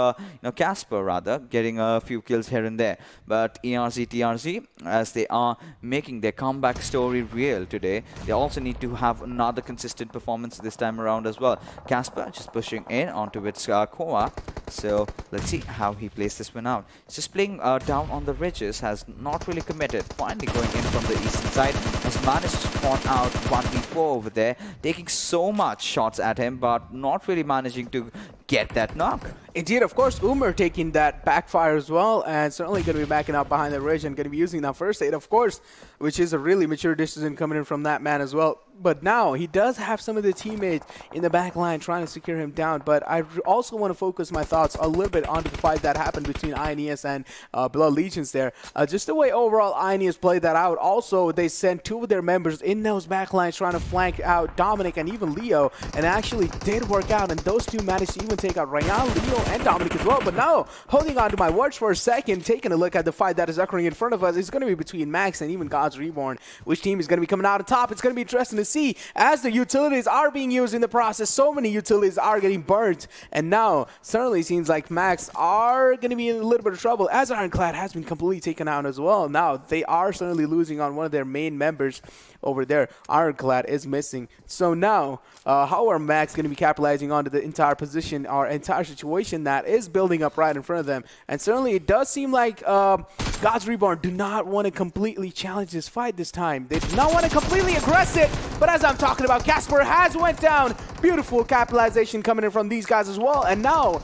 Casper rather, getting a few kills here and there. But ERZxTRZ, as they are making their comeback story real today, they also need to have another consistent performance this time around as well. Casper just pushing in onto its Koa, so let's see how he plays this one out. He's just playing down on the ridges, has not really committed, finally going in from the eastern side, has managed to spawn out 1v4 over there, taking so much shots at him, but not really managing to get that knock. Indeed, of course, Umar taking that backfire as well, and certainly going to be backing out behind the ridge and going to be using that first aid, of course, which is a really mature decision coming in from that man as well. But now he does have some of the teammates in the back line trying to secure him down. But I also want to focus my thoughts a little bit onto the fight that happened between INES and Blood Legions there. Just the way overall INES played that out. Also, they sent two of their members in those back lines trying to flank out Dominic and even Leo, and actually did work out. And those two managed to even take out Ryan, Leo, and Dominic as well. But now, holding on to my words for a second, taking a look at the fight that is occurring in front of us, it's going to be between Max and even God's Reborn. Which team is going to be coming out on top? It's going to be interesting to see, as the utilities are being used in the process. So many utilities are getting burnt, and now certainly seems like Max are going to be in a little bit of trouble, as Ironclad has been completely taken out as well. Now they are certainly losing on one of their main members over there. Ironclad is missing. So now how are Max going to be capitalizing onto the entire position or entire situation that is building up right in front of them? And certainly it does seem like God's Reborn do not want to completely challenge this fight this time. They do not want to completely aggress it, but as I'm talking about, Casper has went down. Beautiful capitalization coming in from these guys as well. And now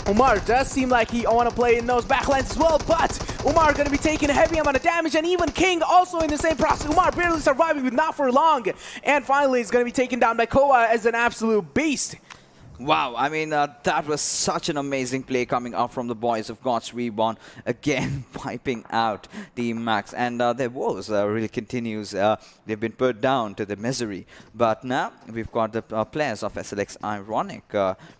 Umar does seem like he want to play in those backlines as well, but Umar going to be taking a heavy amount of damage, and even King also in the same process. Umar barely surviving, but not for long. And finally, he's going to be taken down by Koa as an absolute beast. Wow, I mean, that was such an amazing play coming out from the boys of God's Reborn, again wiping out Team Max. And their woes really continues. They've been put down to the misery. But now we've got the players of SLX Ironic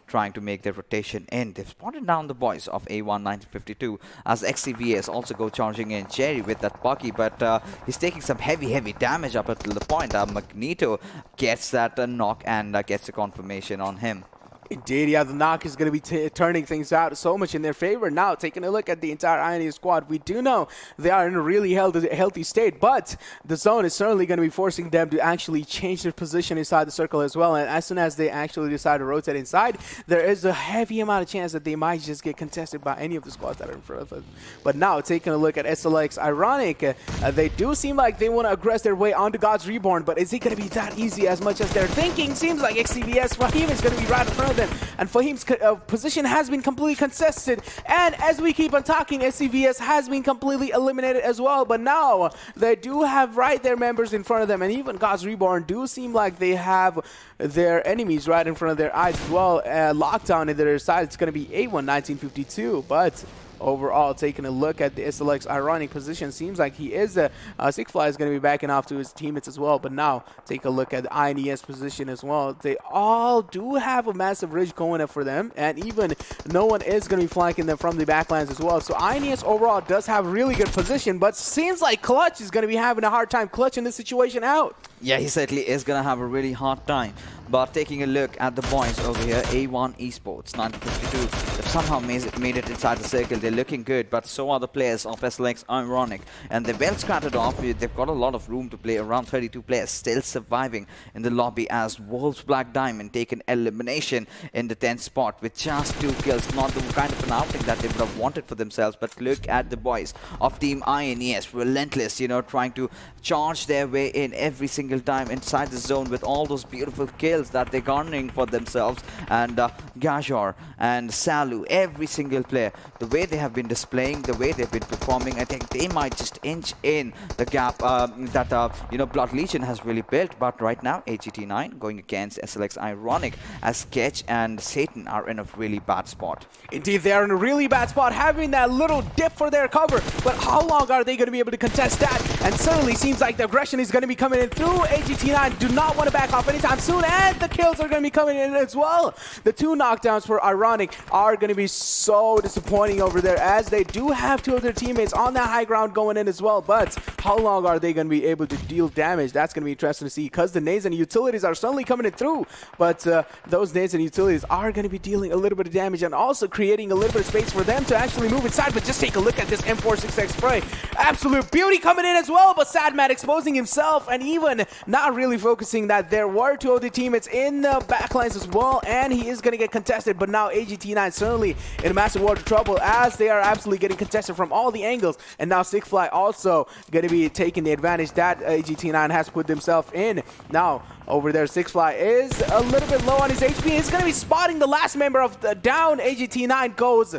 trying to make their rotation in. They've spotted down the boys of A1 1952 as XCVS also go charging in. Jerry with that Bucky, but he's taking some heavy damage up until the point. Magneto gets that knock and gets a confirmation on him. Indeed, yeah, the knock is going to be turning things out so much in their favor. Now, taking a look at the entire INERTIA squad, we do know they are in a really healthy state, but the zone is certainly going to be forcing them to actually change their position inside the circle as well. And as soon as they actually decide to rotate inside, there is a heavy amount of chance that they might just get contested by any of the squads that are in front of them. But now, taking a look at SLX Ironic, they do seem like they want to aggress their way onto God's Reborn, but is it going to be that easy as much as they're thinking? Seems like XCVS Fahim is going to be right in front of them. And Fahim's position has been completely contested. And as we keep on talking, SCVS has been completely eliminated as well. But now they do have right their members in front of them. And even God's Reborn do seem like they have their enemies right in front of their eyes as well. Lockdown in their side, it's going to be A1 1952. But overall, taking a look at the SLX Ironic position, seems like he is Sigfly is going to be backing off to his teammates as well. But now, take a look at the INES position as well. They all do have a massive ridge going up for them, and even no one is going to be flanking them from the backlines as well. So INES overall does have really good position, but seems like Clutch is going to be having a hard time clutching this situation out. Yeah, he certainly is going to have a really hard time. But taking a look at the boys over here, A1 Esports 1952, they've somehow made it inside the circle. They're looking good, but so are the players of SLX Ironic. And they're well scattered off. They've got a lot of room to play. Around 32 players still surviving in the lobby as Wolves Black Diamond take an elimination in the 10th spot with just 2 kills. Not the kind of an outing that they would have wanted for themselves. But look at the boys of Team INES, relentless, you know, trying to charge their way in every single time inside the zone with all those beautiful kills that they're garnering for themselves. And Gajor and Salu, every single player, the way they have been displaying, the way they've been performing, I think they might just inch in the gap that you know, Blood Legion has really built. But right now, AGT9 going against SLX Ironic as Sketch and Satan are in a really bad spot. Indeed, they are in a really bad spot, having that little dip for their cover. But how long are they going to be able to contest that? And certainly seems like the aggression is going to be coming in through. AGT9 do not want to back off anytime soon, and the kills are going to be coming in as well. The 2 knockdowns for Ironic are going to be so disappointing over there, as they do have 2 of their teammates on that high ground going in as well. But how long are they going to be able to deal damage? That's going to be interesting to see, because the nades and utilities are certainly coming in through. But those nades and utilities are going to be dealing a little bit of damage and also creating a little bit of space for them to actually move inside. But just take a look at this M46X spray. Absolute beauty coming in as well, but Sadmat exposing himself and even not really focusing that there were 2 of the teammates in the backlines as well, and he is going to get contested. But now AGT9 certainly in a massive world of trouble, as they are absolutely getting contested from all the angles. And now Sigfly also going to be taking the advantage that AGT9 has put themselves in. Now over there, Sigfly is a little bit low on his HP. He's going to be spotting the last member of the down. AGT9 goes.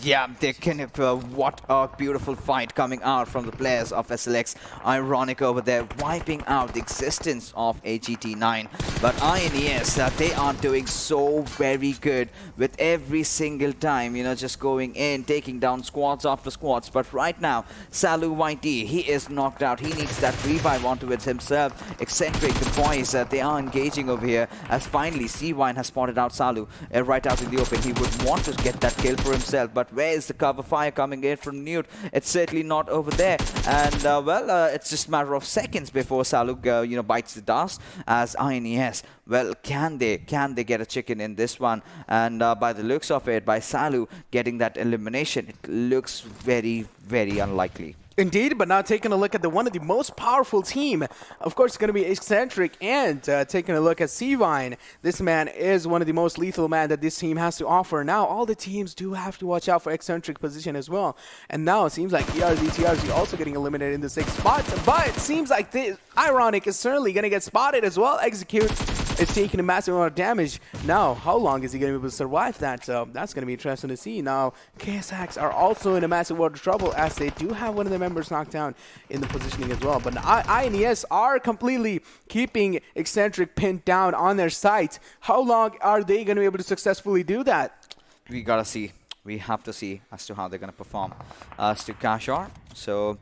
Yeah, they can have, what a beautiful fight coming out from the players of SLX Ironic over there, wiping out the existence of AGT9. But INES, they are doing so very good with every single time, you know, just going in, taking down squads after squads. But right now, Salu YT, he is knocked out. He needs that revive onto it himself. Exentric, the boys, they are engaging over here, as finally C-Wine has spotted out Salu right out in the open. He would want to get that kill for himself, but where is the cover fire coming in from Newt? It's certainly not over there. And well, it's just a matter of seconds before Saluk, you know, bites the dust. As INES, well, can they get a chicken in this one? And by the looks of it, by Salu getting that elimination, it looks very, very unlikely. Indeed, but now taking a look at one of the most powerful team, of course, it's going to be Exentric, and taking a look at C-Vine. This man is one of the most lethal man that this team has to offer. Now, all the teams do have to watch out for Exentric position as well. And now it seems like ERZxTRZ also getting eliminated in the 6th spot, but it seems like the Ironic is certainly going to get spotted as well. Execute is taking a massive amount of damage. Now, how long is he going to be able to survive that? That's going to be interesting to see. Now, KSX are also in a massive world of trouble as they do have one of the members knocked down in the positioning as well. But INES are completely keeping Exentric pinned down on their site. How long are they going to be able to successfully do that? We gotta see. We have to see as to how they're gonna perform. As to Kashar, so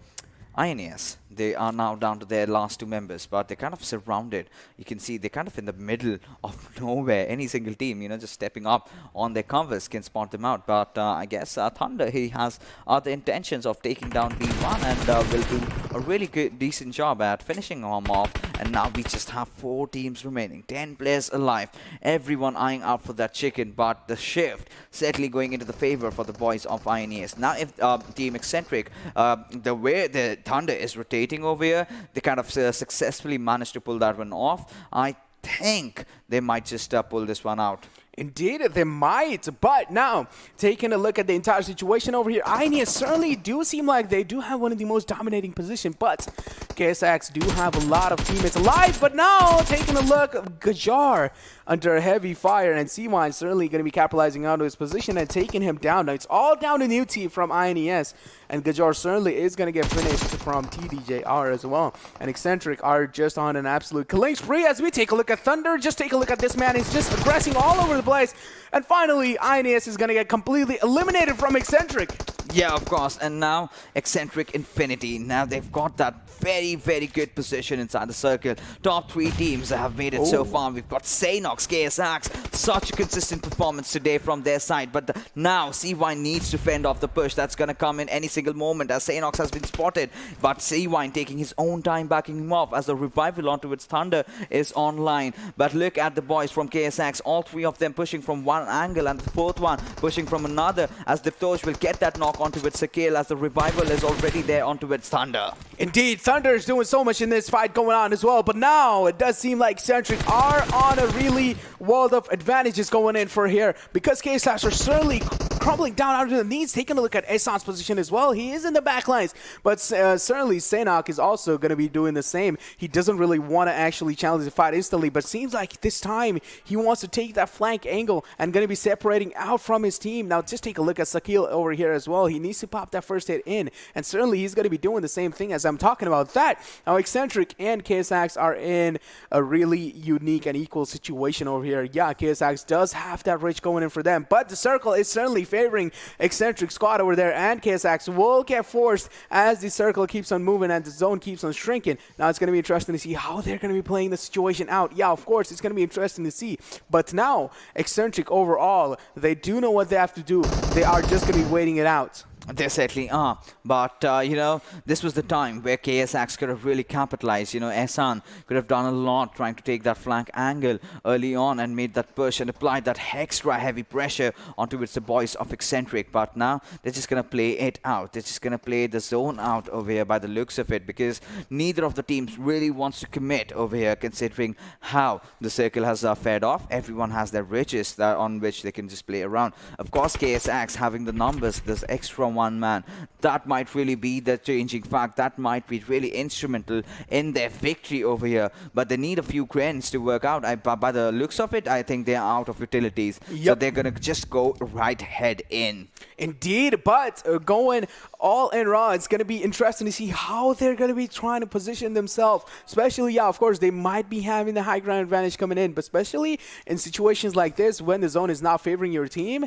INES, they are now down to their last two members, but they're kind of surrounded. You can see they're kind of in the middle of nowhere. Any single team, you know, just stepping up on their canvas can spot them out. But I guess Thunder, he has other intentions of taking down B1 and will do a really good, decent job at finishing them off. And now we just have 4 teams remaining, 10 players alive. Everyone eyeing out for that chicken, but the shift certainly going into the favor for the boys of INES. Now, if Team Exentric, the way the Thunder is rotating over here, they kind of successfully managed to pull that one off. I think they might just pull this one out. Indeed, they might. But now, taking a look at the entire situation over here, INES certainly do seem like they do have one of the most dominating positions, but KSX do have a lot of teammates alive. But now, taking a look, Gajar under heavy fire, and C1 certainly going to be capitalizing onto his position and taking him down. Now, it's all down to new team from INES, and Gajar certainly is going to get finished from TDJR as well. And Exentric are just on an absolute killing spree as we take a look at Thunder. Just take a look at this man. He's just aggressing all over the place. And finally, INES is going to get completely eliminated from Exentric. Yeah, of course. And now Exentric Infinity. Now they've got that very, very good position inside the circle. Top 3 teams have made it so far. We've got Sanhok, KSX. Such a consistent performance today from their side. But now CY needs to fend off the push that's going to come in any single moment as Sanhok has been spotted. But CY taking his own time backing him off as the revival onto its Thunder is online. But look at the boys from KSX. All 3 of them pushing from one angle and the 4th one pushing from another as the Torch will get that knock onto its Sakil as the revival is already there onto its Thunder. Indeed, Thunder is doing so much in this fight going on as well, but now it does seem like Exentric are on a really world of advantages going in for here because KSX are certainly crumbling down out of the knees. Taking a look at Esan's position as well. He is in the back lines, but certainly Sanhok is also going to be doing the same. He doesn't really want to actually challenge the fight instantly, but seems like this time he wants to take that flank angle and going to be separating out from his team. Now just take a look at Sakil over here as well. He needs to pop that first hit in, and certainly he's going to be doing the same thing as I'm talking about that. Now Exentric and KSX are in a really unique and equal situation over here. Yeah, KSX does have that rich going in for them, but the circle is certainly favoring Exentric squad over there, and KSX will get forced as the circle keeps on moving and the zone keeps on shrinking. Now it's going to be interesting to see how they're going to be playing the situation out. Yeah, of course, it's going to be interesting to see, but now Exentric overall, they do know what they have to do. They are just going to be waiting it out. They certainly are, but you know, this was the time where KSX could have really capitalized. You know, Esan could have done a lot trying to take that flank angle early on and made that push and applied that extra heavy pressure onto the boys of Exentric. But now they're just gonna play it out. They're just gonna play the zone out over here by the looks of it, because neither of the teams really wants to commit over here, considering how the circle has fared off. Everyone has their riches that on which they can just play around. Of course, KSX having the numbers, this extra one man, that might really be the changing fact. That might be really instrumental in their victory over here, but they need a few grants to work out. By the looks of it, I think they're out of utilities. So they're gonna just go right head in. Indeed, but going all in raw, it's going to be interesting to see how they're going to be trying to position themselves, especially, yeah, of course, they might be having the high ground advantage coming in, but especially in situations like this when the zone is not favoring your team,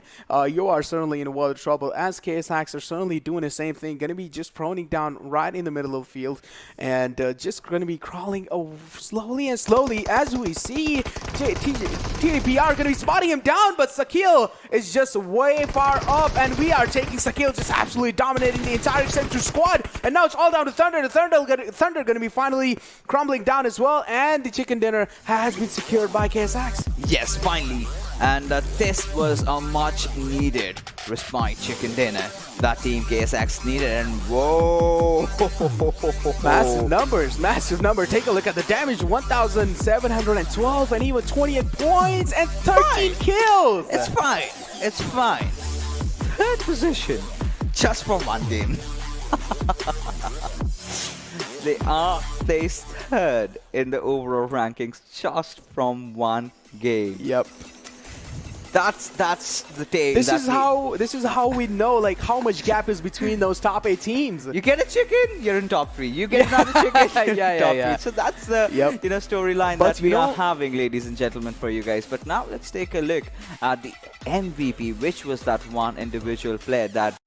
you are certainly in a world of trouble, as KSX are certainly doing the same thing, going to be just proning down right in the middle of the field and just going to be crawling slowly and slowly as we see TDPR going to be spotting him down, but Sakil is just way far up, and we are taking Sakil just absolutely dominating the entire Exentric squad, and now it's all down to Thunder. The Thunder going to be finally crumbling down as well, and the chicken dinner has been secured by KSX. Yes, finally. And this was a much needed respite chicken dinner that Team KSX needed, and whoa! Massive number. Take a look at the damage, 1,712 and even 28 points and 13 kills. It's fine. Third position, just for one game. They are placed third in the overall rankings just from one game. Yep. That's the take. This is how we know like how much gap is between those top 8 teams. You get a chicken, you're in top 3. You get another chicken, you're in top 3. So that's the storyline that we are having, ladies and gentlemen, for you guys. But now let's take a look at the MVP, which was that one individual player that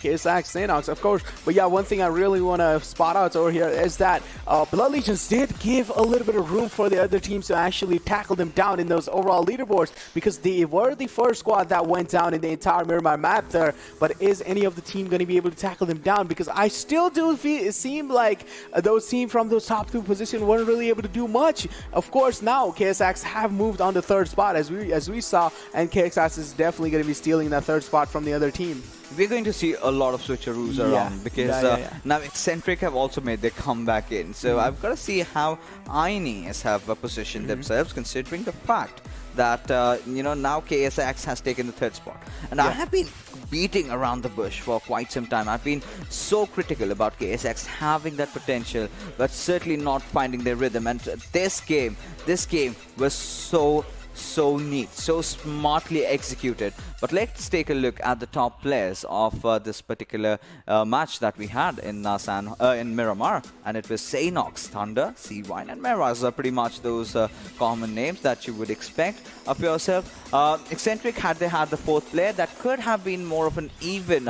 Sanhok, of course. But yeah, one thing I really want to spot out over here is that Blood Legions did give a little bit of room for the other teams to actually tackle them down in those overall leaderboards, because they were the first squad that went down in the entire Miramar map there. But is any of the team going to be able to tackle them down? Because I still do feel it seemed like those teams from those top 2 positions weren't really able to do much. Of course, now KSX have moved on to 3rd spot as we saw, and KSX is definitely going to be stealing that 3rd spot from the other team. We're going to see a lot of switcheroos around, because now Exentric have also made their comeback in. So I've got to see how INES have positioned themselves, considering the fact that now KSX has taken the 3rd spot. And I have been beating around the bush for quite some time. I've been so critical about KSX having that potential, but certainly not finding their rhythm. And this game was so neat, so smartly executed. But let's take a look at the top players of this particular match that we had in Miramar, and it was Sanhok, Thunder, C-Wine, and Miraz are pretty much those common names that you would expect of yourself. Exentric had the 4th player. That could have been more of an even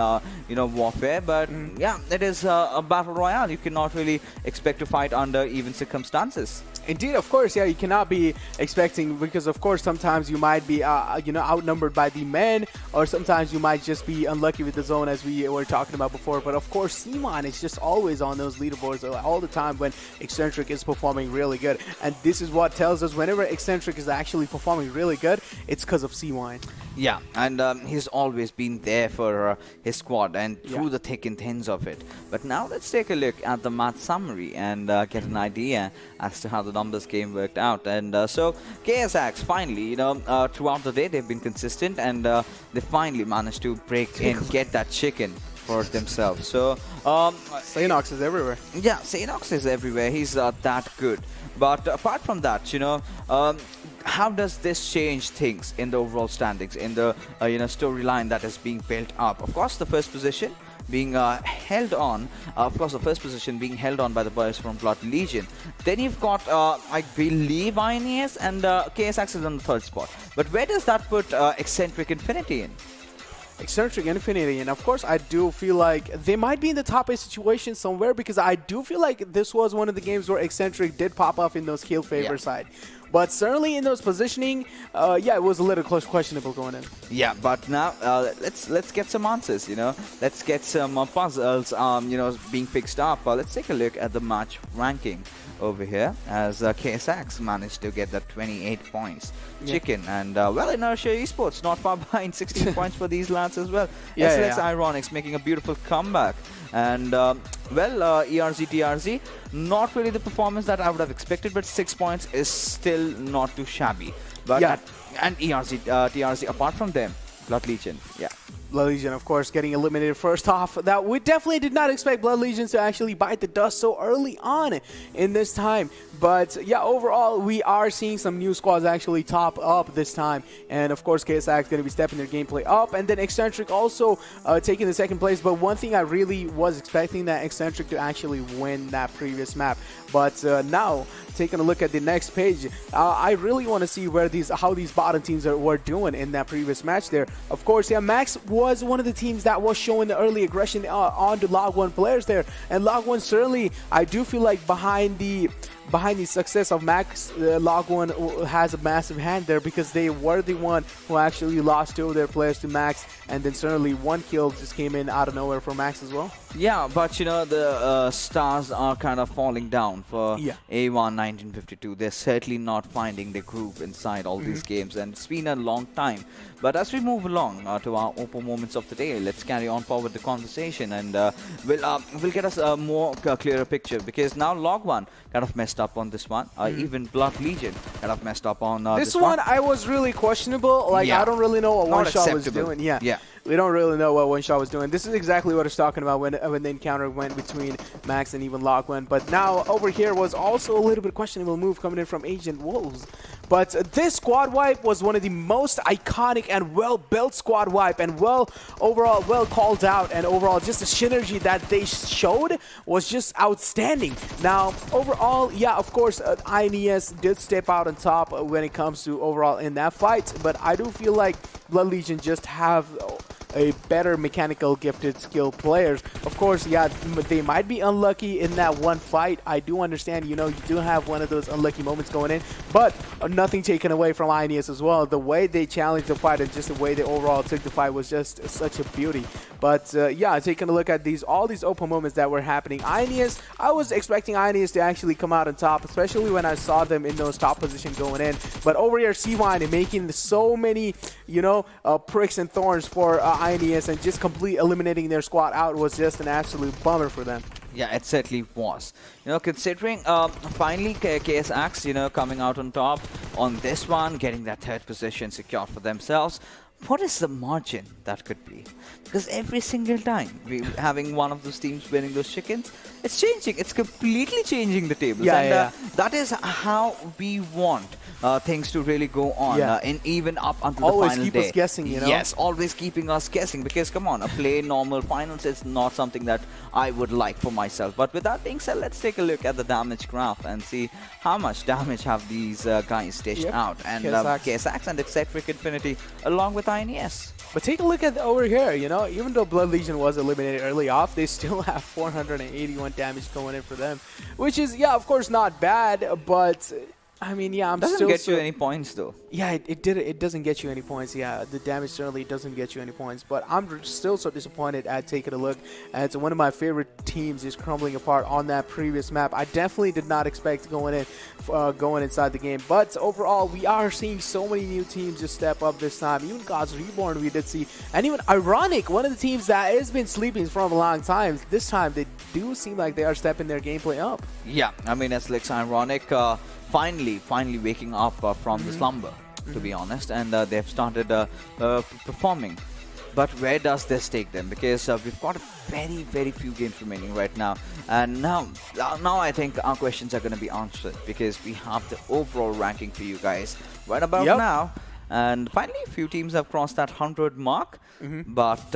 warfare, but yeah, it is a battle royale. You cannot really expect to fight under even circumstances. Indeed, of course, yeah, you cannot be expecting, because of course sometimes you might be outnumbered by the men, or sometimes you might just be unlucky with the zone, as we were talking about before. But of course, C-Wine is just always on those leaderboards all the time when Exentric is performing really good. And this is what tells us whenever Exentric is actually performing really good, it's because of C-Wine. Yeah, and he's always been there for his squad and through the thick and thins of it. But now let's take a look at the match summary and get an idea as to how the numbers game worked out. And so KSX finally, throughout the day they've been consistent, and they finally managed to break in, get that chicken for themselves. So Sanhok is everywhere. Yeah, Sanhok is everywhere. He's that good. But apart from that, how does this change things in the overall standings, in the storyline that is being built up? Of course, the first position being held on. Of course, the first position being held on by the boys from Blood Legion. Then you've got, I believe, INES, and KSX is on the 3rd spot. But where does that put Exentric Infinity in? Exentric Infinity, and of course I do feel like they might be in the top 8 situation somewhere, because I do feel like this was one of the games where Exentric did pop up in those kill favor side. But certainly in those positioning, it was a little questionable going in. Yeah, but now let's get some answers. Let's get some puzzles. Being fixed up. Let's take a look at the match ranking over here, as KSX managed to get that 28 points chicken, and INERTIA Esports not far behind, 16 points for these lads as well. ERZxTRZ making a beautiful comeback, and ERZxTRZ, not really the performance that I would have expected, but 6 points is still not too shabby. But and ERZxTRZ, apart from them, Blood Legion, Blood Legion, of course, getting eliminated first off. That we definitely did not expect Blood Legion to actually bite the dust so early on in this time. But yeah, overall, we are seeing some new squads actually top up this time. And of course, KSX is going to be stepping their gameplay up. And then Exentric also taking the 2nd place. But one thing I really was expecting that Exentric to actually win that previous map. But now, taking a look at the next page, I really want to see how these bottom teams were doing in that previous match there. Of course, Max was one of the teams that was showing the early aggression on the Log1 players there. And Log1 certainly, I do feel like behind the success of Max, Log1 has a massive hand there, because they were the one who actually lost 2 of their players to Max, and then certainly 1 kill just came in out of nowhere for Max as well. Yeah, but the stars are kind of falling down for A1 1952. They're certainly not finding their groove inside all these games, and it's been a long time. But as we move along to our Oppo moments of the day, let's carry on forward the conversation, and we'll get us a more clearer picture, because now Log1 kind of messed up on this one. Even Blood Legion kind of messed up on this one. I was really questionable. Like, I don't really know what One Shot was doing. we don't really know what One Shot was doing. This is exactly what I was talking about when the encounter went between Max and even Lachlan. But now over here was also a little bit questionable move coming in from Agent Wolves. But this squad wipe was one of the most iconic and well-built squad wipe, and overall well called out, and overall just the synergy that they showed was just outstanding. Now overall, yeah, of course, INES did step out on top when it comes to overall in that fight, but I do feel like Blood Legion just have a better mechanical gifted skill players. Of course, yeah, they might be unlucky in that one fight. I do understand, you know, you do have one of those unlucky moments going in, but nothing taken away from INES as well. The way they challenged the fight and just the way they overall took the fight was just such a beauty. But yeah, taking a look at all these open moments that were happening, INES, I was expecting INES to actually come out on top, especially when I saw them in those top positions going in. But over here, C1 making so many, you know, pricks and thorns for INES, and just completely eliminating their squad out was just an absolute bummer for them. Yeah, it certainly was. You know, considering finally KSX, you know, coming out on top on this one, getting that third position secured for themselves. What is the margin that could be? Because every single time we having one of those teams winning those chickens, it's changing. It's completely changing the tables. Yeah, and that is how we want things to really go on, and even up until always the final keep day. us guessing, you know? Yes, always keeping us guessing, because come on, a plain normal finals is not something that I would like for myself. But with that being said, let's take a look at the damage graph and see how much damage have these guys dished out. And KSX and Exentric Infinity along with INES. But take a look at over here, you know, even though Blood Legion was eliminated early off, they still have 481 damage going in for them, which is, yeah, of course not bad, but I mean, yeah, Doesn't get you any points though. Yeah, it doesn't get you any points. Yeah, the damage certainly doesn't get you any points. But I'm still so disappointed at taking a look at one of my favorite teams is crumbling apart on that previous map. I definitely did not expect going inside the game. But overall, we are seeing so many new teams just step up this time. Even God's Reborn we did see, and even Ironic, one of the teams that has been sleeping for a long time. This time they do seem like they are stepping their gameplay up. Yeah, I mean, it's like Ironic finally waking up from the slumber, to be honest, and they've started performing. But where does this take them? Because we've got very few games remaining right now, and now I think our questions are going to be answered, because we have the overall ranking for you guys right about now. And finally, a few teams have crossed that 100 mark. But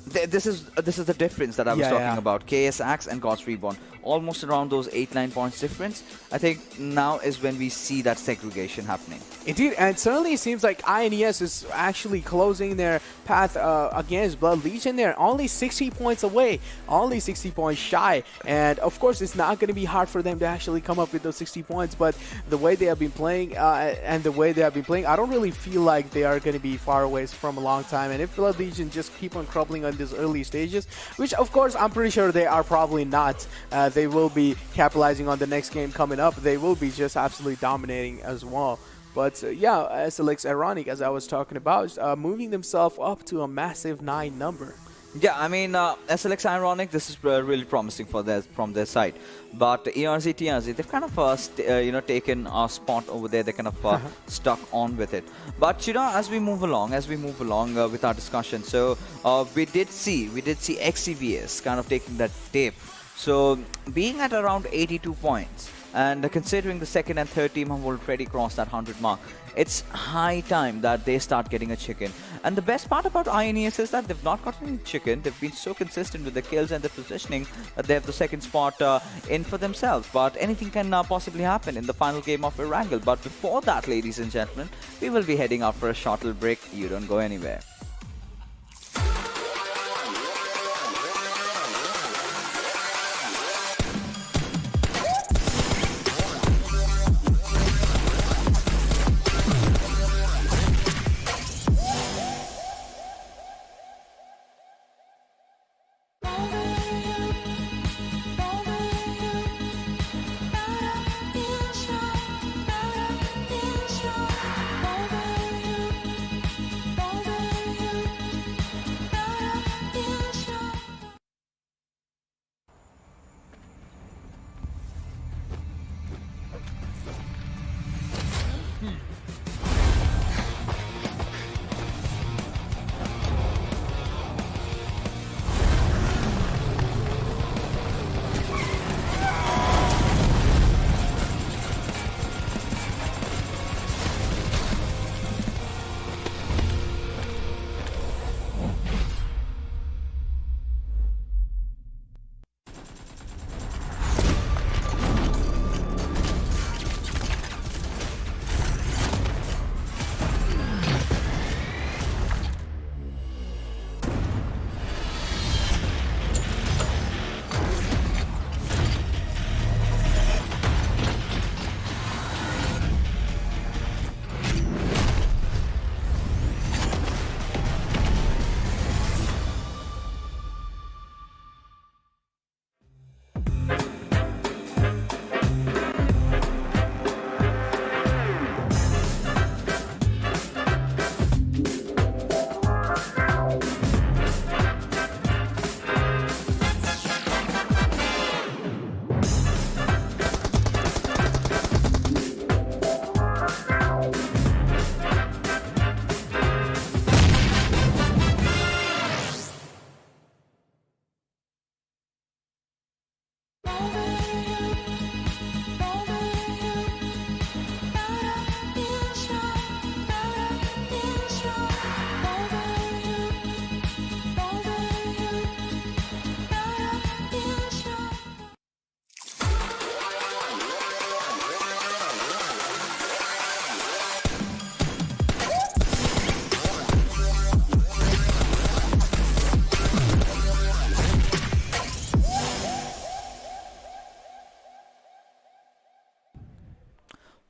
this is the difference that I was talking about. KSX and God's Reborn, almost around those 8-9 points difference. I think now is when we see that segregation happening. Indeed, and certainly it seems like INES is actually closing their path against Blood Legion. They're only 60 points away, only 60 points shy. And of course, it's not going to be hard for them to actually come up with those 60 points. But the way they have been playing I don't really feel like they are going to be far away from a long time. And if Blood Legion just keep on crumbling on these early stages, which of course I'm pretty sure they are probably not, they will be capitalizing on the next game coming up. They will be just absolutely dominating as well. But yeah, ERZxTRZ, as I was talking about, moving themselves up to a massive 9 number. Yeah, I mean, ERZxTRZ, this is really promising from their side. But ERZxTRZ, they've kind of taken a spot over there. They're kind of stuck on with it. But you know, as we move along with our discussion, so we did see XCvS kind of taking that dip. So being at around 82 points, and considering the second and third team have already crossed that 100 mark, it's high time that they start getting a chicken. And the best part about INES is that they've not gotten any chicken. They've been so consistent with the kills and the positioning that they have the second spot in for themselves. But anything can possibly happen in the final game of Erangel. But before that, ladies and gentlemen, we will be heading out for a short little break. You don't go anywhere.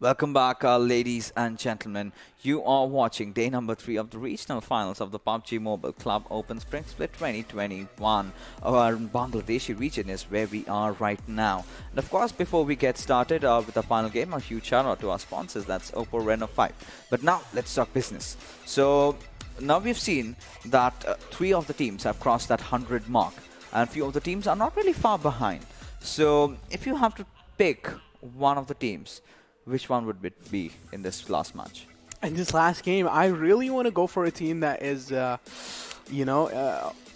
Welcome back, ladies and gentlemen. You are watching day number 3 of the regional finals of the PUBG Mobile Club Open Spring Split 2021. Our Bangladeshi region is where we are right now. And of course, before we get started with the final game, a huge shout out to our sponsors. That's Oppo Reno 5. But now, let's talk business. So, now we've seen that 3 of the teams have crossed that 100 mark. And few of the teams are not really far behind. So, if you have to pick one of the teams, which one would it be in this last match? In this last game, I really want to go for a team that is,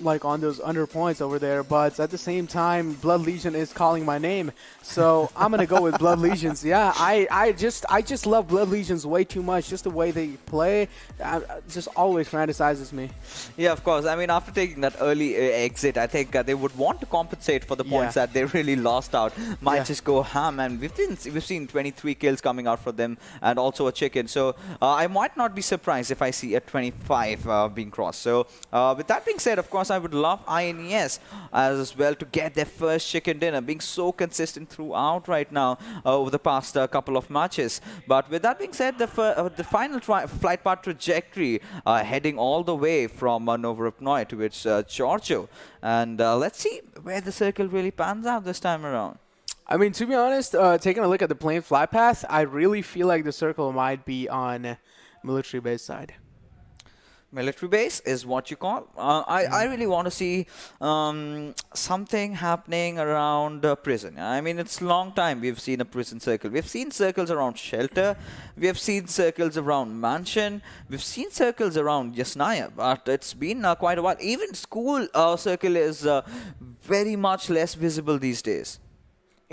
like on those under points over there. But at the same time, Blood Legion is calling my name, so I'm gonna go with Blood Legions. Yeah, I just love Blood Legions way too much. Just the way they play, just always fantasizes me. Yeah, of course. I mean, after taking that early exit, I think they would want to compensate for the points that they really lost out. Might just go ham, and we've seen 23 kills coming out for them, and also a chicken. So I might not be surprised if I see a 25 being crossed. So with that being said, of course, I would love INES as well to get their first chicken dinner, being so consistent throughout right now over the past couple of matches. But with that being said, the final flight path trajectory heading all the way from Novorupnoi towards Giorgio. And let's see where the circle really pans out this time around. I mean, to be honest, taking a look at the plane flight path, I really feel like the circle might be on military base side. Military base is what you call. I really want to see something happening around prison. I mean, it's a long time we've seen a prison circle. We've seen circles around shelter. We have seen circles around mansion. We've seen circles around Yasnaya, but it's been quite a while. Even school circle is very much less visible these days.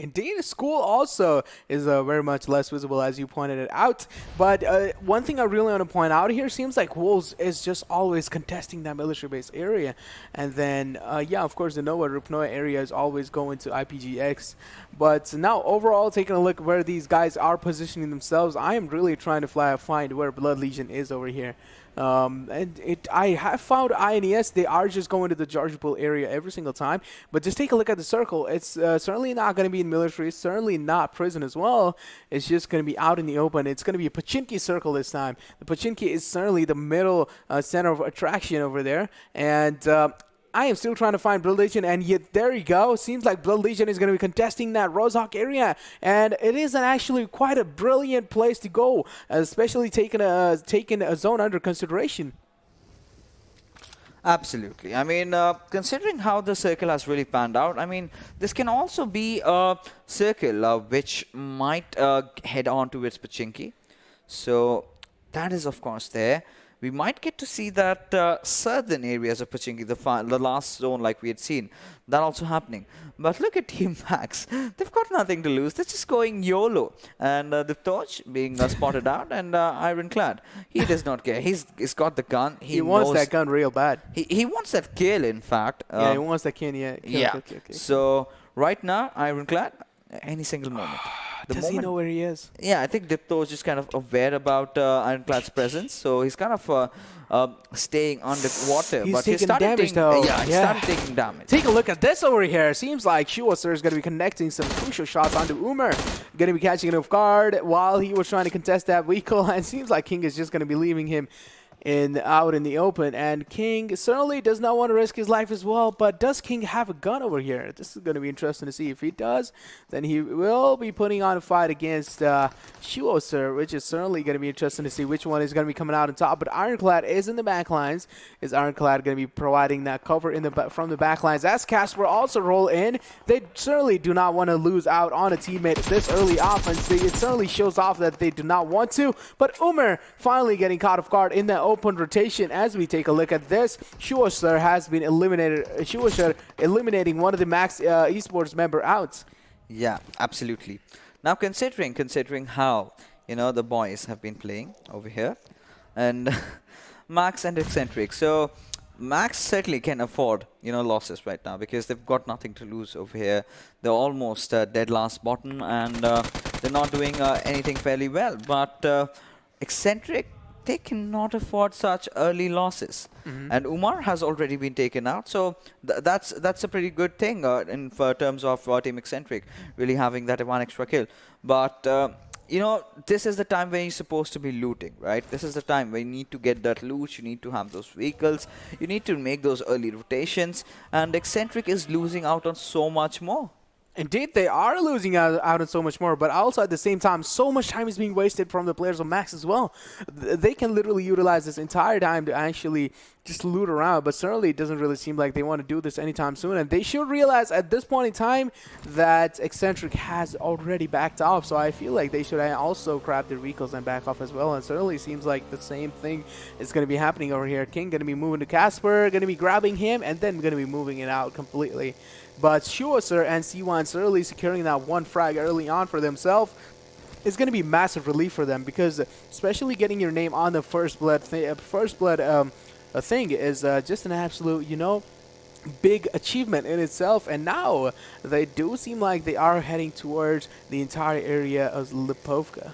Indeed, school also is very much less visible, as you pointed it out. But one thing I really want to point out here, seems like Wolves is just always contesting that military base area. And then, yeah, of course, the Novorupnoi area is always going to IPGX. But now, overall, taking a look where these guys are positioning themselves, I am really trying to find where Blood Legion is over here. I have found INES, they are just going to the Georgia Pool area every single time. But just take a look at the circle. It's certainly not going to be in military, certainly not prison as well. It's just going to be out in the open. It's going to be a Pachinki circle this time. The Pachinki is certainly the middle center of attraction over there. And I am still trying to find Blood Legion, and yet there you go. Seems like Blood Legion is going to be contesting that Rozhok area, and it is actually quite a brilliant place to go, especially taking a zone under consideration. Absolutely. I mean, considering how the circle has really panned out, I mean, this can also be a circle which might head on towards Pachinki. So that is, of course, there. We might get to see that southern areas of Pachinki, the last zone like we had seen, that also happening. But look at Team Max. They've got nothing to lose. They're just going YOLO. And the Torch being spotted out, and IronClad, he does not care. He's got the gun. He wants that gun real bad. He wants that kill, in fact. Yeah, he wants that kill, yeah. Okay. So right now, IronClad, any single moment. Does he know where he is? Yeah, I think Dipto is just kind of aware about IronClad's presence, so he's kind of staying underwater. He's taking damage, though. Yeah, he's started taking damage. Take a look at this over here. Seems like Shuoser is going to be connecting some crucial shots onto Umer. Going to be catching him off guard while he was trying to contest that vehicle, and seems like King is just going to be leaving him out in the open. And King certainly does not want to risk his life as well, but does King have a gun over here? This is going to be interesting to see. If he does, then he will be putting on a fight against Shuoser, which is certainly going to be interesting to see which one is going to be coming out on top. But IronClad is in the back lines. Is IronClad going to be providing that cover from the back lines? As Casper also roll in, they certainly do not want to lose out on a teammate this early offense. It certainly shows off that they do not want to, but Umer finally getting caught off guard in that open rotation. As we take a look at this, Shuoser has been eliminated. Shuoser eliminating one of the Max Esports member out. Yeah, absolutely. Now considering how the boys have been playing over here, and Max and Exentric. So Max certainly can afford losses right now because they've got nothing to lose over here. They're almost dead last bottom, and they're not doing anything fairly well. But Exentric, they cannot afford such early losses. And Umar has already been taken out, so that's a pretty good thing in terms of Team Exentric really having that one extra kill. But you know, this is the time when you're supposed to be looting, right? This is the time when you need to get that loot, you need to have those vehicles, you need to make those early rotations, and Exentric is losing out on so much more. Indeed, they are losing out on so much more, but also at the same time, so much time is being wasted from the players of Max as well. They can literally utilize this entire time to actually just loot around, but certainly it doesn't really seem like they want to do this anytime soon, and they should realize at this point in time that Exentric has already backed off, so I feel like they should also grab their vehicles and back off as well, and certainly seems like the same thing is going to be happening over here. King going to be moving to Casper, going to be grabbing him, and then going to be moving it out completely. But Shuoser and C1 certainly securing that one frag early on for themselves is going to be massive relief for them, because especially getting your name on the first blood thing is just an absolute, you know, big achievement in itself. And now they do seem like they are heading towards the entire area of Lipovka.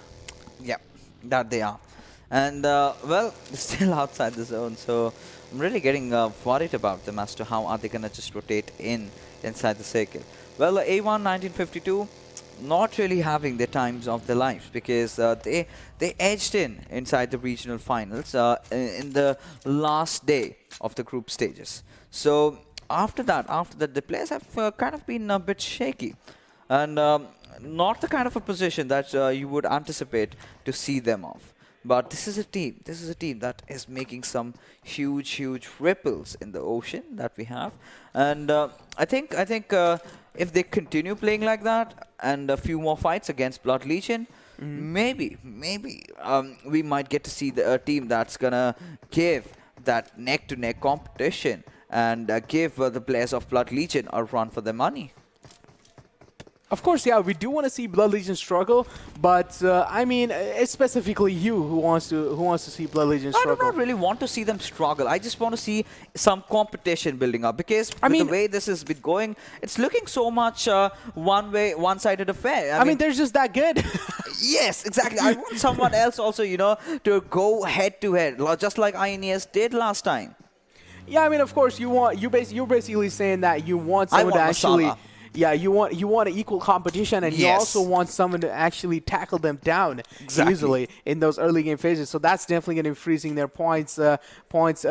Yeah, that they are. And, well, still outside the zone, so I'm really getting worried about them as to how are they going to just rotate inside the circle. Well, A1 1952 not really having the times of their lives, because they edged inside the regional finals in the last day of the group stages. So after that the players have kind of been a bit shaky, and not the kind of a position that you would anticipate to see them off. But this is a team that is making some huge ripples in the ocean that we have. And I think if they continue playing like that and a few more fights against Blood Legion, maybe we might get to see a team that's gonna give that neck-to-neck competition and give the players of Blood Legion a run for their money. Of course, yeah, we do want to see Blood Legion struggle, but I mean, it's specifically you who wants to see Blood Legion struggle. I do not really want to see them struggle. I just want to see some competition building up, because the way this has been going, it's looking so much one-sided affair. I mean, they're just that good. Yes, exactly. I want someone else also, you know, to go head-to-head, just like INES did last time. Yeah, I mean, of course, you're basically saying that you want someone to actually. Masala. Yeah, you want an equal competition, and you also want someone to actually tackle them down easily in those early game phases. So that's definitely going to be freezing their points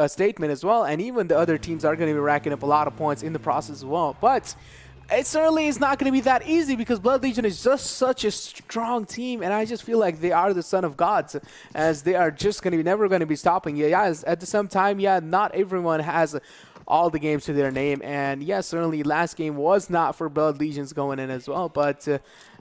statement as well. And even the other teams are going to be racking up a lot of points in the process as well. But it certainly is not going to be that easy, because Blood Legion is just such a strong team, and I just feel like they are the son of gods, as they are just going to be never going to be stopping. Yeah, at the same time, yeah, not everyone has all the games to their name, and yes, certainly last game was not for Blood Legions going in as well, but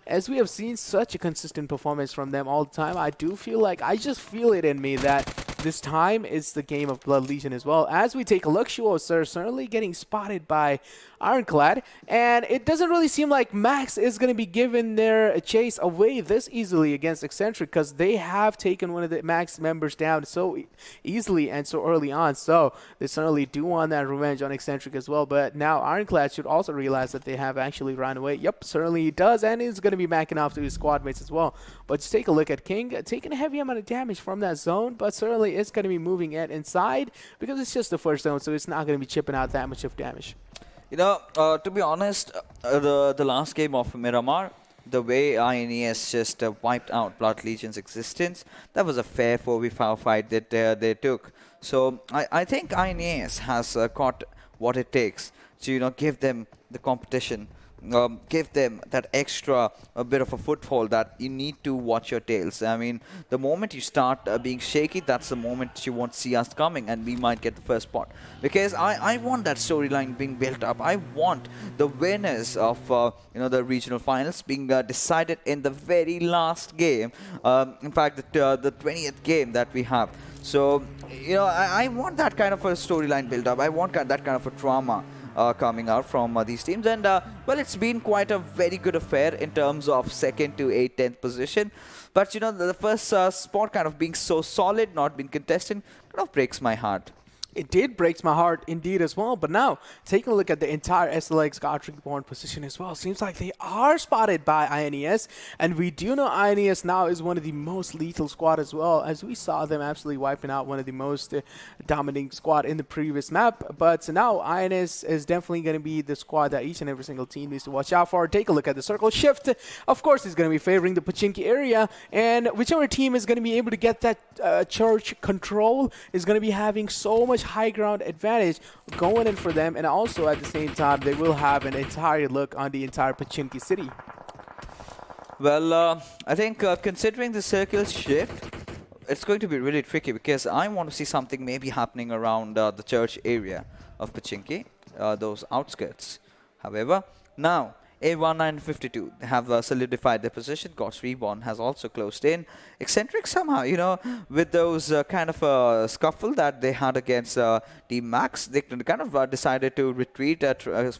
as we have seen such a consistent performance from them all the time, I do feel like, I just feel it in me that this time is the game of Blood Legion as well. As we take a look, Shuoser certainly getting spotted by Ironclad, and it doesn't really seem like Max is going to be giving their chase away this easily against Exentric, because they have taken one of the Max members down so easily and so early on, so they certainly do want that revenge on Exentric as well. But now Ironclad should also realize that they have actually run away. Yep, certainly he does, and he's going to be backing off to his squad mates as well. But just take a look at King, taking a heavy amount of damage from that zone, but certainly it's going to be moving it inside, because it's just the first zone, so it's not going to be chipping out that much of damage. You know, to be honest, the last game of Miramar, the way INES just wiped out Blood Legion's existence, that was a fair 4v5 fight that they took. So I think INES has got what it takes to, you know, give them the competition, give them that extra bit of a foothold that you need to watch your tails. I mean, the moment you start being shaky, that's the moment you won't see us coming, and we might get the first spot. Because I want that storyline being built up. I want the winners of you know, the regional finals being decided in the very last game. In fact, the 20th game that we have. So, you know, I want that kind of a storyline build up. I want that kind of a drama coming out from these teams, and well, it's been quite a very good affair in terms of 2nd to 8th, 10th position, but you know, the first spot kind of being so solid, not being contested, kind of breaks my heart. It did breaks my heart indeed as well. But now, taking a look at the entire ALxK9 Reborn position as well, seems like they are spotted by INES. And we do know INES now is one of the most lethal squad as well, as we saw them absolutely wiping out one of the most dominating squad in the previous map. But now INES is definitely going to be the squad that each and every single team needs to watch out for. Take a look at the circle shift. Of course, it's going to be favoring the Pochinki area. And whichever team is going to be able to get that church control is going to be having so much high ground advantage going in for them, and also at the same time they will have an entire look on the entire Pochinki city. Well, I think considering the circle shift, it's going to be really tricky because I want to see something maybe happening around the church area of Pochinki, those outskirts. However, now A1952 have solidified their position. Reborn has also closed in. Exentric somehow, you know, with those kind of scuffle that they had against Team Max, they kind of decided to retreat.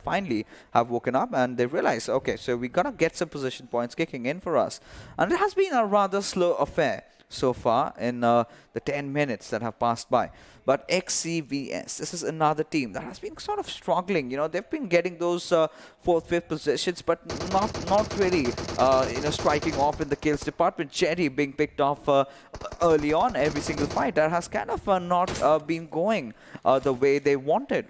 Finally have woken up and they realize, okay, so we're gonna get some position points kicking in for us. And it has been a rather slow affair so far in the 10 minutes that have passed by. But XCVS, this is another team that has been sort of struggling. You know, they've been getting those 4th, 5th positions, but not really, you know, striking off in the kills department. Cherry being picked off early on every single fight. That has kind of not been going the way they wanted.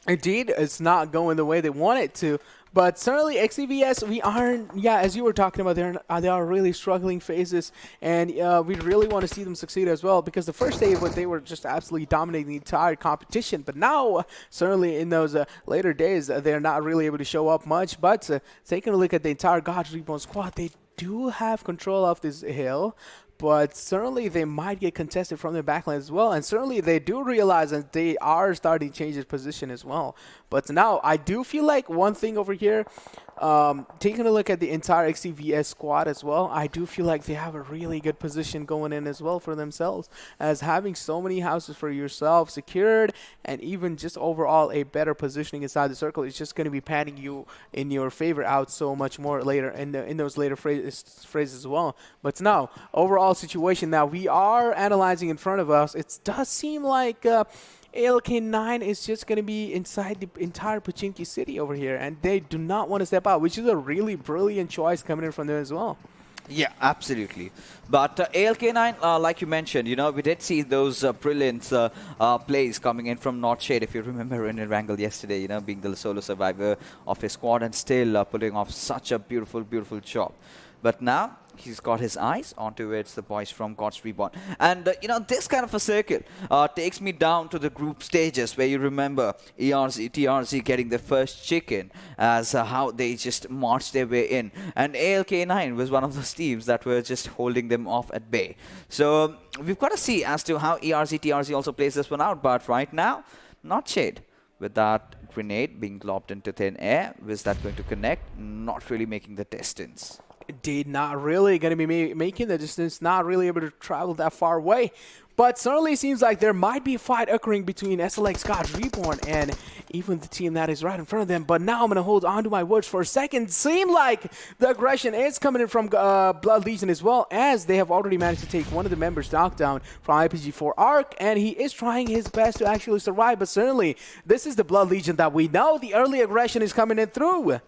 Indeed, it's not going the way they want it to. But certainly XCVS, we aren't, yeah, as you were talking about, they are really struggling phases, and we really want to see them succeed as well, because the first day they were just absolutely dominating the entire competition. But now, certainly in those later days, they're not really able to show up much. But taking a look at the entire God Reborn squad, they do have control of this hill. But certainly they might get contested from their backline as well. And certainly they do realize that they are starting to change his position as well. But now I do feel like one thing over here, taking a look at the entire XCVS squad as well, I do feel like they have a really good position going in as well for themselves, as having so many houses for yourself secured, and even just overall a better positioning inside the circle is just going to be patting you in your favor out so much more later in those later phrases as well. But now, overall situation now we are analyzing in front of us, it does seem like ALxK9 is just going to be inside the entire Pochinki city over here, and they do not want to step out, which is a really brilliant choice coming in from them as well. Yeah, absolutely. But ALxK9, like you mentioned, you know, we did see those brilliant plays coming in from Nordshade, if you remember in Erangel yesterday, you know, being the solo survivor of his squad and still pulling off such a beautiful, beautiful job. But now he's got his eyes onto it, the boys from God's Reborn. And, you know, this kind of a circle takes me down to the group stages where you remember ERZxTRZ getting the first chicken as how they just marched their way in. And ALxK9 was one of those teams that were just holding them off at bay. So we've got to see as to how ERZxTRZ also plays this one out. But right now, Nordshade with that grenade being lobbed into thin air. Was that going to connect? Not really making the distance. Indeed, not really going to be making the distance, not really able to travel that far away. But certainly seems like there might be a fight occurring between ALxK9 Reborn and even the team that is right in front of them. But now I'm going to hold on to my words for a second. Seem like the aggression is coming in from Blood Legion as well, as they have already managed to take one of the members knockdown from IPG4 ARC, and he is trying his best to actually survive. But certainly, this is the Blood Legion that we know. The early aggression is coming in through.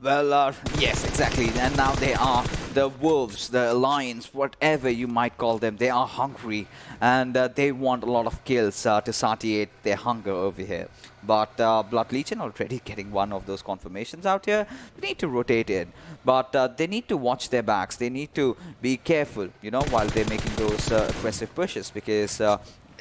Well, yes, exactly. And now they are the wolves, the lions, whatever you might call them. They are hungry and they want a lot of kills to satiate their hunger over here. But Blood Legion already getting one of those confirmations out here. They need to rotate in. But they need to watch their backs. They need to be careful, you know, while they're making those aggressive pushes, because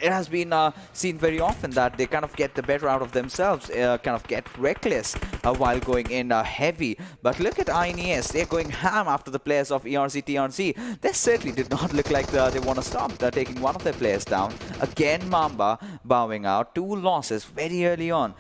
it has been seen very often that they kind of get the better out of themselves, kind of get reckless while going in heavy. But look at INES, they're going ham after the players of ERZxTRZ. They certainly did not look like they want to stop. They're taking one of their players down. Again, Mamba bowing out. 2 losses very early on.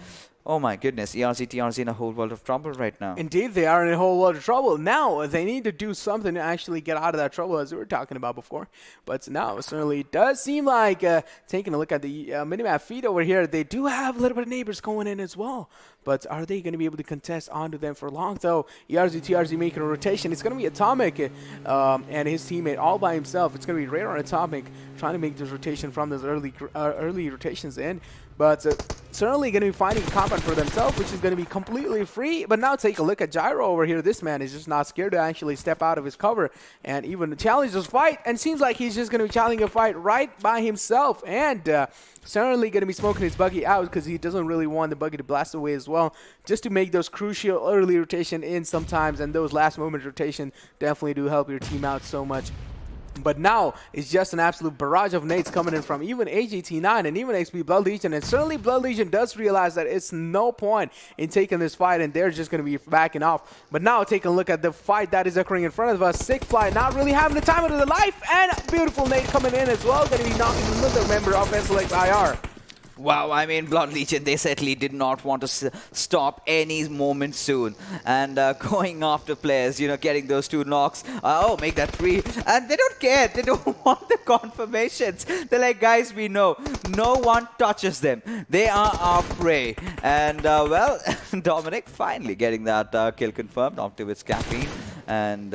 Oh my goodness, ERZxTRZ in a whole world of trouble right now. Indeed, they are in a whole lot of trouble. Now, they need to do something to actually get out of that trouble, as we were talking about before. But now, it certainly does seem like, taking a look at the minimap feed over here, they do have a little bit of neighbors going in as well. But are they going to be able to contest onto them for long, though? ERZxTRZ making a rotation. It's going to be Atomic and his teammate all by himself. It's going to be Radar and Atomic trying to make this rotation from those early rotations in. But certainly going to be finding a compound for themselves, which is going to be completely free. But now take a look at Gyro over here. This man is just not scared to actually step out of his cover and even challenge this fight. And seems like he's just going to be challenging a fight right by himself. And certainly going to be smoking his buggy out because he doesn't really want the buggy to blast away as well. Just to make those crucial early rotation in sometimes. And those last moment rotation definitely do help your team out so much. But now it's just an absolute barrage of nades coming in from even AGT9 and even XP Blood Legion. And certainly Blood Legion does realize that it's no point in taking this fight and they're just going to be backing off. But now taking a look at the fight that is occurring in front of us. Sick Fly not really having the time of their life, and beautiful nade coming in as well. Going to be knocking another member of ALxIR. Wow, I mean, Blood Legion, they certainly did not want to stop any moment soon. And going after players, you know, getting those 2 knocks. Oh, make that 3. And they don't care. They don't want the confirmations. They're like, guys, we know. No one touches them. They are our prey. And, well, Dominic finally getting that kill confirmed onto its caffeine. And,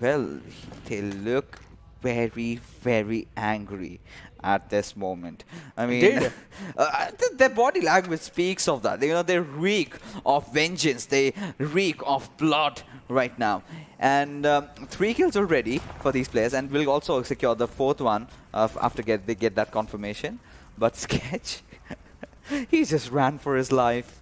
well, they look very, very angry at this moment. I mean, their body language speaks of that. You know, they reek of vengeance. They reek of blood right now. And 3 kills already for these players, and will also secure the 4th one after they get that confirmation. But Sketch, he just ran for his life.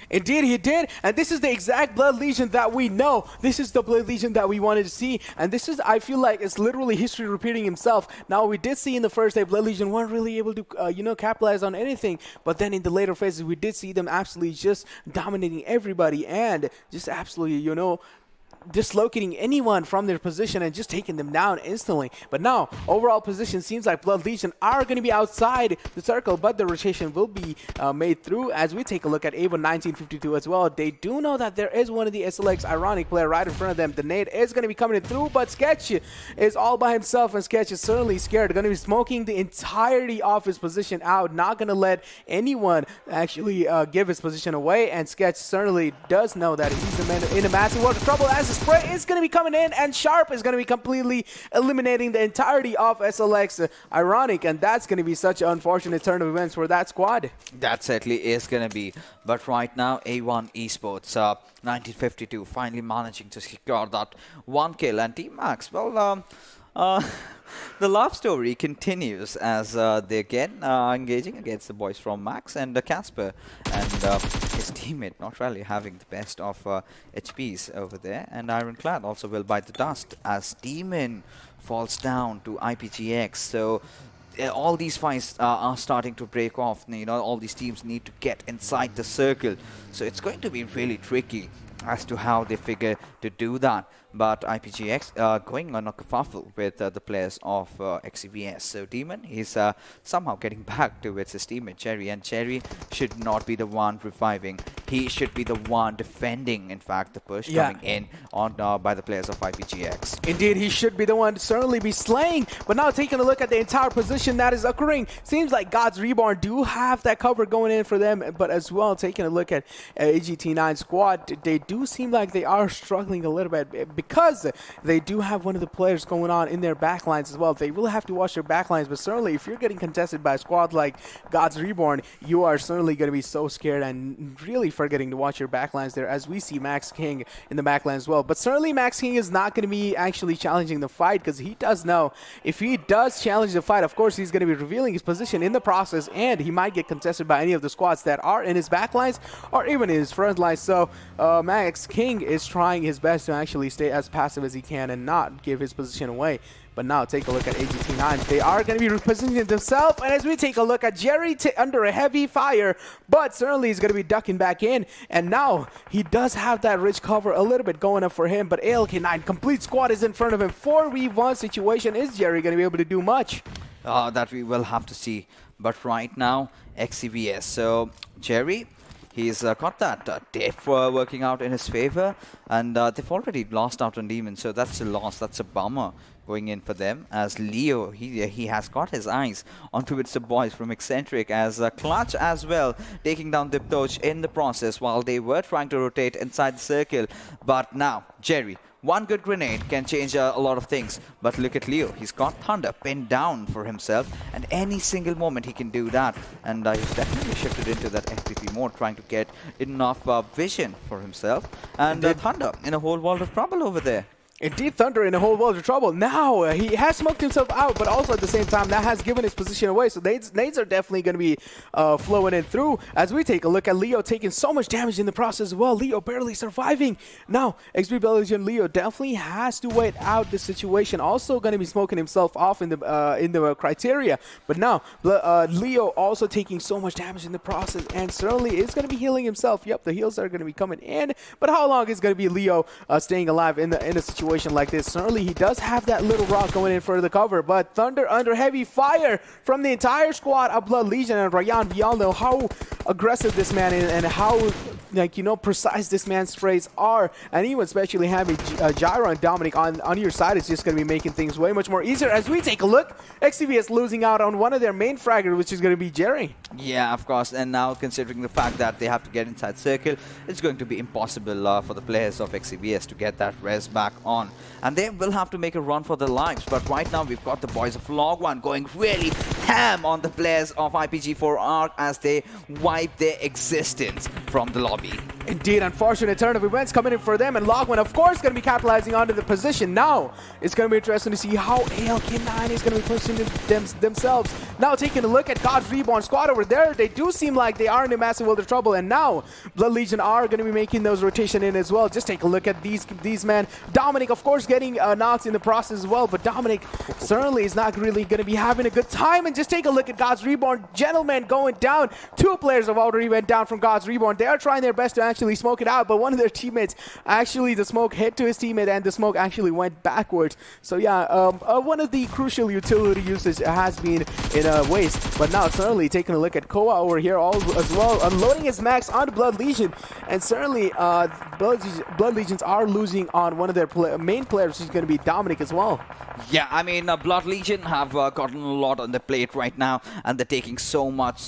Indeed, he did, and this is the exact Blood Legion that we know. This is the Blood Legion that we wanted to see, and this is, I feel like, it's literally history repeating himself. Now, we did see in the first day, Blood Legion weren't really able to, you know, capitalize on anything, but then in the later phases, we did see them absolutely just dominating everybody and just absolutely, you know, dislocating anyone from their position and just taking them down instantly. But now, overall position seems like Blood Legion are going to be outside the circle, but the rotation will be made through. As we take a look at Avon 1952 as well, they do know that there is one of the SLX Ironic player right in front of them. The nade is going to be coming through, but Sketch is all by himself, and Sketch is certainly scared. Going to be smoking the entirety of his position out, not going to let anyone actually give his position away, and Sketch certainly does know that he's in a massive world of trouble as the spray is going to be coming in, and Sharp is going to be completely eliminating the entirety of SLX Ironic, and that's going to be such an unfortunate turn of events for that squad. That certainly is going to be. But right now, A1 Esports, 1952, finally managing to secure that 1 kill. And Team Max, well, the love story continues as they again engaging against the boys from Max and Casper, and his teammate not really having the best of HPs over there. And Ironclad also will bite the dust as Demon falls down to IPGX. So all these fights are starting to break off. You know, all these teams need to get inside the circle. So it's going to be really tricky as to how they figure to do that. But IPGX going on a kerfuffle with the players of XCvS. So Demon, he's somehow getting back towards his teammate Cherry, and Cherry should not be the one reviving. He should be the one defending, in fact, the push coming in on by the players of IPGX. Indeed, he should be the one to certainly be slaying. But now taking a look at the entire position that is occurring, seems like God's Reborn do have that cover going in for them. But as well, taking a look at AGT9 squad, they do seem like they are struggling a little bit because they do have one of the players going on in their backlines as well. They will have to watch their backlines, but certainly if you're getting contested by a squad like God's Reborn, you are certainly going to be so scared and really forgetting to watch your backlines there, as we see Max King in the backline as well. But certainly Max King is not going to be actually challenging the fight, because he does know if he does challenge the fight, of course he's going to be revealing his position in the process, and he might get contested by any of the squads that are in his backlines or even in his front lines. So Max King is trying his best to actually stay as passive as he can and not give his position away. But now take a look at AGT9. They are going to be repositioning themselves. And as we take a look at Jerry under a heavy fire, but certainly he's going to be ducking back in. And now he does have that rich cover a little bit going up for him. But ALxK9, complete squad is in front of him. 4v1 situation. Is Jerry going to be able to do much? That we will have to see. But right now, XCvS. So Jerry, He's got that def working out in his favor, and they've already lost out on Demon, so that's a loss. That's a bummer going in for them. As Leo, he has got his eyes onto its boys from Exentric, as Clutch as well, taking down Diptoch in the process while they were trying to rotate inside the circle. But now, Jerry, one good grenade can change a lot of things. But look at Leo. He's got Thunder pinned down for himself. And any single moment he can do that. And he's definitely shifted into that FPP mode, trying to get enough vision for himself. And Thunder in a whole world of trouble over there. Indeed, Thunder in a whole world of trouble. Now, he has smoked himself out, but also at the same time, that has given his position away. So nades are definitely going to be flowing in through. As we take a look at Leo taking so much damage in the process as well. Leo barely surviving. Now, XP Belgian Leo definitely has to wait out the situation. Also going to be smoking himself off in the criteria. But now, Leo also taking so much damage in the process, and certainly is going to be healing himself. Yep, the heals are going to be coming in. But how long is going to be Leo staying alive in a situation like this? Certainly he does have that little rock going in for the cover, but Thunder under heavy fire from the entire squad of Blood Legion. And Ryan, we all know how aggressive this man is and how, like, you know, precise this man's sprays are, and even especially having Gyro and Dominic on your side is just going to be making things way much more easier. As we take a look, XCVS losing out on one of their main fraggers, which is going to be Jerry. Yeah, of course, and now considering the fact that they have to get inside circle, it's going to be impossible for the players of XCVS to get that res back on. And they will have to make a run for their lives. But right now we've got the boys of Log1 going really ham on the players of IPG4 as they wipe their existence from the lobby. Indeed, unfortunate turn of events coming in for them, and Log1 of course going to be capitalizing onto the position. Now it's going to be interesting to see how ALxK9 is going to be pushing themselves. Now taking a look at God's Reborn squad over there, they do seem like they are in a massive world of trouble, and now Blood Legion are going to be making those rotation in as well. Just take a look at these men. Dominic of course getting knocked in the process as well, but Dominic certainly is not really going to be having a good time. And just take a look at God's Reborn, gentlemen, going down. Two players have already went down from God's Reborn. They are trying their best to actually smoke it out, but one of their teammates, actually the smoke hit to his teammate and the smoke actually went backwards. So yeah, one of the crucial utility usage has been in a waste. But now certainly taking a look at Koa over here as well, unloading his max onto Blood Legion, and certainly Blood Legions are losing on one of their main players, which is going to be Dominic as well. Yeah, I mean, Blood Legion have gotten a lot on the plate right now, and they're taking so much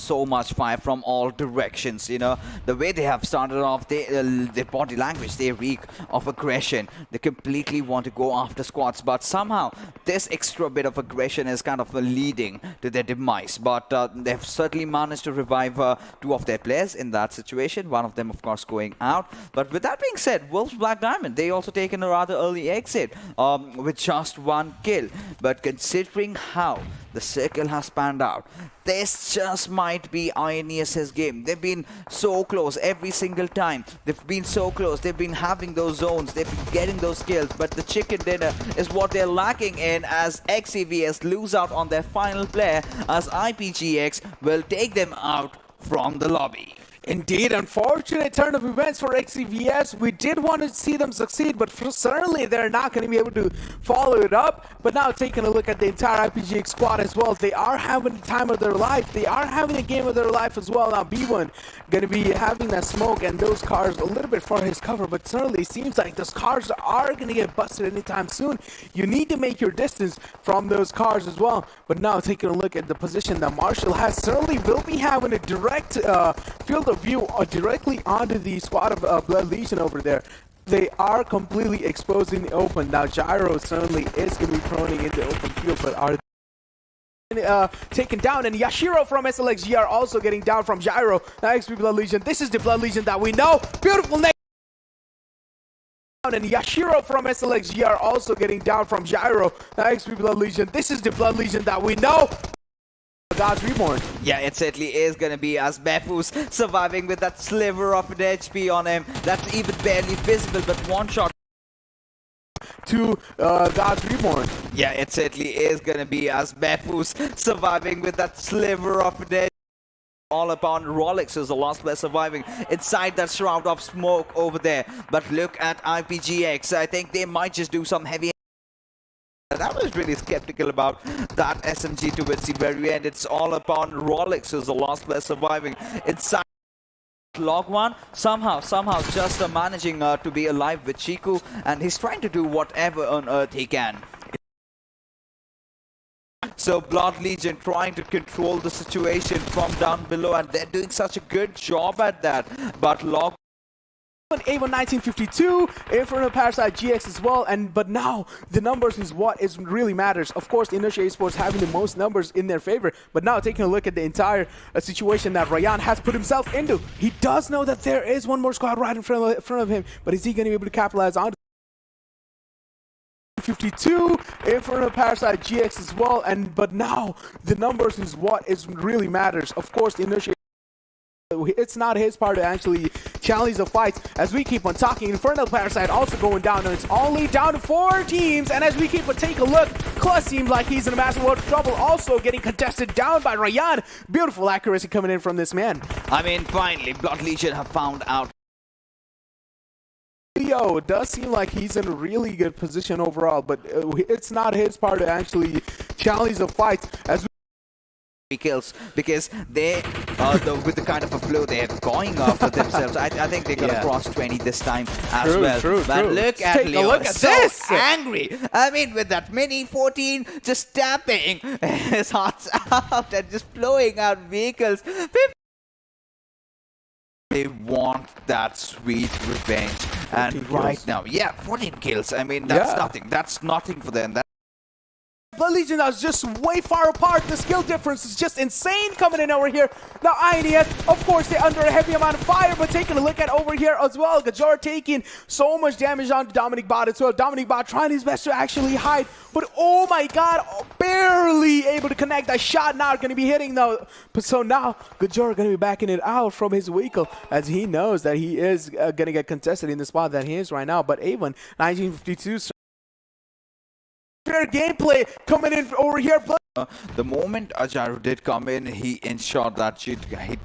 fire from all directions. You know, the way they have started off, their body language, they reek of aggression. They completely want to go after squads, but somehow this extra bit of aggression is kind of leading to their demise. But they've certainly managed to revive two of their players in that situation. One of them, of course, going out. But with that being said, Wolves Black Diamond, they also taken a rather early exit with just one kill. But considering how the circle has panned out, this just might be INERTIA's game. They've been so close every single time. They've been so close. They've been having those zones. They've been getting those kills. But the chicken dinner is what they're lacking in, as XCVS lose out on their final player, as IPGX will take them out from the lobby. Indeed, unfortunate turn of events for XCVS. We did want to see them succeed, but certainly they're not going to be able to follow it up. But now taking a look at the entire IPGX squad as well, they are having the time of their life. They are having a game of their life as well. Now B1 going to be having that smoke and those cars a little bit for his cover, but certainly seems like those cars are going to get busted anytime soon. You need to make your distance from those cars as well. But now taking a look at the position that Marshall has, certainly will be having a direct field of view directly onto the squad of Blood Legion over there. They are completely exposed in the open. Now Gyro certainly is going to be proning into open field, but are taken down, and Yashiro from ALxGR also getting down from Gyro. Now XP Blood Legion, this is the Blood Legion that we know. Beautiful neck, and Yashiro from ALxGR also getting down from Gyro. Now XP Blood Legion, this is the Blood Legion that we know. God's Reborn. Yeah, it certainly is going to be, as Befus surviving with that sliver of an HP on him. That's even barely visible, but one shot to God's Reborn. Yeah, it certainly is going to be, as Befus surviving with that sliver of an HP. All upon Rolex, who's the last player surviving inside that shroud of smoke over there. But look at IPGX. I think they might just do some heavy. I was really skeptical about that SMG towards the very end. It's all upon Rolex, who's the last player surviving inside Log 1 somehow just managing to be alive with Chiku, and he's trying to do whatever on earth he can. So Blood Legion trying to control the situation from down below, and they're doing such a good job at that. But Log A1 1952, Infernal Parasite GX as well, but now the numbers is what really matters. Of course, INERTIA Esports having the most numbers in their favor, but now taking a look at the entire situation that Ryan has put himself into, he does know that there is one more squad right in front of him, but is he going to be able to capitalize on it? 52, Infernal Parasite GX as well, but now the numbers is what really matters. Of course, INERTIA, it's not his part to actually challenge the fights. As we keep on talking, Infernal Parasite also going down, and it's only down to 4 teams. And as we keep on taking a look, Klus seems like he's in a massive world of trouble, also getting contested down by Ryan. Beautiful accuracy coming in from this man. I mean, finally, Blood Legion have found out. Leo, it does seem like he's in a really good position overall, but it's not his part to actually challenge the fights. As Kills, because they with the kind of a flow they're going for themselves, I think they're gonna cross 20 this time as well. But look at Leo, look at so this, angry. I mean, with that mini 14 just tapping his hearts out and just blowing out vehicles. They want that sweet revenge, and right now, 14 kills. I mean, that's nothing. That's nothing for them. Blood Legion is just way far apart. The skill difference is just insane coming in over here. Now INERTIA, of course, they're under a heavy amount of fire, but taking a look at over here as well, Gajor taking so much damage onto Dominic Bot as well. Dominic Bot trying his best to actually hide, but oh my god, barely able to connect. That shot not going to be hitting though. So now Gajor going to be backing it out from his vehicle, as he knows that he is going to get contested in the spot that he is right now. But A1 1952 gameplay coming in over here. The moment Ajaru did come in, he ensured that he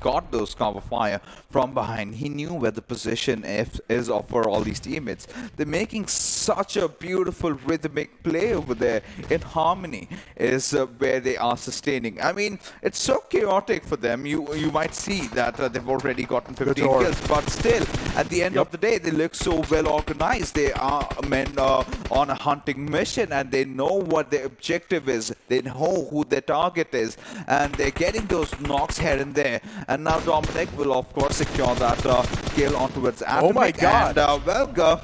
got those cover fire from behind. He knew where the position is for all these teammates. They're making such a beautiful rhythmic play over there. In harmony is where they are sustaining. I mean, it's so chaotic for them. You might see that they've already gotten 15 kills, but still, at the end of the day, they look so well organized. They are men on a hunting mission, and they know what their objective is. They know who their target is, and they're getting those knocks here and there. And now Dominic will of course secure that kill onto its Atomic. Oh my god. And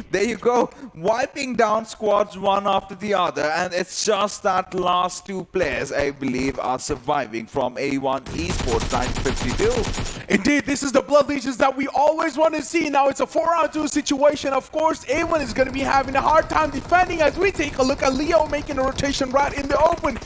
there you go, wiping down squads one after the other, and it's just that last 2 players, I believe, are surviving from A1 Esports 952. Indeed, this is the Blood Legions that we always want to see. Now it's a 4-on-2 situation. Of course, A1 is going to be having a hard time defending, as we take a look at Leo making a rotation right in the open,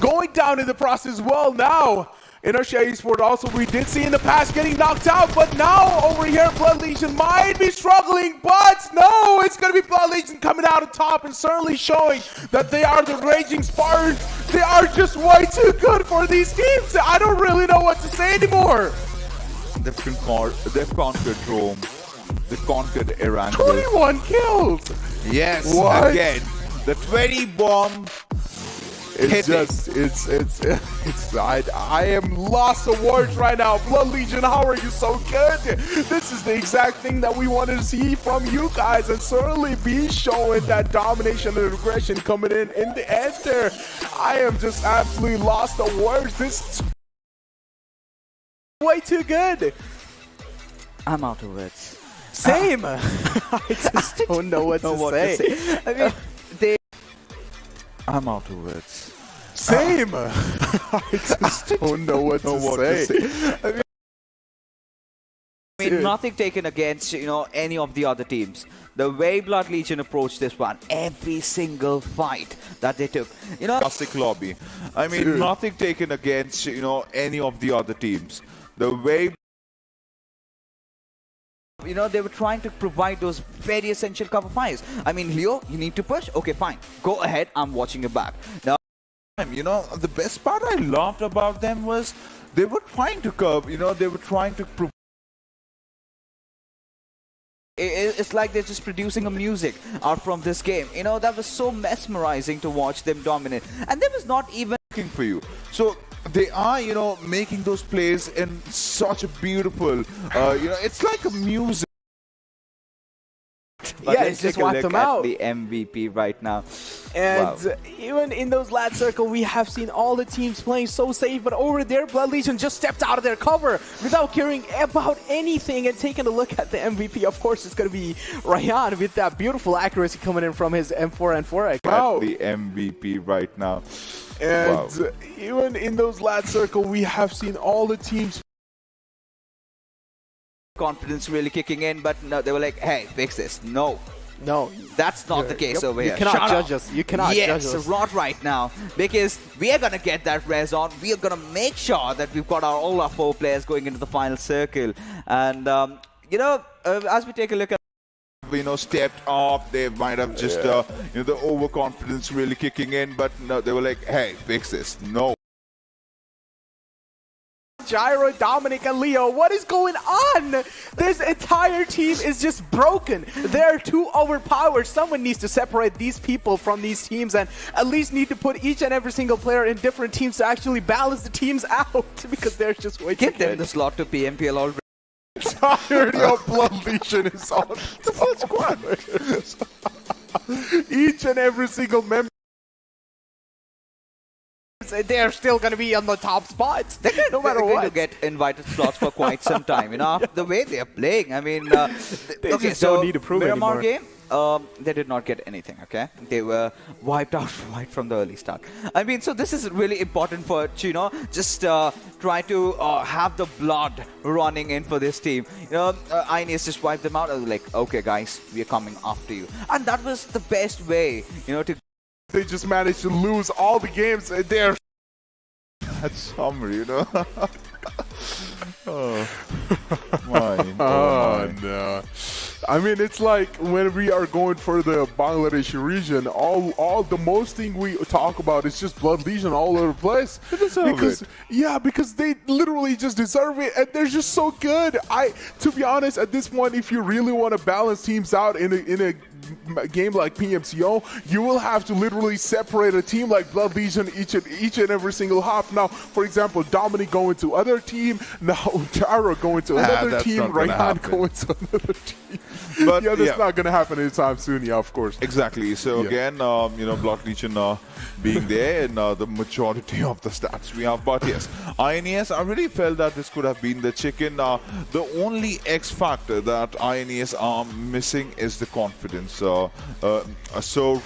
going down in the process. Well, now INERTIA Esports also, we did see in the past getting knocked out, but now over here Blood Legion might be struggling, but no, it's going to be Blood Legion coming out on top and certainly showing that they are the Raging Spartans. They are just way too good for these teams. I don't really know what to say anymore. They've conquered Rome. They've conquered Erangel. 21 kills! Yes, what? Again, the 20 bomb. It's just, I am lost of words right now. Blood Legion, how are you so good? This is the exact thing that we wanted to see from you guys, and certainly be showing that domination and aggression coming in the end there. I am just absolutely lost of words. This is way too good. I'm out of words. Same. I just don't know what to say. I mean, I'm out of words. Same. I just don't know what to say. I mean, nothing taken against any of the other teams. The way Blood Legion approached this one, every single fight that they took, classic lobby. I mean, nothing taken against any of the other teams. The way they were trying to provide those very essential cover fires. I mean, Leo, you need to push? Okay, fine. Go ahead. I'm watching your back. Now, the best part I loved about them was they were trying to curve, they were trying to prove. It's like they're just producing a music out from this game. That was so mesmerizing to watch them dominate. And there was not even looking for you. So they are, making those plays in such a beautiful, it's like a music. But yeah, let's it's just take a wiped look them at out. the MVP right now. And Wow. even in those last circle, we have seen all the teams playing so safe, but over there, Blood Legion just stepped out of their cover without caring about anything and taking a look at the MVP. Of course, it's going to be Ryan with that beautiful accuracy coming in from his M4 and 4X. At the MVP right now. And Wow. even in those last circle, we have seen all the teams. Confidence really kicking in, but no, they were like, hey, fix this. No, No, that's not the case over you here. cannot Shut judge up. us. You cannot yes, judge us. not right now, because we are gonna get that res on. We are gonna make sure that we've got all our 4 players going into the final circle. And as we take a look at Stepped up, they might have just, the overconfidence really kicking in, but no, they were like, hey, fix this. No. Gyro, Dominic, and Leo, what is going on? This entire team is just broken. They're too overpowered. Someone needs to separate these people from these teams and at least need to put each and every single player in different teams to actually balance the teams out because they're just way too give them good. the slot to PMPL already. Entirety of Blood Legion is on the full squad. Each and every single member. They're still going to be on the top spots, no matter They're going what. to get invited slots for quite some time. After the way they're playing, I mean, They okay, just so don't need to prove Miramar anymore. game, they did not get anything. Okay, they were wiped out right from the early start. I mean, so this is really important for just try to have the blood running in for this team. INES just wiped them out. I was like, okay, guys, we are coming after you, and that was the best way, to. They just managed to lose all the games. They're That's summary, Oh, mine. Oh, no. I mean, it's like when we are going for the Bangladesh region, all the most thing we talk about is just Blood Legion all over the place. They deserve because it. Yeah, because they literally just deserve it, and they're just so good. To be honest, at this point, if you really want to balance teams out in a game like PMCO, you will have to literally separate a team like Blood Legion each and every single half. Now, for example, Dominic going to other team, now Gyro going to another that's team, not gonna Rayhan happen. going to another team. But, yeah, that's yeah. not going to happen anytime soon, yeah, of course. Exactly. So Yeah. again, Blood Legion being there in the majority of the stats we have. But yes, INES, I really felt that this could have been the chicken. The only X factor that INES are missing is the confidence. So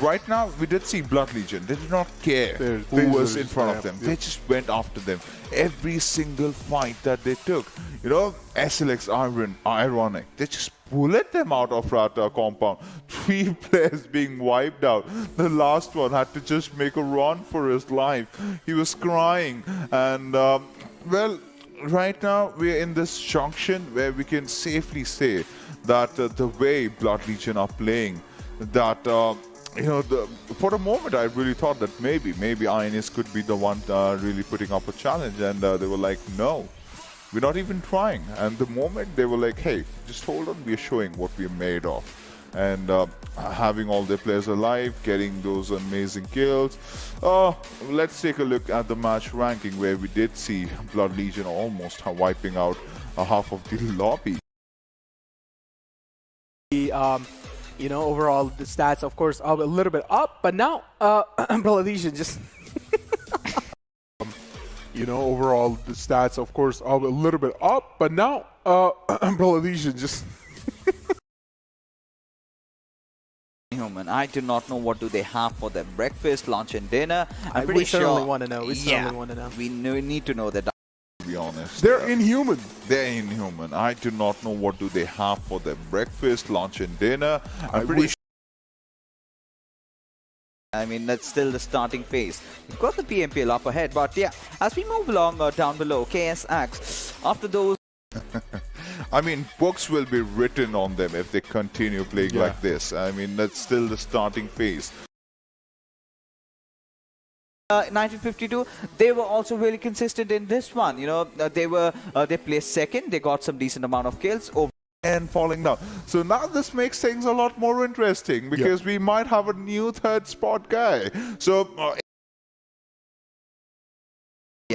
right now, we did see Blood Legion. They did not care They who was just- in front of yeah, them. yeah. They just went after them. Every single fight that they took. SLX ironic. They just bullet them out of that compound. 3 players being wiped out. The last one had to just make a run for his life. He was crying. And, well, right now we're in this junction where we can safely say that the way Blood Legion are playing, that for the moment I really thought that maybe INES could be the one really putting up a challenge, and they were like, no, we're not even trying. And the moment they were like, hey, just hold on, we're showing what we're made of. And having all their players alive, getting those amazing kills. Let's take a look at the match ranking, where we did see Blood Legion almost wiping out half of the lobby. Overall, the stats, of course, are a little bit up, but now Blood Legion just... Overall, the stats, of course, are a little bit up, but now Blood Legion just... Human. I do not know what do they have for their breakfast, lunch, and dinner. I'm we pretty sure. certainly want to know. We Yeah, certainly want to know. we need to know that. To be honest, They're inhuman. they're inhuman. I do not know what do they have for their breakfast, lunch, and dinner. I'm pretty wish- I mean, that's still the starting phase. We've got the PMPL up ahead, but yeah, as we move along down below, KSX, after those. I mean, books will be written on them if they continue playing Yeah. like this. I mean, that's still the starting phase. 1952, they were also really consistent in this one. They placed second. They got some decent amount of kills. And falling down. So now this makes things a lot more interesting, because we might have a new third spot guy. So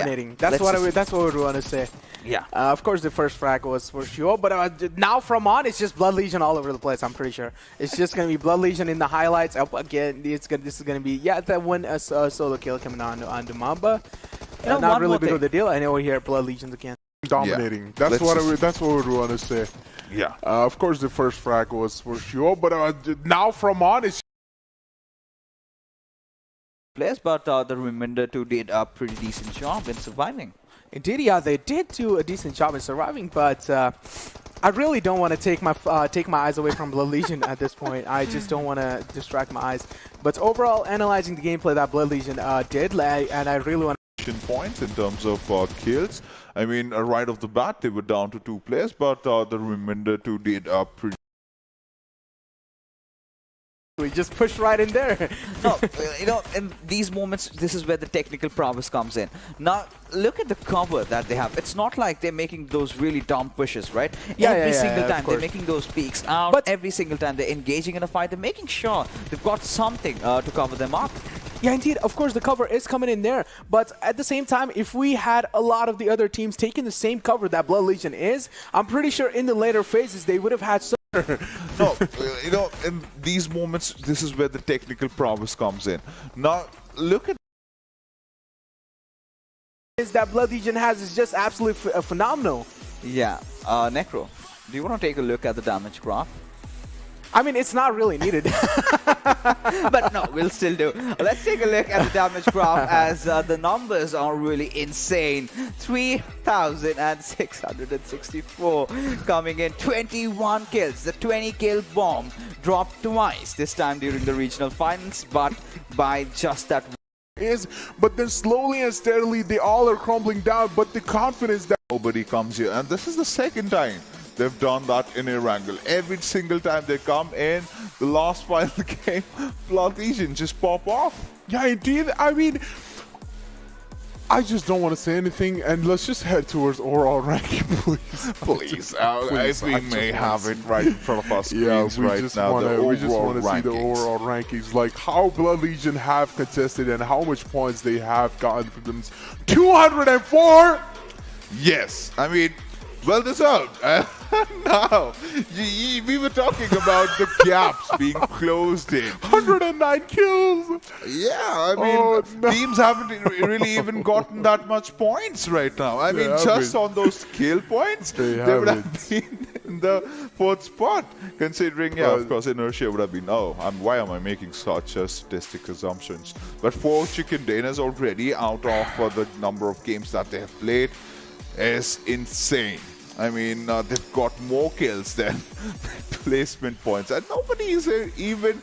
Dominating. That's what we want to say. Yeah. Of course, the first frag was for sure, but now from on, it's just Blood Legion all over the place. I'm pretty sure it's just gonna be Blood Legion in the highlights. Up again, this is gonna be that one solo kill coming on the Mamba. Not really big of the deal. I know we're here at Blood Legions again. Dominating. That's what we want to say. Yeah. Of course, the first frag was for sure, but now from on, it's players, but the remainder two did a pretty decent job in surviving. Indeed, yeah, they did do a decent job in surviving, but I really don't want to take my eyes away from Blood Legion at this point. I just don't want to distract my eyes. But overall, analyzing the gameplay that Blood Legion did, and I really want points in terms of kills. I mean, right off the bat, they were down to 2 players, but the remainder two did pretty. we just pushed right in there. No, in these moments, this is where the technical prowess comes in. Now, look at the cover that they have. It's not like they're making those really dumb pushes, right? Every single time they're making those peeks out. But every single time they're engaging in a fight, they're making sure they've got something to cover them up. Yeah, indeed. Of course, the cover is coming in there. But at the same time, if we had a lot of the other teams taking the same cover that Blood Legion is, I'm pretty sure in the later phases, they would have had some. No, in these moments, this is where the technical prowess comes in. Now, look at that Blood Legion has is just absolutely phenomenal. Yeah. Necro, do you want to take a look at the damage graph? I mean, it's not really needed. But no, we'll still do. Let's take a look at the damage graph as the numbers are really insane. 3,664 coming in, 21 kills. The 20-kill bomb dropped twice, this time during the regional finals, but by just that. But then slowly and steadily, they all are crumbling down, but the confidence that nobody comes here. And this is the second time they've done that in Erangel. Every single time they come in, the last final game, Blood Legion just pop off. Yeah, indeed. I mean, I just don't want to say anything, and let's just head towards overall ranking, please. Please, if we may have it right in front of us. Yeah, we just want to see the overall rankings, like how Blood Legion have contested and how much points they have gotten for them. 204. Yes, I mean, well deserved. Now, we were talking about the gaps being closed in. 109 kills. Yeah, I mean, teams haven't really even gotten that much points right now. I mean, just on those kill points, they would have been in the 4th spot. Considering, of course, INERTIA would have been, why am I making such statistic assumptions? But 4 Chicken Dinners already out of the number of games that they have played is insane. I mean, they've got more kills than placement points, and nobody is even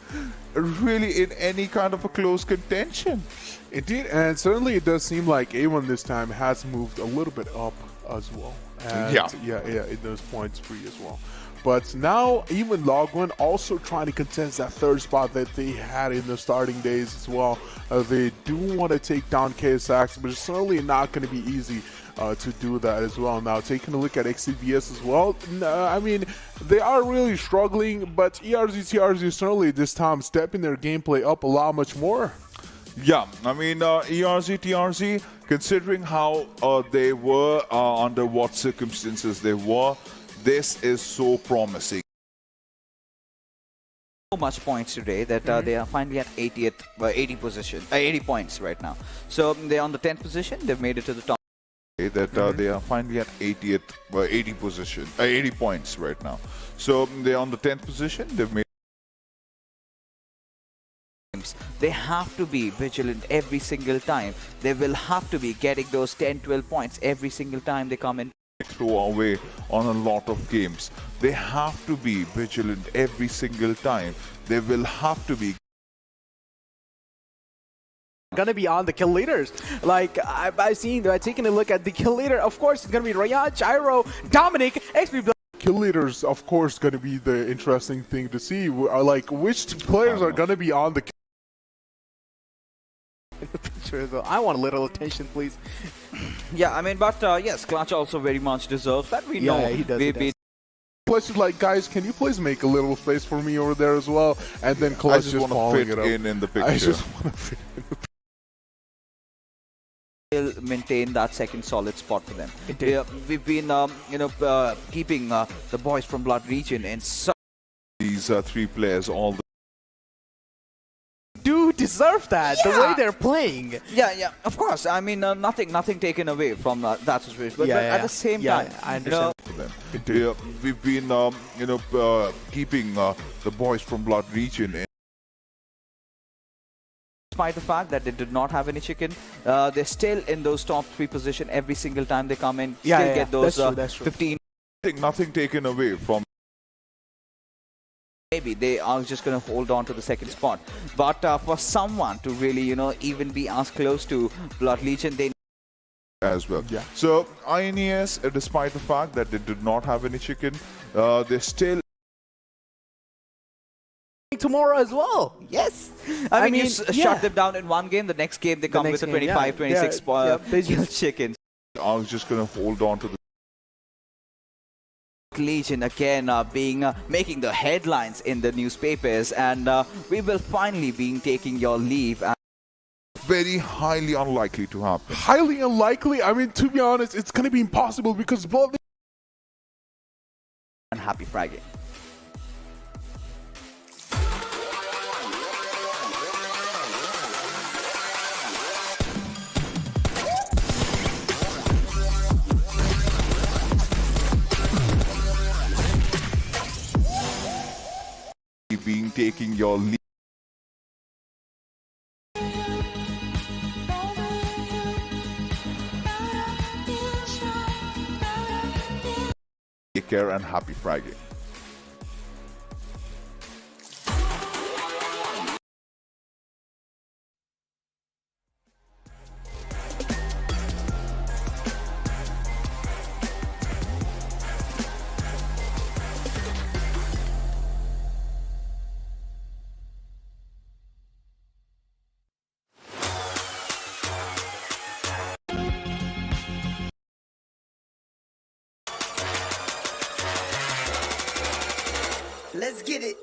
really in any kind of a close contention. Indeed, and certainly it does seem like A1 this time has moved a little bit up as well. And yeah, in those points tree as well. But now even Log1 also trying to contest that 3rd spot that they had in the starting days as well. They do want to take down KSX, but it's certainly not going to be easy to do that as well. Now taking a look at XCVS as well, I mean, they are really struggling, but ERZxTRZ certainly this time stepping their gameplay up a lot much more. Yeah, I mean, ERZxTRZ, considering how they were, under what circumstances they were, this is so promising. So much points today that they are finally at 80 points right now. So they're on the 10th position. They've made it to the top. That they are finally at 80 points right now. So they're on the 10th position. They've made. They have to be vigilant every single time. They will have to be getting those 10-12 points every single time they come in. Throw away on a lot of games. They have to be vigilant every single time. They will have to be gonna be on the kill leaders. Like I've seen, taking a look at the kill leader, of course it's gonna be Ryan, Gyro, Dominic, XP. Kill leaders, of course, gonna be the interesting thing to see. Like which players are gonna be on the picture as well. I want a little attention, please. Yeah, I mean, but yes, Clutch also very much deserves that. We know. Yeah, he does. Clutch is like, guys, can you please make a little space for me over there as well? And then Clutch just want to fit in the picture. I just want to fit in the picture. Still maintain that second solid spot for them. We've been, keeping the boys from Blood Region in such. These three players, all the do deserve that, the way they're playing. Yeah, of course. I mean, nothing taken away from that situation. But at the same time, I understand. for them. We've been, keeping the boys from Blood Region in. Despite the fact that they did not have any chicken, they're still in those top 3 position every single time they come in. Still get those that's true. 15. Nothing taken away from. Maybe they are just going to hold on to the second spot. But for someone to really, even be as close to Blood Legion, they As well. Yeah. So INES, despite the fact that they did not have any chicken, they're still. Tomorrow as well. Yes. I mean, you shut them down in one game. The next game, they come with a 25, 26 chickens. I was just going to hold on to the. Legion again making the headlines in the newspapers, and we will finally be taking your leave. Very highly unlikely to happen. Highly unlikely. I mean, to be honest, it's going to be impossible because Blood And happy fragging. Being taking your lead. Take care and happy fragging. Let's get it.